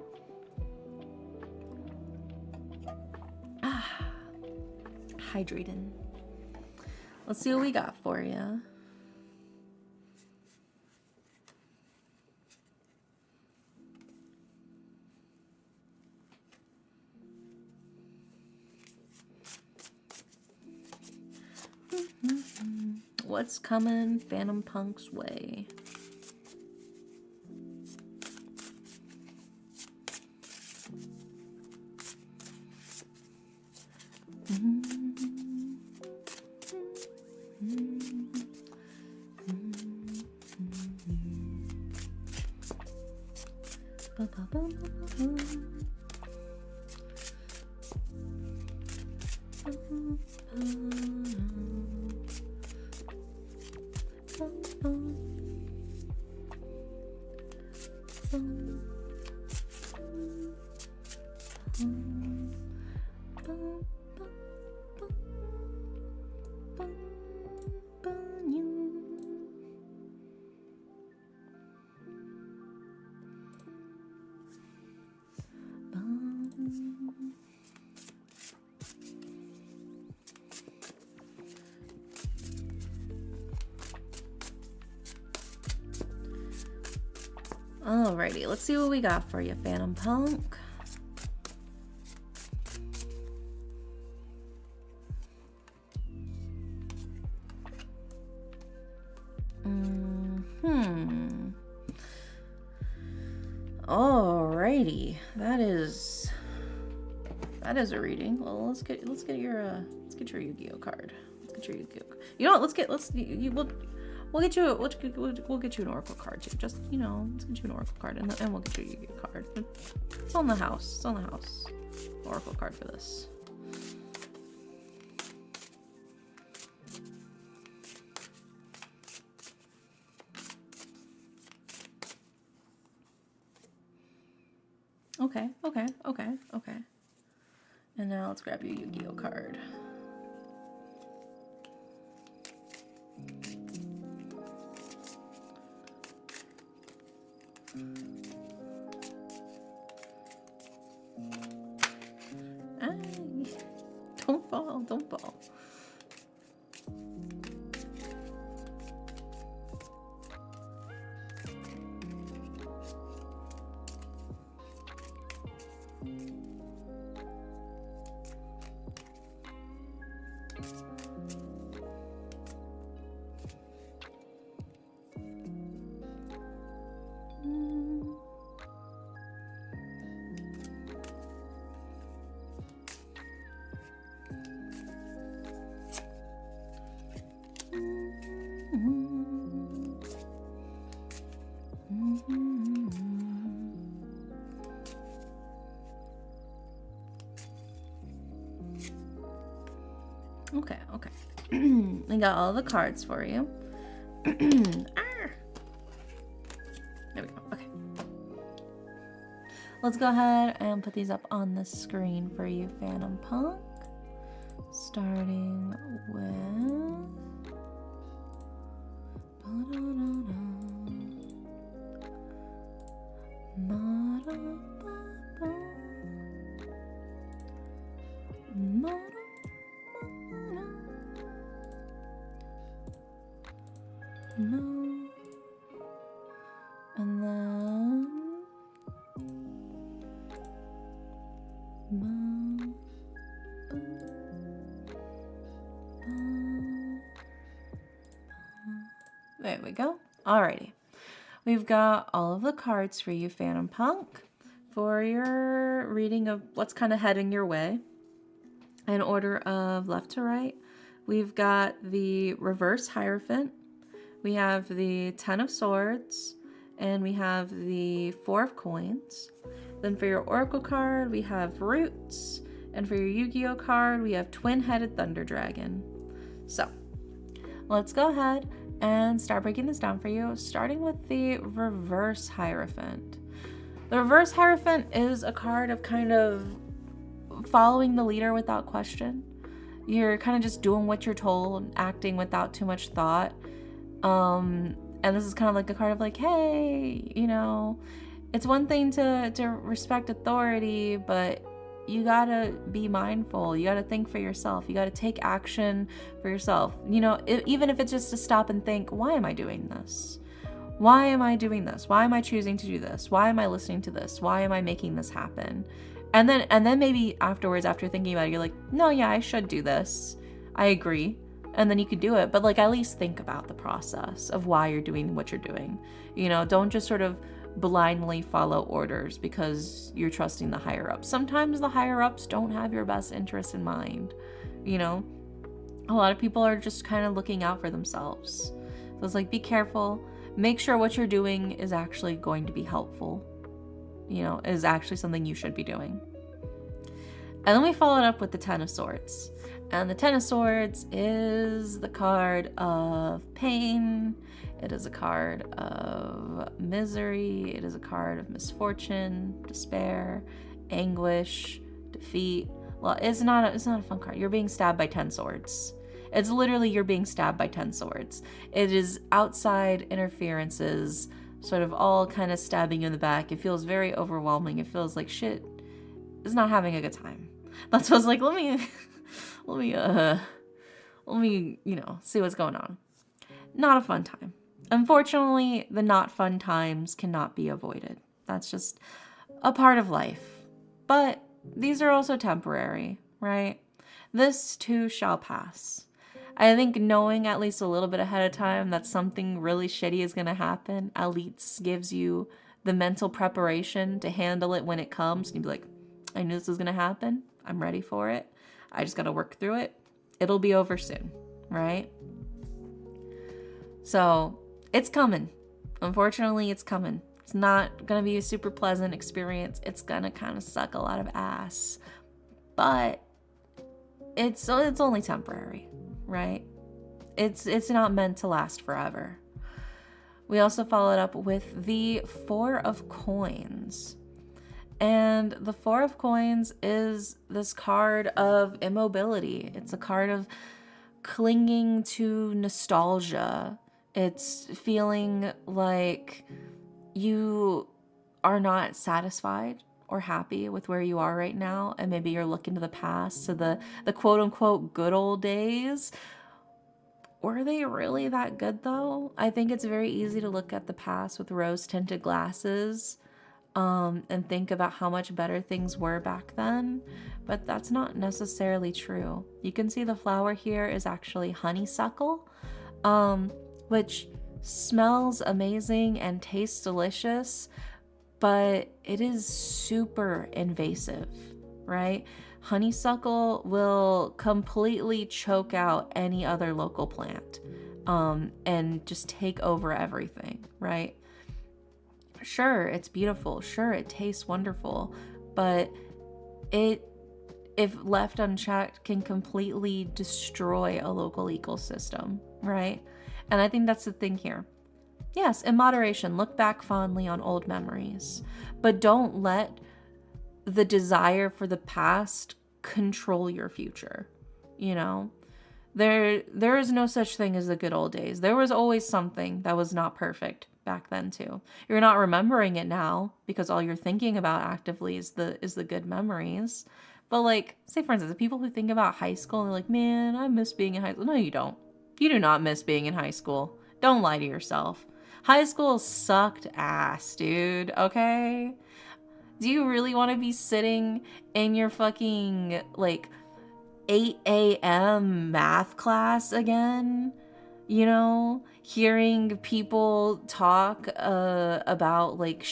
Speaker 1: Hydrating. Let's see what we got for you. What's coming Phantom Punk's way? Alrighty, let's see what we got for you, Phantom Punk. Alrighty, that is a reading. Well, let's get your Yu-Gi-Oh card. Let's get your Yu-Gi-Oh. You know what? We'll get you we'll get you an Oracle card too. Just let's get you an Oracle card and we'll get you a Yu-Gi-Oh card. It's on the house. It's on the house. Oracle card for this. Okay. And now let's grab your Yu-Gi-Oh card. Don't fall. Okay. I got all the cards for you. There we go. Okay. Let's go ahead and put these up on the screen for you, Phantom Punk. Starting with... And then there we go. Alrighty. We've got all of the cards for you, Phantom Punk, for your reading of what's kind of heading your way. In order of left to right, we've got the reverse Hierophant, we have the Ten of Swords, and we have the Four of Coins. Then for your Oracle card, we have Roots, and for your Yu-Gi-Oh card, we have Twin-Headed Thunder Dragon. So, let's go ahead and start breaking this down for you, starting with the reverse Hierophant. The reverse Hierophant is a card of kind of following the leader without question. You're kind of just doing what you're told, acting without too much thought. And this is kind of like a card of like, hey, it's one thing to respect authority, but you gotta be mindful. You gotta think for yourself. You gotta take action for yourself. Even if it's just to stop and think, why am I doing this? Why am I doing this? Why am I choosing to do this? Why am I listening to this? Why am I making this happen? And then maybe afterwards, after thinking about it, you're like, no, yeah, I should do this. I agree. And then you could do it. But at least think about the process of why you're doing what you're doing. Don't just sort of blindly follow orders because you're trusting the higher ups. Sometimes the higher ups don't have your best interest in mind. A lot of people are just kind of looking out for themselves. So it's like, be careful. Make sure what you're doing is actually going to be helpful. Is actually something you should be doing. And then we followed up with the Ten of Swords. And the Ten of Swords is the card of pain. It is a card of misery. It is a card of misfortune, despair, anguish, defeat. Well, it's not a fun card. You're being stabbed by 10 swords. It's literally you're being stabbed by 10 swords. It is outside interferences, sort of all kind of stabbing you in the back. It feels very overwhelming. It feels like shit is not having a good time. That's what I was like, let me see what's going on. Not a fun time. Unfortunately, the not fun times cannot be avoided. That's just a part of life. But these are also temporary, right? This too shall pass. I think knowing at least a little bit ahead of time that something really shitty is going to happen at least gives you the mental preparation to handle it when it comes. And you'd be like, I knew this was going to happen. I'm ready for it. I just got to work through it. It'll be over soon, right? So it's coming. Unfortunately, it's coming. It's not going to be a super pleasant experience. It's going to kind of suck a lot of ass. But it's only temporary, right? It's not meant to last forever. We also followed up with the Four of Coins. And the Four of Coins is this card of immobility. It's a card of clinging to nostalgia. It's feeling like you are not satisfied or happy with where you are right now. And maybe you're looking to the past, to the quote unquote good old days. Were they really that good though? I think it's very easy to look at the past with rose-tinted glasses and think about how much better things were back then, but that's not necessarily true. You can see the flower here is actually honeysuckle, which smells amazing and tastes delicious, but it is super invasive, right? Honeysuckle will completely choke out any other local plant and just take over everything, right? Sure, it's beautiful. Sure, it tastes wonderful, but it, if left unchecked, can completely destroy a local ecosystem, right? And I think that's the thing here. Yes, in moderation, look back fondly on old memories, but don't let the desire for the past control your future. You know, there is no such thing as the good old days. There was always something that was not perfect back then too. You're not remembering it now because all you're thinking about actively is the good memories. But like, say for instance, the people who think about high school and they're like, man, I miss being in high school. No, you don't. You do not miss being in high school. Don't lie to yourself. High school sucked ass, dude. Okay? Do you really want to be sitting in your fucking, like, 8 a.m. math class again? You know? Hearing people talk about, like,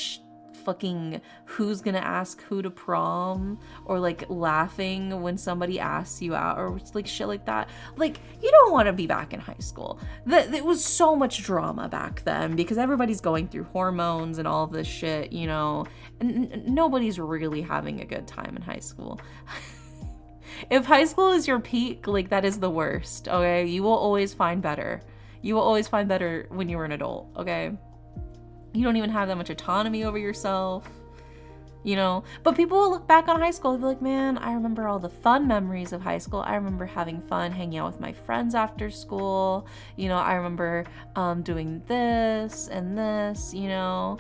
Speaker 1: fucking who's gonna ask who to prom, or, like, laughing when somebody asks you out, or, like, shit like that. Like, you don't want to be back in high school. It was so much drama back then because everybody's going through hormones and all of this shit, you know? And nobody's really having a good time in high school. If high school is your peak, like, that is the worst, okay? You will always find better. You will always find better when you're an adult, okay? You don't even have that much autonomy over yourself, you know? But people will look back on high school and be like, man, I remember all the fun memories of high school. I remember having fun hanging out with my friends after school. You know, I remember doing this and this, you know?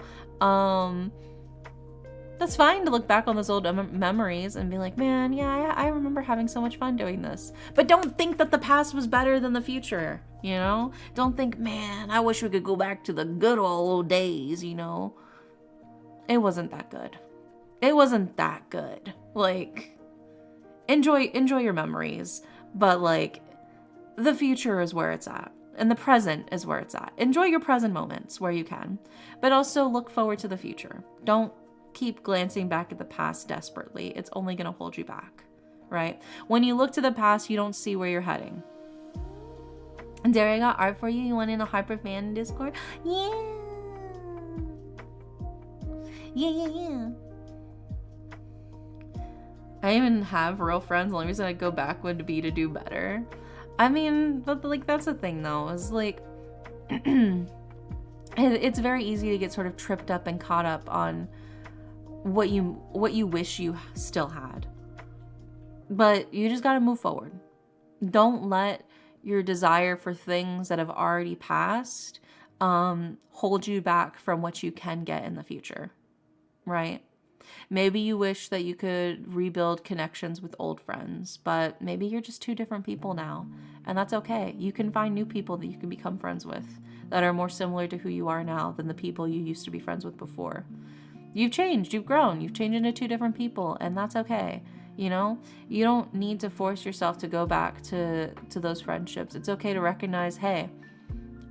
Speaker 1: That's fine to look back on those old memories and be like, man, yeah, I remember having so much fun doing this. But don't think that the past was better than the future, you know? Don't think, man, I wish we could go back to the good old days, you know? It wasn't that good. It wasn't that good. Like, enjoy your memories, but like, the future is where it's at. And the present is where it's at. Enjoy your present moments where you can, but also look forward to the future. Don't keep glancing back at the past desperately. It's only going to hold you back, right? When you look to the past, you don't see where you're heading. And there, I got art for you. You want in a hyper fan Discord? Yeah. Yeah. I even have real friends. The only reason I go back would be to do better. I mean, but like, that's the thing though, is like, it's very easy to get sort of tripped up and caught up on what you wish you still had. But you just got to move forward. Don't let your desire for things that have already passed hold you back from what you can get in the future, right? Maybe you wish that you could rebuild connections with old friends, but maybe you're just two different people now, and that's okay. You can find new people that you can become friends with that are more similar to who you are now than the people you used to be friends with before. You've changed, you've grown, you've changed into two different people, and that's okay. You know, you don't need to force yourself to go back to those friendships. It's okay to recognize, hey,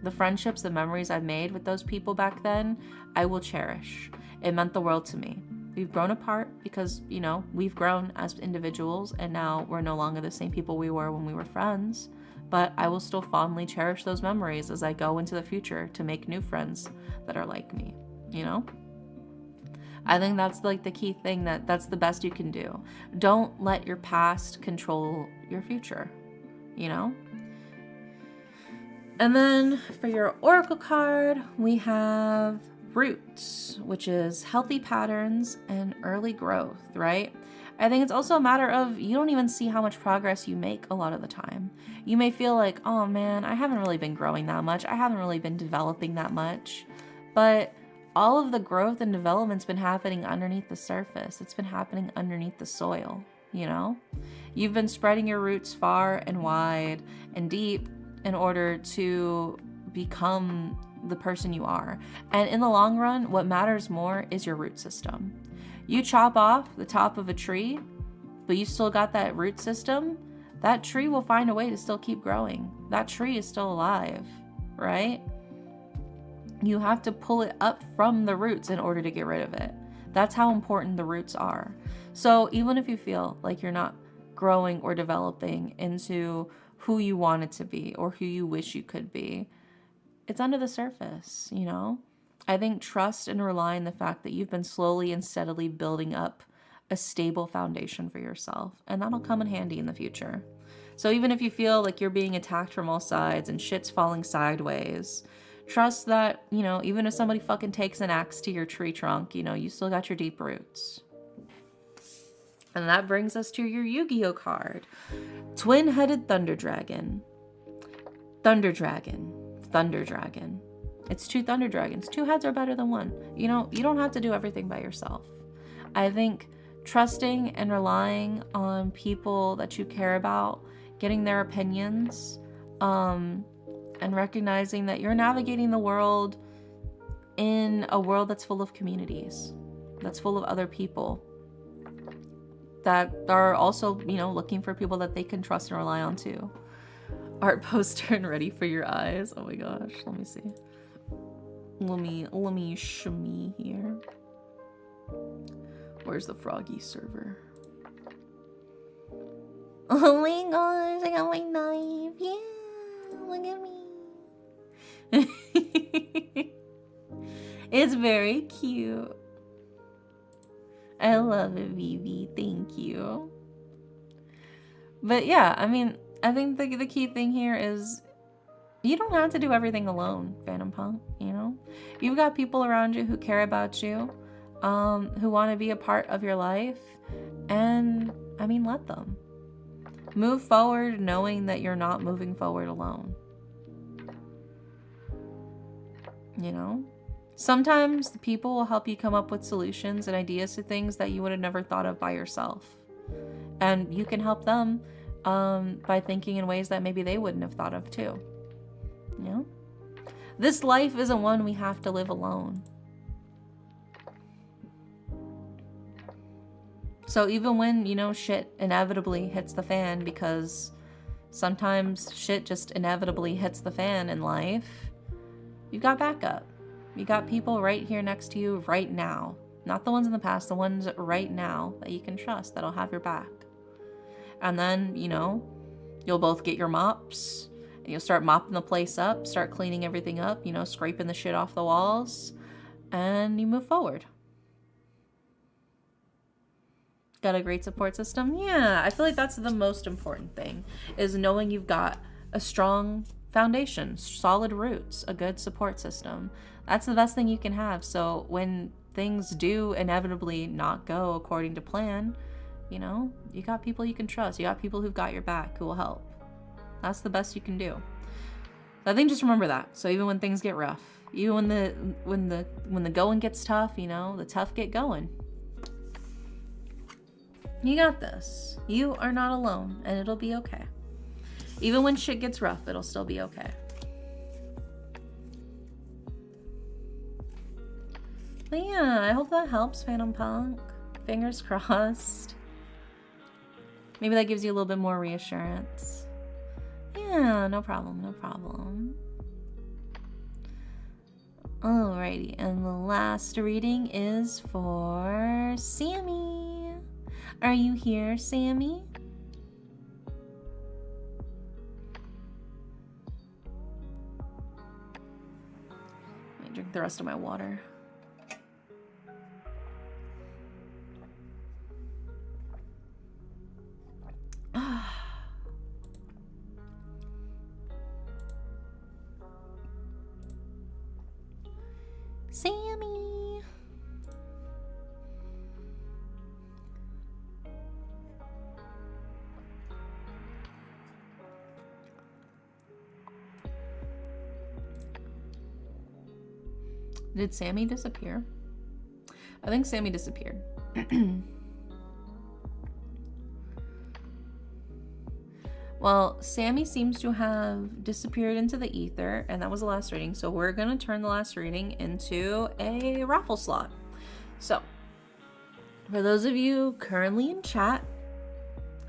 Speaker 1: the friendships, the memories I've made with those people back then, I will cherish. It meant the world to me. We've grown apart because, you know, we've grown as individuals and now we're no longer the same people we were when we were friends. But I will still fondly cherish those memories as I go into the future to make new friends that are like me, you know? I think that's like the key thing, that's the best you can do. Don't let your past control your future, you know? And then for your oracle card, we have roots, which is healthy patterns and early growth, right? I think it's also a matter of you don't even see how much progress you make a lot of the time. You may feel like, oh man, I haven't really been growing that much. I haven't really been developing that much. But all of the growth and development's been happening underneath the surface. It's been happening underneath the soil, you know? You've been spreading your roots far and wide and deep in order to become the person you are. And in the long run, what matters more is your root system. You chop off the top of a tree, but you still got that root system, that tree will find a way to still keep growing. That tree is still alive, right? You have to pull it up from the roots in order to get rid of it. That's how important the roots are. So even if you feel like you're not growing or developing into who you want it to be or who you wish you could be, it's under the surface, you know? I think trust and rely on the fact that you've been slowly and steadily building up a stable foundation for yourself, and that'll come in handy in the future. So even if you feel like you're being attacked from all sides and shit's falling sideways, trust that, you know, even if somebody fucking takes an axe to your tree trunk, you know, you still got your deep roots. And that brings us to your Yu-Gi-Oh card. Twin-headed Thunder Dragon. Thunder Dragon. Thunder Dragon. It's two Thunder Dragons. Two heads are better than one. You know, you don't have to do everything by yourself. I think trusting and relying on people that you care about, getting their opinions, and recognizing that you're navigating the world in a world that's full of communities, that's full of other people that are also, you know, looking for people that they can trust and rely on too. Art poster and ready for your eyes. Oh my gosh, let me see. Let me shimmy here. Where's the Froggy server? Oh my gosh, I got my knife. Yeah, look at me. It's very cute. I love it, Vivi. Thank you. But yeah, I mean, I think the key thing here is you don't have to do everything alone, Phantom Punk, you know? You've got people around you who care about you, who want to be a part of your life, and, I mean, let them. Move forward knowing that you're not moving forward alone. You know? Sometimes the people will help you come up with solutions and ideas to things that you would have never thought of by yourself. And you can help them by thinking in ways that maybe they wouldn't have thought of too. You know? This life isn't one we have to live alone. So even when, you know, shit inevitably hits the fan, because sometimes shit just inevitably hits the fan in life, you've got backup. You got people right here next to you right now. Not the ones in the past, the ones right now that you can trust that'll have your back. And then, you know, you'll both get your mops and you'll start mopping the place up, start cleaning everything up, you know, scraping the shit off the walls, and you move forward. Got a great support system? Yeah, I feel like that's the most important thing, is knowing you've got a strong foundation, solid roots, a good support system. That's the best thing you can have. So when things do inevitably not go according to plan, you know, you got people you can trust. You got people who've got your back, who will help. That's the best you can do. I think just remember that. So even when things get rough, even when the going gets tough, you know, the tough get going. You got this. You are not alone, and it'll be okay. Even when shit gets rough, it'll still be okay. But yeah, I hope that helps, Phantom Punk. Fingers crossed. Maybe that gives you a little bit more reassurance. Yeah, no problem, no problem. Alrighty, and the last reading is for Sammy. Are you here, Sammy? Let me drink the rest of my water. Sammy. Did Sammy disappear? I think Sammy disappeared. Well, Sammy seems to have disappeared into the ether, and that was the last reading. So we're going to turn the last reading into a raffle slot. So, for those of you currently in chat,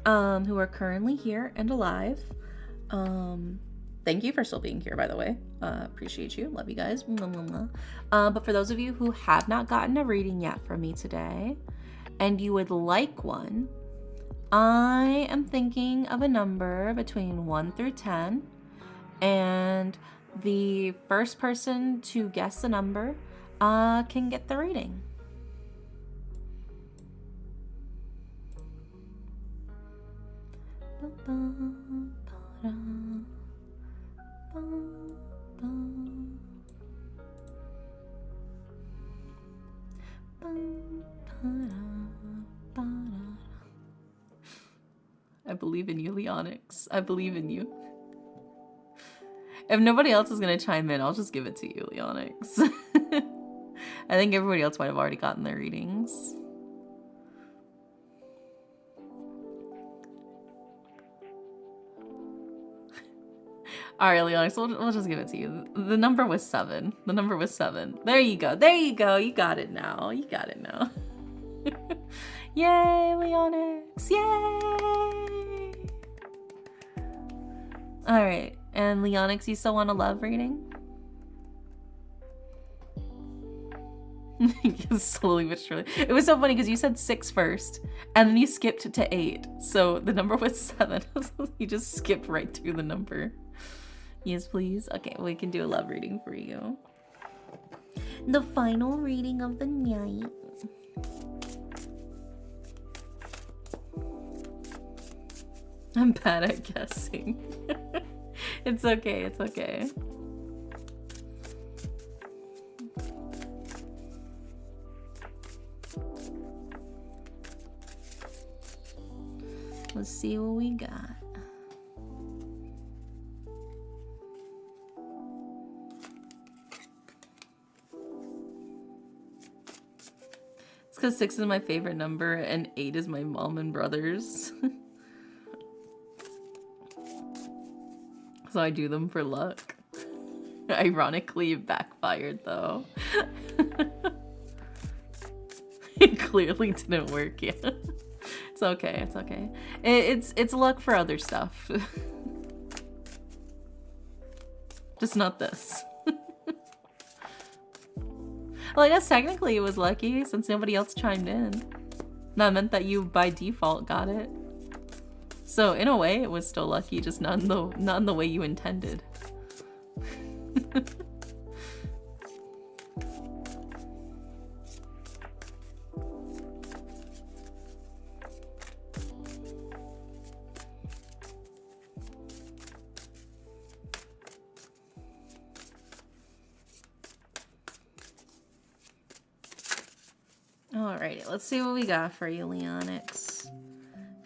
Speaker 1: who are currently here and alive, thank you for still being here, by the way. Appreciate you. Love you guys. But for those of you who have not gotten a reading yet from me today, and you would like one, I am thinking of a number between 1 through 10, and the first person to guess the number can get the reading. I believe in you, Leonix. I believe in you. If nobody else is going to chime in, I'll just give it to you, Leonix. I think everybody else might have already gotten their readings. Alright, Leonix, we'll just give it to you. The number was 7. The number was 7. There you go. There you go. You got it now. You got it now. Yay, Leonix. Yay! Alright, and Leonix, you still want a love reading? Slowly but surely. It was so funny because you said 6 first, and then you skipped to 8. So the number was 7. You just skipped right through the number. Yes, please. Okay, we can do a love reading for you. The final reading of the night. I'm bad at guessing. It's okay, it's okay. Let's see what we got. It's because 6 is my favorite number and 8 is my mom and brother's. So I do them for luck. Ironically, it backfired though. It clearly didn't work, yeah. It's okay, it's okay. It's luck for other stuff. Just not this. Well, I guess technically it was lucky since nobody else chimed in. That meant that you by default got it. So in a way, it was still lucky, just not in the way you intended. Alrighty, let's see what we got for you, Leonix.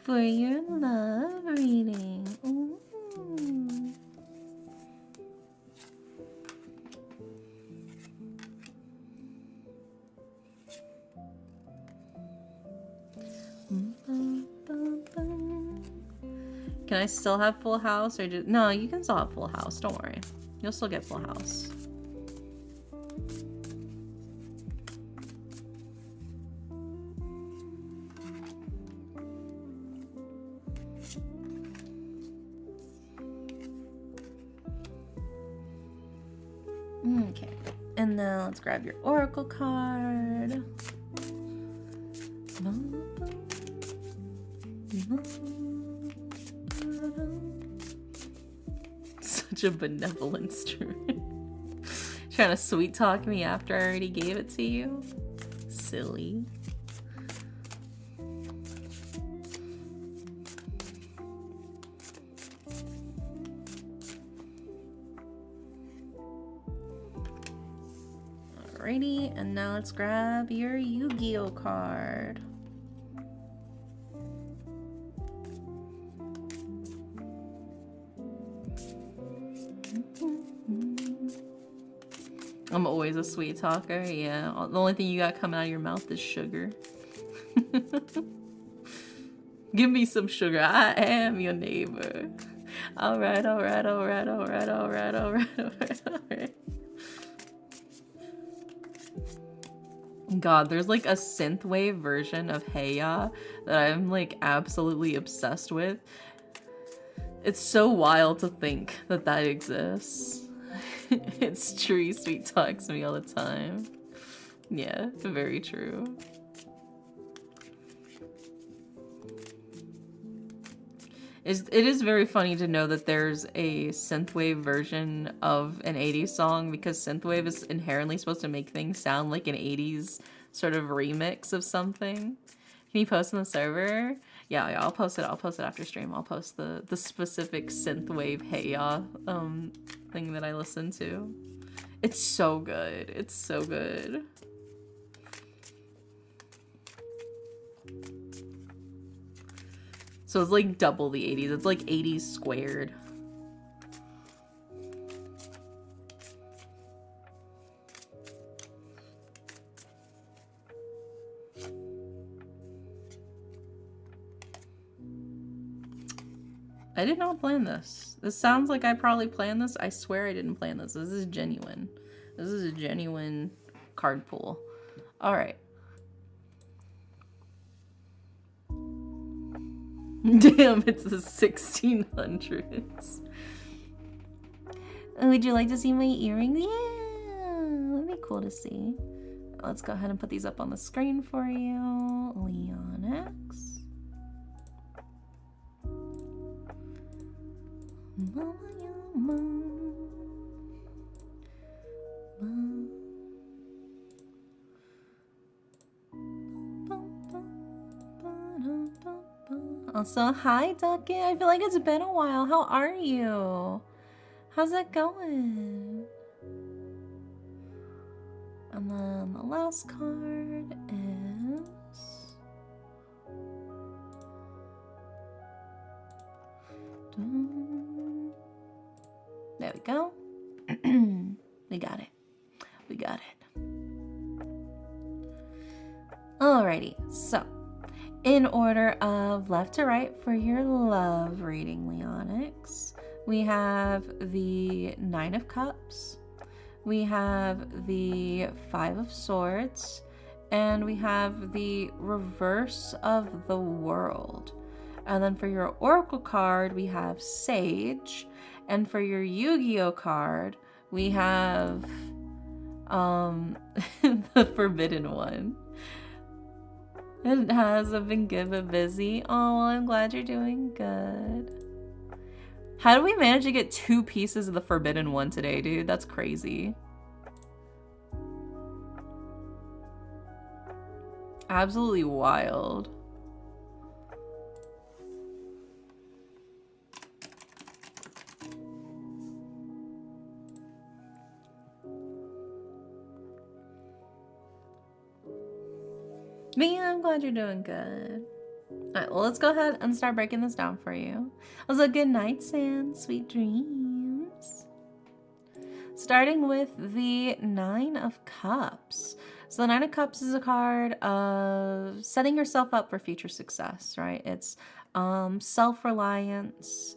Speaker 1: For your love reading. Ooh. Can I still have full house or just... No, you can still have full house. Don't worry. You'll still get full house. Okay. And now let's grab your oracle card. Such a benevolent stream. Trying to sweet talk me after I already gave it to you. Silly. Alrighty, and now let's grab your Yu-Gi-Oh card. I'm always a sweet talker, yeah. The only thing you got coming out of your mouth is sugar. Give me some sugar. I am your neighbor. Alright. God, there's like a synthwave version of Hey Ya that I'm like absolutely obsessed with. It's so wild to think that that exists. It's true, he sweet talks me all the time. Yeah, very true. It is very funny to know that there's a synthwave version of an 80s song, because synthwave is inherently supposed to make things sound like an 80s sort of remix of something. Can you post on the server? Yeah, I'll post it. I'll post it after stream. I'll post the specific synthwave Hey Ya thing that I listen to. It's so good. It's so good. So it's like double the 80s. It's like 80s squared. I did not plan this. This sounds like I probably planned this. I swear I didn't plan this. This is genuine. This is a genuine card pool. All right. Damn, it's the 1600s. Would you like to see my earrings? Yeah, that'd be cool to see. Let's go ahead and put these up on the screen for you. Leon X. Also, hi Ducky. I feel like it's been a while. How are you? How's it going? And then the last card is... There we go. We got it. We got it. Alrighty, so in order of left to right for your love reading, Leonix, we have the 9 of Cups, we have the 5 of Swords, and we have the reverse of the World. And then for your Oracle card, we have Sage. And for your Yu-Gi-Oh card, we have the Forbidden One. It has been given busy. Oh, well, I'm glad you're doing good. How did we manage to get 2 pieces of the Forbidden One today, dude? That's crazy. Absolutely wild. Me, I'm glad you're doing good. Alright, well, let's go ahead and start breaking this down for you. Also, good night, Sand. Sweet dreams. Starting with the 9 of Cups. So the 9 of Cups is a card of setting yourself up for future success, right? It's self-reliance,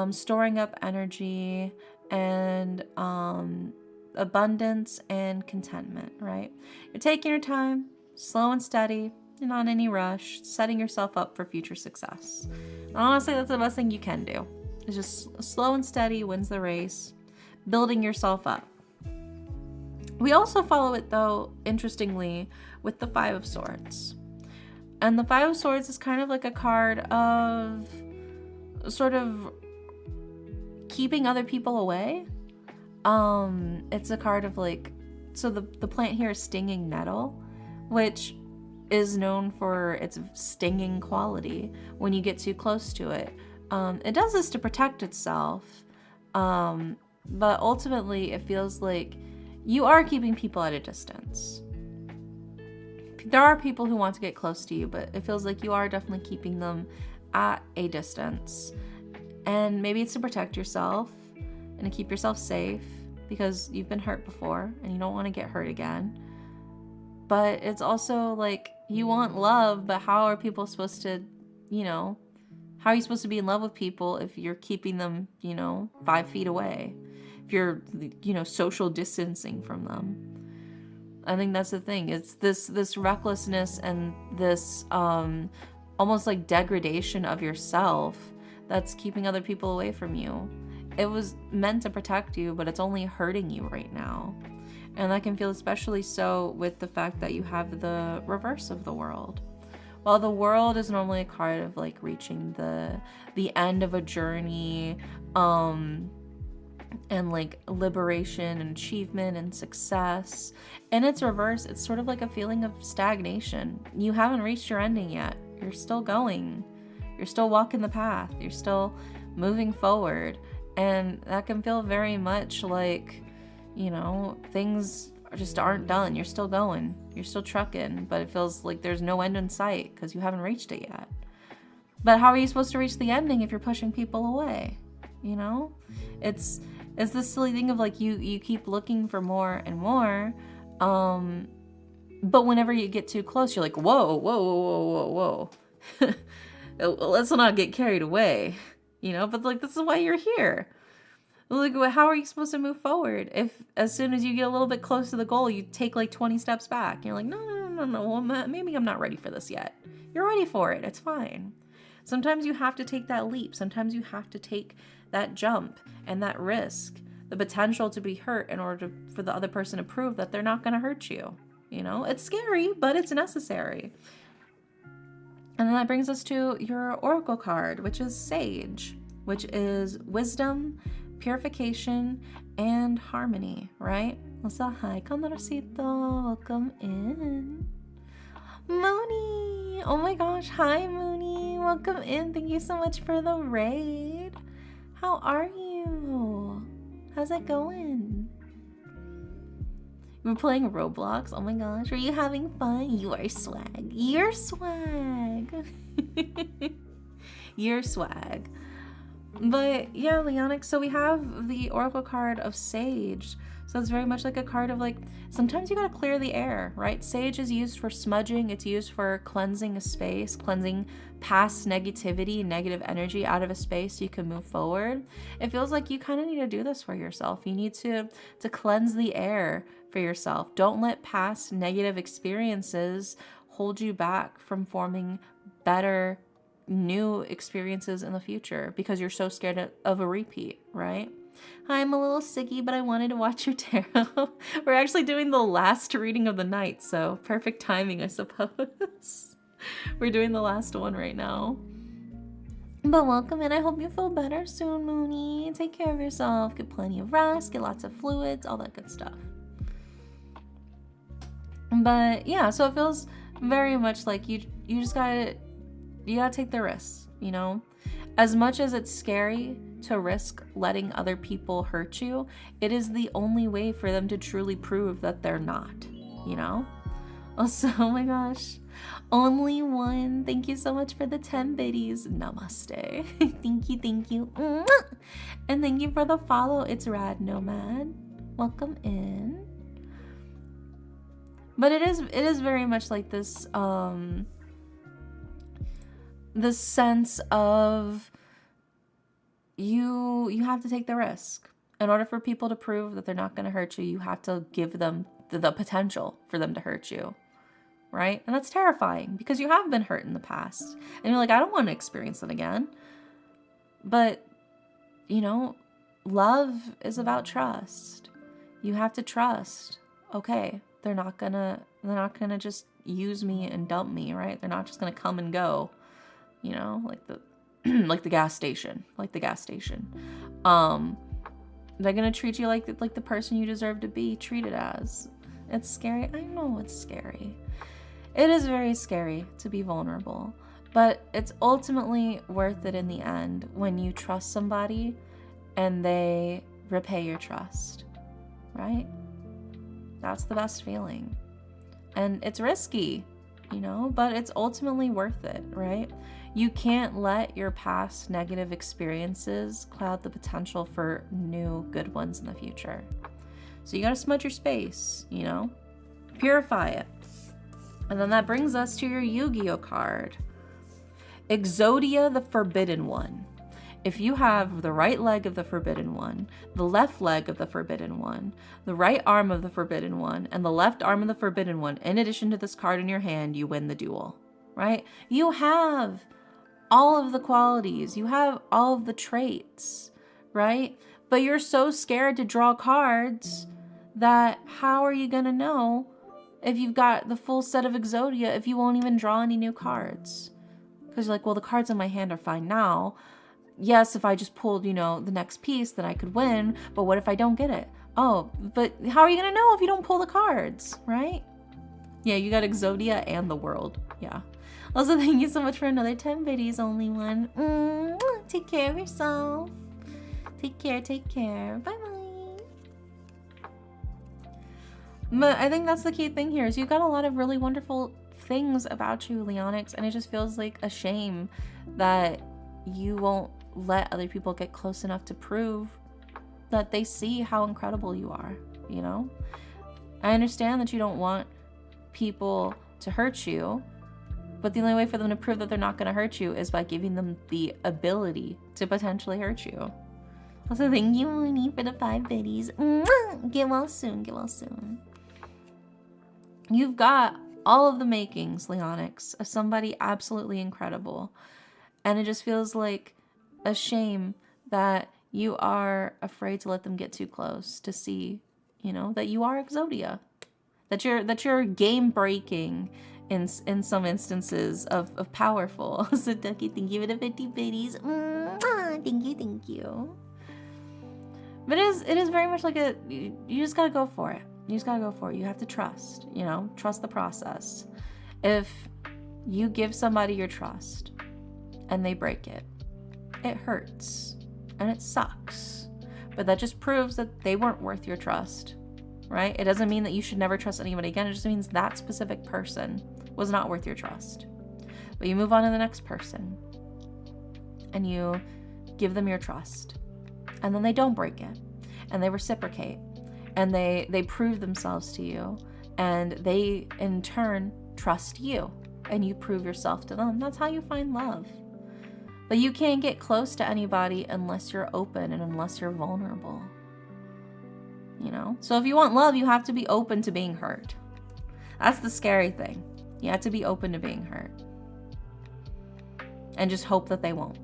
Speaker 1: storing up energy, and abundance and contentment, right? You're taking your time, slow and steady, you're not in any rush, setting yourself up for future success. And honestly, that's the best thing you can do. It's just slow and steady wins the race, building yourself up. We also follow it, though, interestingly, with the Five of Swords. And the Five of Swords is kind of like a card of sort of keeping other people away. It's a card of like, so the plant here is stinging nettle, which is known for its stinging quality when you get too close to it. It does this to protect itself, but ultimately it feels like you are keeping people at a distance. There are people who want to get close to you, but it feels like you are definitely keeping them at a distance. And maybe it's to protect yourself and to keep yourself safe because you've been hurt before and you don't want to get hurt again. But it's also like you want love, but how are people supposed to, how are you supposed to be in love with people if you're keeping them, 5 feet away? If you're, social distancing from them. I think that's the thing. It's this recklessness and this almost like degradation of yourself that's keeping other people away from you. It was meant to protect you, but it's only hurting you right now. And that can feel especially so with the fact that you have the reverse of the world. While the world is normally a card of like reaching the end of a journey, and like liberation and achievement and success. In its reverse, it's sort of like a feeling of stagnation. You haven't reached your ending yet. You're still going. You're still walking the path. You're still moving forward. And that can feel very much like, things just aren't done. You're still going. You're still trucking, but it feels like there's no end in sight because you haven't reached it yet. But how are you supposed to reach the ending if you're pushing people away? It's this silly thing of like you keep looking for more and more, but whenever you get too close, you're like, whoa, whoa, whoa, whoa, whoa. Let's not get carried away, but like, this is why you're here. Like, how are you supposed to move forward if as soon as you get a little bit close to the goal, you take like 20 steps back? You're like, no, well, maybe I'm not ready for this yet. You're ready for it. It's fine. Sometimes you have to take that leap. Sometimes you have to take that jump and that risk, the potential to be hurt in order for the other person to prove that they're not going to hurt you. It's scary, but it's necessary. And then that brings us to your oracle card, which is Sage, which is wisdom, purification, and harmony, right? So hi, Condorcito, welcome in. Mooney, oh my gosh, hi Mooney, welcome in. Thank you so much for the raid. How are you? How's it going? We're playing Roblox. Oh my gosh, are you having fun? You are swag. You're swag. You're swag. But yeah, Leonic, so we have the oracle card of Sage. So it's very much like a card of like, sometimes you gotta clear the air, right? Sage is used for smudging. It's used for cleansing a space, cleansing past negativity, negative energy out of a space so you can move forward. It feels like you kind of need to do this for yourself. You need to cleanse the air for yourself. Don't let past negative experiences hold you back from forming better new experiences in the future because you're so scared of a repeat, right? Hi, I'm a little sicky, but I wanted to watch your tarot. We're actually doing the last reading of the night, so perfect timing, I suppose. We're doing the last one right now. But welcome in. I hope you feel better soon, Mooney. Take care of yourself. Get plenty of rest. Get lots of fluids. All that good stuff. But yeah, so it feels very much like you just gotta take the risk, As much as it's scary to risk letting other people hurt you, it is the only way for them to truly prove that they're not, Also, oh my gosh, only one. Thank you so much for the 10 biddies. Namaste. Thank you. And thank you for the follow. It's Rad Nomad. Welcome in. But it is very much like this, the sense of you have to take the risk. In order for people to prove that they're not going to hurt you, you have to give them the potential for them to hurt you, right? And that's terrifying because you have been hurt in the past. And you're like, I don't want to experience it again. But, love is about trust. You have to trust okay, they're not gonna just use me and dump me, right? They're not just gonna come and go, you know, like the like the gas station, they're gonna treat you like the person you deserve to be treated as. It's scary. I know it's scary. It is very scary to be vulnerable, but it's ultimately worth it in the end when you trust somebody and they repay your trust, right? That's the best feeling. And it's risky, you know, but it's ultimately worth it, right? You can't let your past negative experiences cloud the potential for new good ones in the future. So you gotta smudge your space, you know? Purify it. And then that brings us to your Yu-Gi-Oh card. Exodia the Forbidden One. If you have the right leg of the Forbidden One, the left leg of the Forbidden One, the right arm of the Forbidden One, and the left arm of the Forbidden One, in addition to this card in your hand, you win the duel, right? You have all of the qualities. You have all of the traits, right? But you're so scared to draw cards that how are you going to know if you've got the full set of Exodia if you won't even draw any new cards? Because you're like, well, the cards in my hand are fine now. Yes, if I just pulled, you know, the next piece, then I could win. But what if I don't get it? Oh, but how are you going to know if you don't pull the cards, right? Yeah, you got Exodia and the world. Yeah. Also, thank you so much for another 10 biddies, only one. Take care of yourself. Take care. Bye-bye. But I think that's the key thing here is you've got a lot of really wonderful things about you, Leonix, and it just feels like a shame that you won't let other people get close enough to prove that they see how incredible you are, you know? I understand that you don't want people to hurt you, but the only way for them to prove that they're not going to hurt you is by giving them the ability to potentially hurt you. Also, thank you, Mooney, for the 5 biddies. Get well soon. You've got all of the makings, Leonix, of somebody absolutely incredible. And it just feels like a shame that you are afraid to let them get too close to see, you know, that you are Exodia. That you're game breaking in some instances of powerful. So Ducky, thank you for the 50 biddies. Thank you. But it is very much like you just gotta go for it. You have to trust, you know, trust the process. If you give somebody your trust and they break it, it hurts and it sucks. But that just proves that they weren't worth your trust, right? It doesn't mean that you should never trust anybody again. It just means that specific person was not worth your trust. But you move on to the next person and you give them your trust. And then they don't break it. And they reciprocate. And they prove themselves to you. And they, in turn, trust you. And you prove yourself to them. That's how you find love. But you can't get close to anybody unless you're open and unless you're vulnerable. You know? So if you want love, you have to be open to being hurt. That's the scary thing. You have to be open to being hurt. And just hope that they won't.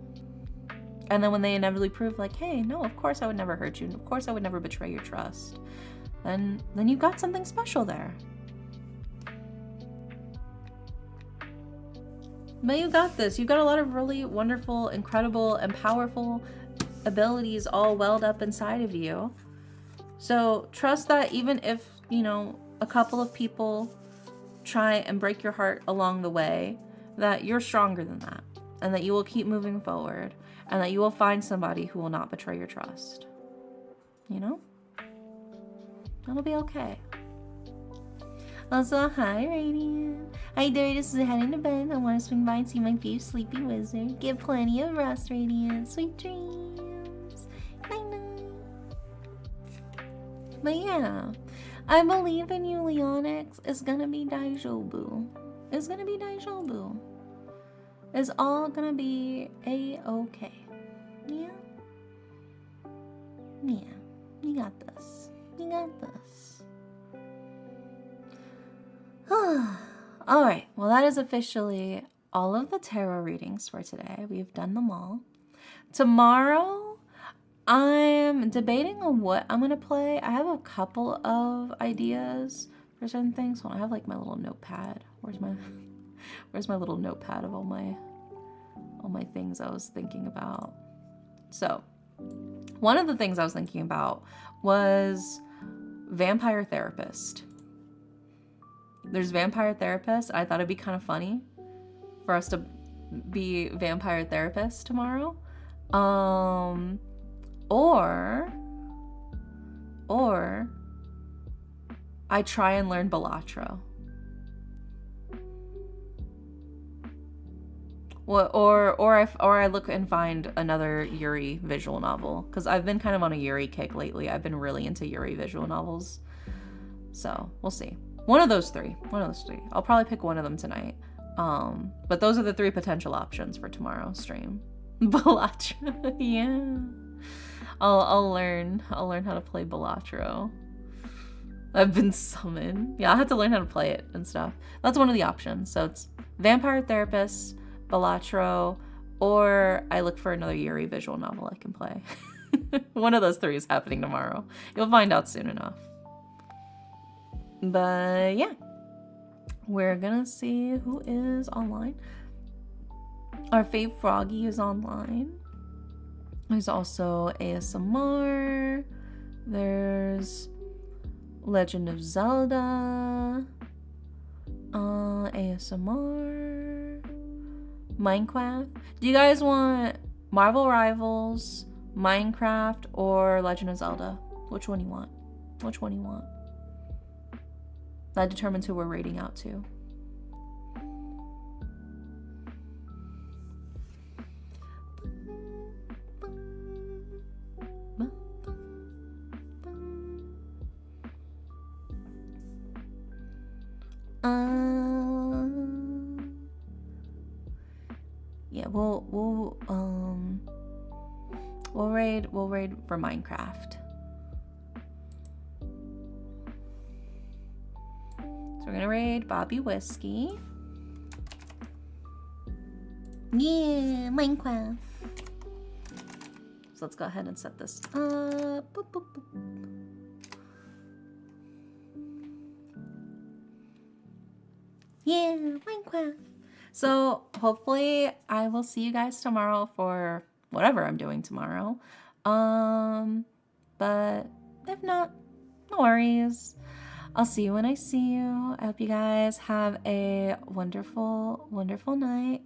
Speaker 1: And then when they inevitably prove like, hey, no, of course I would never hurt you. Of course I would never betray your trust. Then you've got something special there. But you got this. You've got a lot of really wonderful, incredible, and powerful abilities all welled up inside of you. So trust that even if, you know, a couple of people try and break your heart along the way, that you're stronger than that. And that you will keep moving forward. And that you will find somebody who will not betray your trust. You know? It'll be okay. Also, hi, Radiant. Hi, Darius is heading to bed. I want to swing by and see my fave sleepy wizard. Get plenty of rest, Radiant. Sweet dreams. Night-night. But yeah, I believe in you, Leonix. It's gonna be Daijobu. It's gonna be Daijobu. It's all gonna be a-okay. Yeah? Yeah. You got this. You got this. Alright, well that is officially all of the tarot readings for today. We've done them all. Tomorrow, I'm debating on what I'm gonna play. I have a couple of ideas for certain things. Hold on, I have like my little notepad. Where's my little notepad of all my things I was thinking about? So, one of the things I was thinking about was vampire therapist. There's vampire therapist. I thought it'd be kind of funny for us to be vampire therapists tomorrow. Or I try and learn Balatro. Or I look and find another Yuri visual novel, because I've been kind of on a Yuri kick lately. I've been really into Yuri visual novels. So, we'll see. One of those three. I'll probably pick one of them tonight. But those are the 3 potential options for tomorrow's stream. Balatro, yeah. I'll learn how to play Balatro. I've been summoned. Yeah, I have to learn how to play it and stuff. That's one of the options. So it's vampire therapist, Balatro, or I look for another Yuri visual novel I can play. One of those 3 is happening tomorrow. You'll find out soon enough. But yeah, we're gonna see who is online. Our fave Froggy is online. There's also ASMR. There's Legend of Zelda. ASMR. Minecraft. Do you guys want Marvel Rivals, Minecraft, or Legend of Zelda? Which one you want? That determines who we're rating out to. Yeah, we'll raid for Minecraft. So we're gonna raid Bobby Whiskey. Yeah, Minecraft. So let's go ahead and set this up. Boop, boop, boop. Yeah, Minecraft. So hopefully I will see you guys tomorrow for whatever I'm doing tomorrow. But if not, no worries. I'll see you when I see you. I hope you guys have a wonderful, wonderful night.